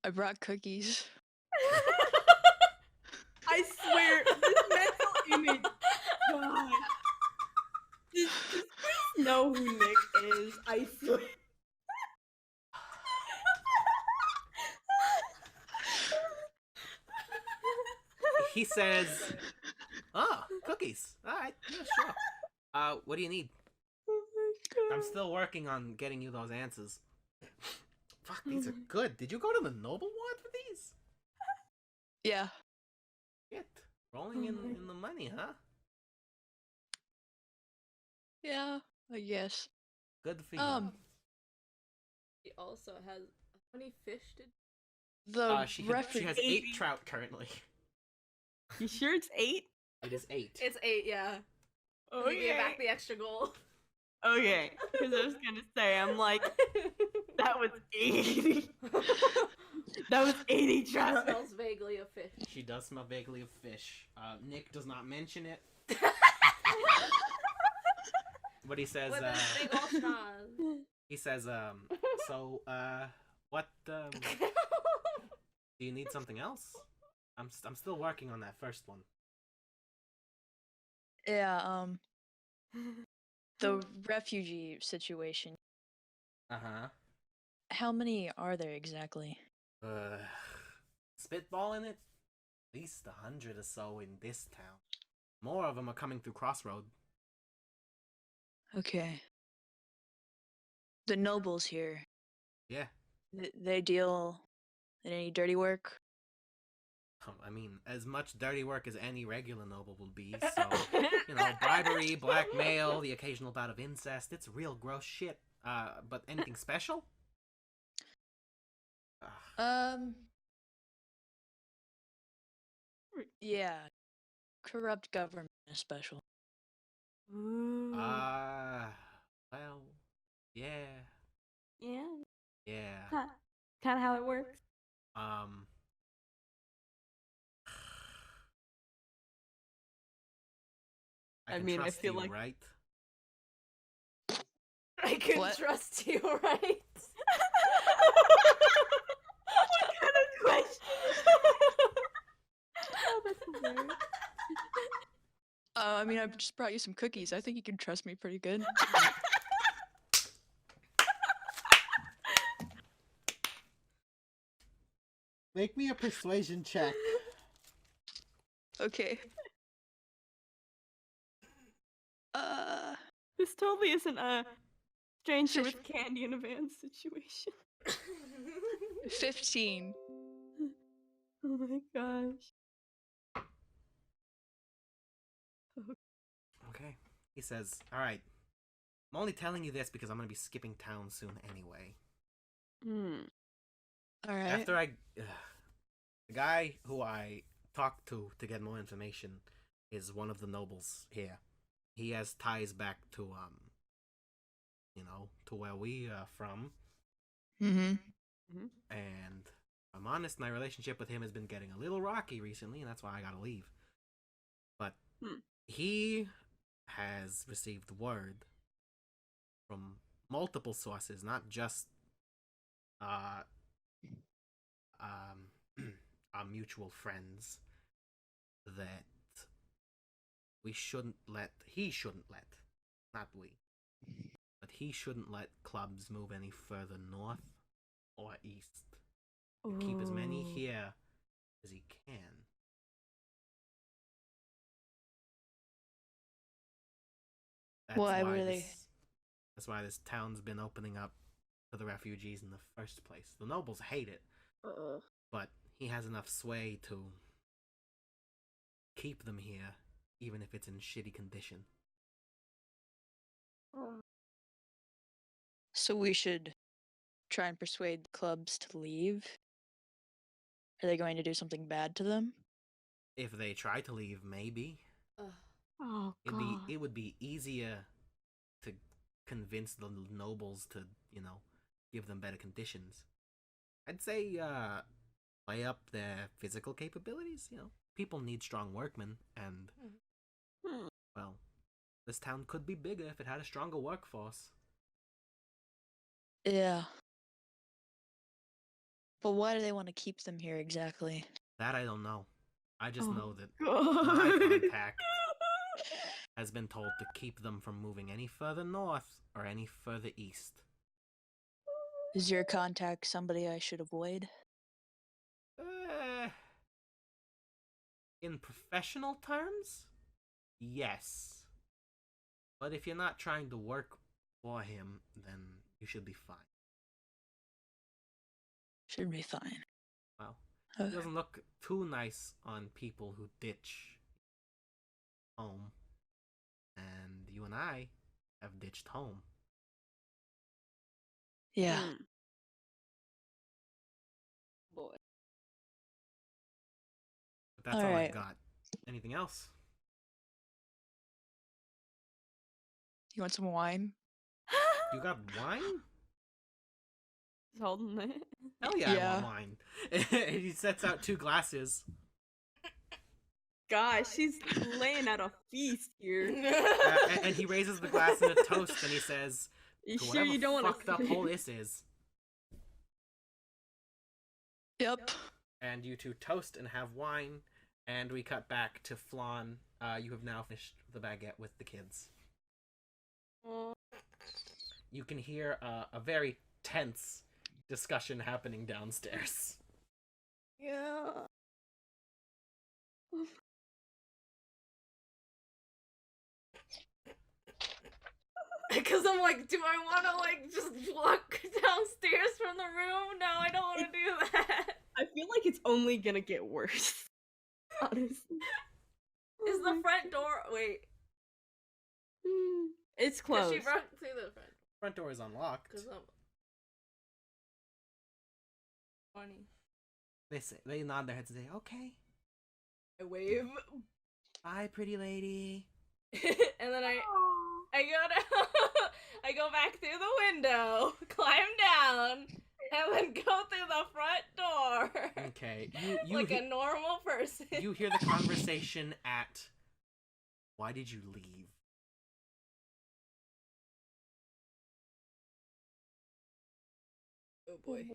[SPEAKER 4] I brought cookies.
[SPEAKER 3] I swear, this mental image. God. Does Chris know who Nick is? I swear.
[SPEAKER 1] He says, "Oh, cookies. All right, yeah, sure. What do you need?
[SPEAKER 6] Oh my god.
[SPEAKER 1] I'm still working on getting you those answers." Fuck, these are good. Did you go to the noble ward for these?
[SPEAKER 4] Yeah.
[SPEAKER 1] Shit. Rolling in the money, huh?
[SPEAKER 4] Yeah, I guess.
[SPEAKER 1] Good for you.
[SPEAKER 5] He also has how many fish did?
[SPEAKER 4] The
[SPEAKER 1] She
[SPEAKER 4] referee.
[SPEAKER 1] has 8 trout currently.
[SPEAKER 3] You sure it's 8?
[SPEAKER 1] It is 8.
[SPEAKER 5] It's 8, yeah. He gave back the extra goal.
[SPEAKER 3] Okay, because I was gonna say, I'm like, that was 80. That was 80 trout.
[SPEAKER 5] Smells vaguely of fish.
[SPEAKER 1] She does smell vaguely of fish. Nick does not mention it. But he says,
[SPEAKER 5] With his big ol' schnoz.
[SPEAKER 1] he says, so, what, do you need something else? I'm still working on that first one.
[SPEAKER 4] Yeah, the refugee situation.
[SPEAKER 1] Uh-huh.
[SPEAKER 4] How many are there exactly?
[SPEAKER 1] Spitballing it? At least 100 or so in this town. More of them are coming through Crossroad.
[SPEAKER 4] Okay. The nobles here,
[SPEAKER 1] Yeah.
[SPEAKER 4] they deal in any dirty work?
[SPEAKER 1] I mean, as much dirty work as any regular noble will be, so, you know, bribery, blackmail, the occasional bout of incest, it's real gross shit. But anything special?
[SPEAKER 4] Yeah. Corrupt government is special.
[SPEAKER 1] Well, yeah.
[SPEAKER 6] Yeah.
[SPEAKER 1] Yeah.
[SPEAKER 6] Kind of how it works.
[SPEAKER 1] I
[SPEAKER 3] I
[SPEAKER 1] can
[SPEAKER 3] mean, I
[SPEAKER 1] trust
[SPEAKER 3] feel
[SPEAKER 1] you,
[SPEAKER 3] like-
[SPEAKER 1] right?
[SPEAKER 5] I can
[SPEAKER 4] What?
[SPEAKER 5] trust you, right?
[SPEAKER 6] What kind of question? Oh, that's hilarious.
[SPEAKER 4] I mean, I just brought you some cookies. I think you can trust me pretty good.
[SPEAKER 1] Make me a persuasion check.
[SPEAKER 4] Okay.
[SPEAKER 3] This totally isn't a stranger with candy in a van situation.
[SPEAKER 4] 15.
[SPEAKER 3] Oh my gosh.
[SPEAKER 1] Okay. He says, "Alright. I'm only telling you this because I'm gonna be skipping town soon anyway.
[SPEAKER 4] Alright.
[SPEAKER 1] After the guy who I talked to get more information is one of the nobles here. He has ties back to, you know, to where we are from.
[SPEAKER 4] Mm-hmm.
[SPEAKER 1] And I'm honest, my relationship with him has been getting a little rocky recently, and that's why I gotta leave. But he has received word from multiple sources, not just our mutual friends, that he shouldn't let, not we, but he shouldn't let clubs move any further north or east. Keep as many here as he can. That's
[SPEAKER 4] Why
[SPEAKER 1] why
[SPEAKER 4] were they?
[SPEAKER 1] this That's why this town's been opening up to the refugees in the first place. The nobles hate it, but he has enough sway to keep them here, even if it's in shitty condition.
[SPEAKER 4] So we should try and persuade the clubs to leave? Are they going to do something bad to them?
[SPEAKER 1] If they try to leave, maybe.
[SPEAKER 6] Oh god.
[SPEAKER 1] It would be easier to convince the nobles to, give them better conditions. I'd say play up their physical capabilities, People need strong workmen, and well, this town could be bigger if it had a stronger workforce.
[SPEAKER 4] Yeah. But why do they want to keep them here exactly?
[SPEAKER 1] That I don't know. I just
[SPEAKER 6] Oh,
[SPEAKER 1] know that
[SPEAKER 6] God.
[SPEAKER 1] my contact has been told to keep them from moving any further north or any further east.
[SPEAKER 4] Is your contact somebody I should avoid?
[SPEAKER 1] In professional terms, yes. But if you're not trying to work for him, then you should be fine.
[SPEAKER 4] Should be fine.
[SPEAKER 1] Well,
[SPEAKER 4] Okay.
[SPEAKER 1] he doesn't look too nice on people who ditch home. And you and I have ditched home.
[SPEAKER 4] Yeah.
[SPEAKER 3] Boy.
[SPEAKER 1] But that's all I
[SPEAKER 4] Alright.
[SPEAKER 1] got. Anything else?
[SPEAKER 4] You want some wine?
[SPEAKER 1] You got wine?
[SPEAKER 3] He's holding it.
[SPEAKER 1] Hell yeah, I
[SPEAKER 4] Yeah.
[SPEAKER 1] want wine. And he sets out 2 glasses.
[SPEAKER 3] Gosh, she's laying out a feast here.
[SPEAKER 1] And he raises the glass in a toast and he says,
[SPEAKER 3] You
[SPEAKER 1] to
[SPEAKER 3] sure
[SPEAKER 1] whatever
[SPEAKER 3] you don't want
[SPEAKER 1] fucked up hole this is.
[SPEAKER 4] Yep.
[SPEAKER 1] And you 2 toast and have wine. And we cut back to Flan. You have now finished the baguette with the kids. You can hear a very tense discussion happening downstairs.
[SPEAKER 6] Yeah.
[SPEAKER 5] Because I'm like, do I want to like just walk downstairs from the room? No, I don't want to do that.
[SPEAKER 3] I feel like it's only gonna get worse. Honestly.
[SPEAKER 5] Is the front door? Wait,
[SPEAKER 3] It's
[SPEAKER 5] cause
[SPEAKER 3] closed.
[SPEAKER 5] she broke through the front.
[SPEAKER 1] Front door is unlocked.
[SPEAKER 5] Cause I'm funny.
[SPEAKER 1] They nod their heads and say, okay.
[SPEAKER 5] I wave,
[SPEAKER 1] Bye, pretty lady.
[SPEAKER 5] and then I go down. I go back through the window, climb down, and then go through the front door.
[SPEAKER 1] Okay. You
[SPEAKER 5] like a normal person.
[SPEAKER 1] you hear the conversation at, why did you leave?
[SPEAKER 5] Oh boy.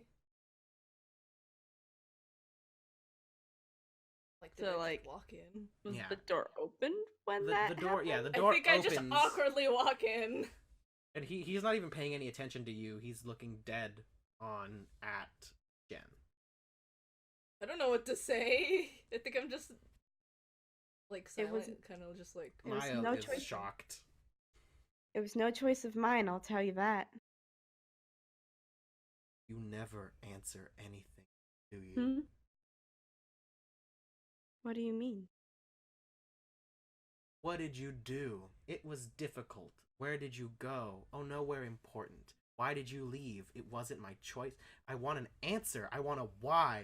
[SPEAKER 5] Like, did
[SPEAKER 3] So,
[SPEAKER 5] I just
[SPEAKER 3] like,
[SPEAKER 5] walk in?
[SPEAKER 3] Was
[SPEAKER 1] Yeah.
[SPEAKER 3] the door open when
[SPEAKER 1] The
[SPEAKER 3] that
[SPEAKER 1] door, yeah, the
[SPEAKER 3] happened?
[SPEAKER 1] door
[SPEAKER 5] I think I
[SPEAKER 1] opens.
[SPEAKER 5] just awkwardly walk in.
[SPEAKER 1] And he's not even paying any attention to you. He's looking dead on at Jen.
[SPEAKER 5] I don't know what to say. I think I'm just like
[SPEAKER 6] It
[SPEAKER 5] silent,
[SPEAKER 6] wasn't-
[SPEAKER 5] kind of just like.
[SPEAKER 6] There was
[SPEAKER 1] Maya
[SPEAKER 6] no
[SPEAKER 1] is
[SPEAKER 6] choice.
[SPEAKER 1] shocked.
[SPEAKER 6] It was no choice of mine, I'll tell you that.
[SPEAKER 1] You never answer anything, do you?
[SPEAKER 6] Hmm? What do you mean?
[SPEAKER 1] What did you do? It was difficult. Where did you go? Oh, nowhere important. Why did you leave? It wasn't my choice. I want an answer. I want a why.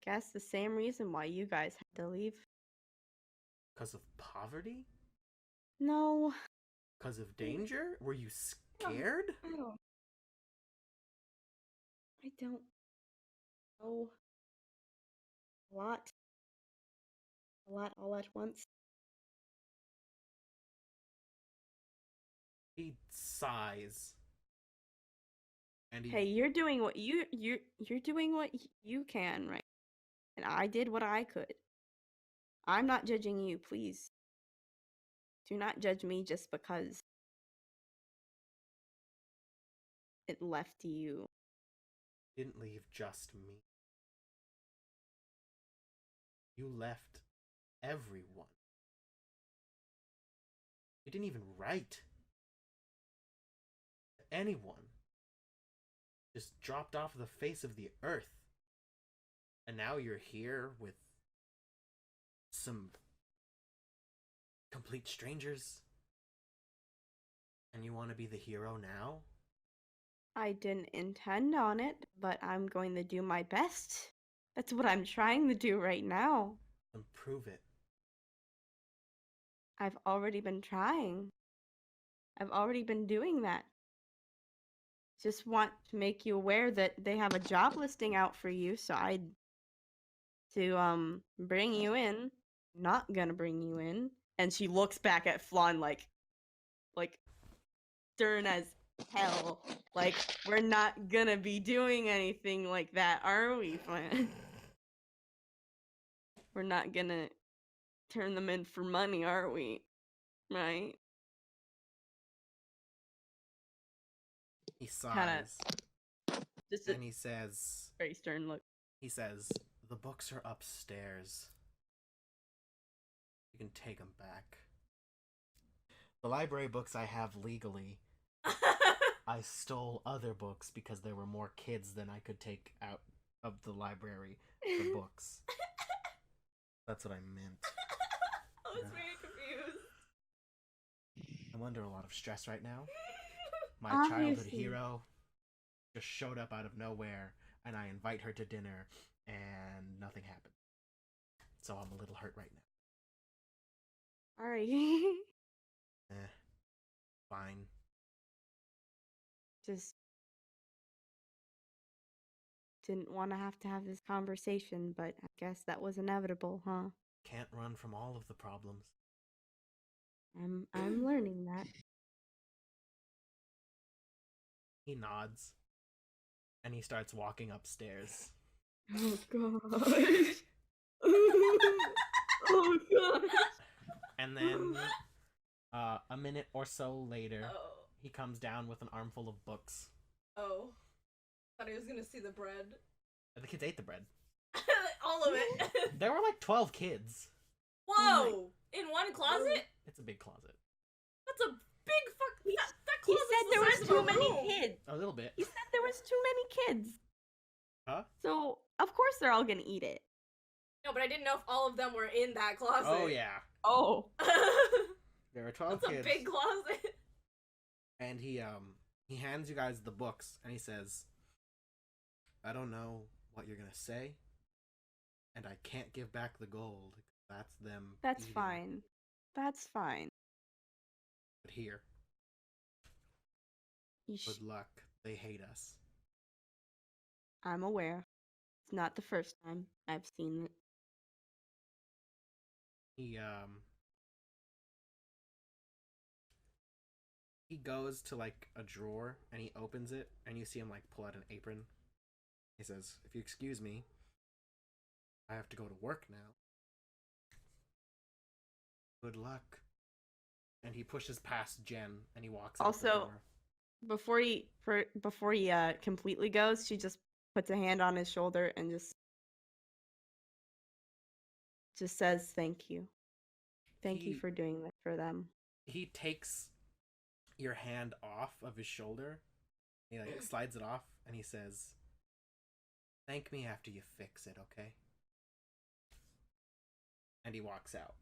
[SPEAKER 6] Guess the same reason why you guys had to leave.
[SPEAKER 1] Because of poverty?
[SPEAKER 6] No.
[SPEAKER 1] Because of danger? Were you scared?
[SPEAKER 6] I don't. I don't know. A lot. A lot all at once.
[SPEAKER 1] He sighs. And he
[SPEAKER 6] Hey, you're doing what you're doing what you can, right? And I did what I could. I'm not judging you, please. Do not judge me just because it left you.
[SPEAKER 1] didn't leave just me. You left everyone. You didn't even write to anyone. Just dropped off the face of the earth. And now you're here with some complete strangers? And you want to be the hero now?
[SPEAKER 6] I didn't intend on it, but I'm going to do my best. That's what I'm trying to do right now.
[SPEAKER 1] Then prove it.
[SPEAKER 6] I've already been trying. I've already been doing that. Just want to make you aware that they have a job listing out for you, so I'd to bring you in. Not gonna bring you in. And she looks back at Flan like stern as hell. Like, we're not gonna be doing anything like that, are we, Flan? We're not gonna turn them in for money, are we? Right?
[SPEAKER 1] He sighs.
[SPEAKER 3] Kinda- Just a
[SPEAKER 1] And he says,
[SPEAKER 3] very stern look.
[SPEAKER 1] the books are upstairs. You can take them back. The library books I have legally. I stole other books because there were more kids than I could take out of the library for books. That's what I meant.
[SPEAKER 5] I was very confused.
[SPEAKER 1] I'm under a lot of stress right now. My childhood
[SPEAKER 6] Obviously.
[SPEAKER 1] hero just showed up out of nowhere, and I invite her to dinner, and nothing happened. So I'm a little hurt right now.
[SPEAKER 6] Alright.
[SPEAKER 1] Fine.
[SPEAKER 6] Just didn't want to have this conversation, but I guess that was inevitable, huh?
[SPEAKER 1] Can't run from all of the problems.
[SPEAKER 6] I'm learning that.
[SPEAKER 1] He nods, and he starts walking upstairs.
[SPEAKER 6] Oh gosh. Oh gosh.
[SPEAKER 1] And then, a minute or so later,
[SPEAKER 5] Oh.
[SPEAKER 1] he comes down with an armful of books.
[SPEAKER 5] Oh. Thought he was gonna see the bread.
[SPEAKER 1] The kids ate the bread.
[SPEAKER 5] All of it.
[SPEAKER 1] There were like 12 kids.
[SPEAKER 5] Whoa! In one closet?
[SPEAKER 1] It's a big closet.
[SPEAKER 5] That's a big fuck. That
[SPEAKER 6] He
[SPEAKER 5] closet's
[SPEAKER 6] said
[SPEAKER 5] the
[SPEAKER 6] there was
[SPEAKER 5] size of
[SPEAKER 6] too
[SPEAKER 5] a
[SPEAKER 6] many
[SPEAKER 5] room.
[SPEAKER 6] kids.
[SPEAKER 1] A little bit.
[SPEAKER 6] He said there was too many kids.
[SPEAKER 1] Huh?
[SPEAKER 6] So of course they're all gonna eat it.
[SPEAKER 5] No, but I didn't know if all of them were in that closet.
[SPEAKER 1] Oh, yeah.
[SPEAKER 3] Oh.
[SPEAKER 1] There were 12
[SPEAKER 5] That's
[SPEAKER 1] kids.
[SPEAKER 5] a big closet.
[SPEAKER 1] And he hands you guys the books, and he says, I don't know what you're gonna say, and I can't give back the gold. That's them.
[SPEAKER 6] That's
[SPEAKER 1] eating.
[SPEAKER 6] fine. That's fine.
[SPEAKER 1] But here, good luck. They hate us.
[SPEAKER 6] I'm aware. It's not the first time I've seen it.
[SPEAKER 1] He goes to like a drawer and he opens it, and you see him like pull out an apron. He says, if you excuse me, I have to go to work now. Good luck. And he pushes past Jen and he walks out the
[SPEAKER 6] Also,
[SPEAKER 1] door.
[SPEAKER 6] Before he completely goes, she just puts a hand on his shoulder and just says thank you. Thank you
[SPEAKER 1] He-
[SPEAKER 6] for doing this for them.
[SPEAKER 1] He takes your hand off of his shoulder. He like slides it off and he says, thank me after you fix it, okay? And he walks out.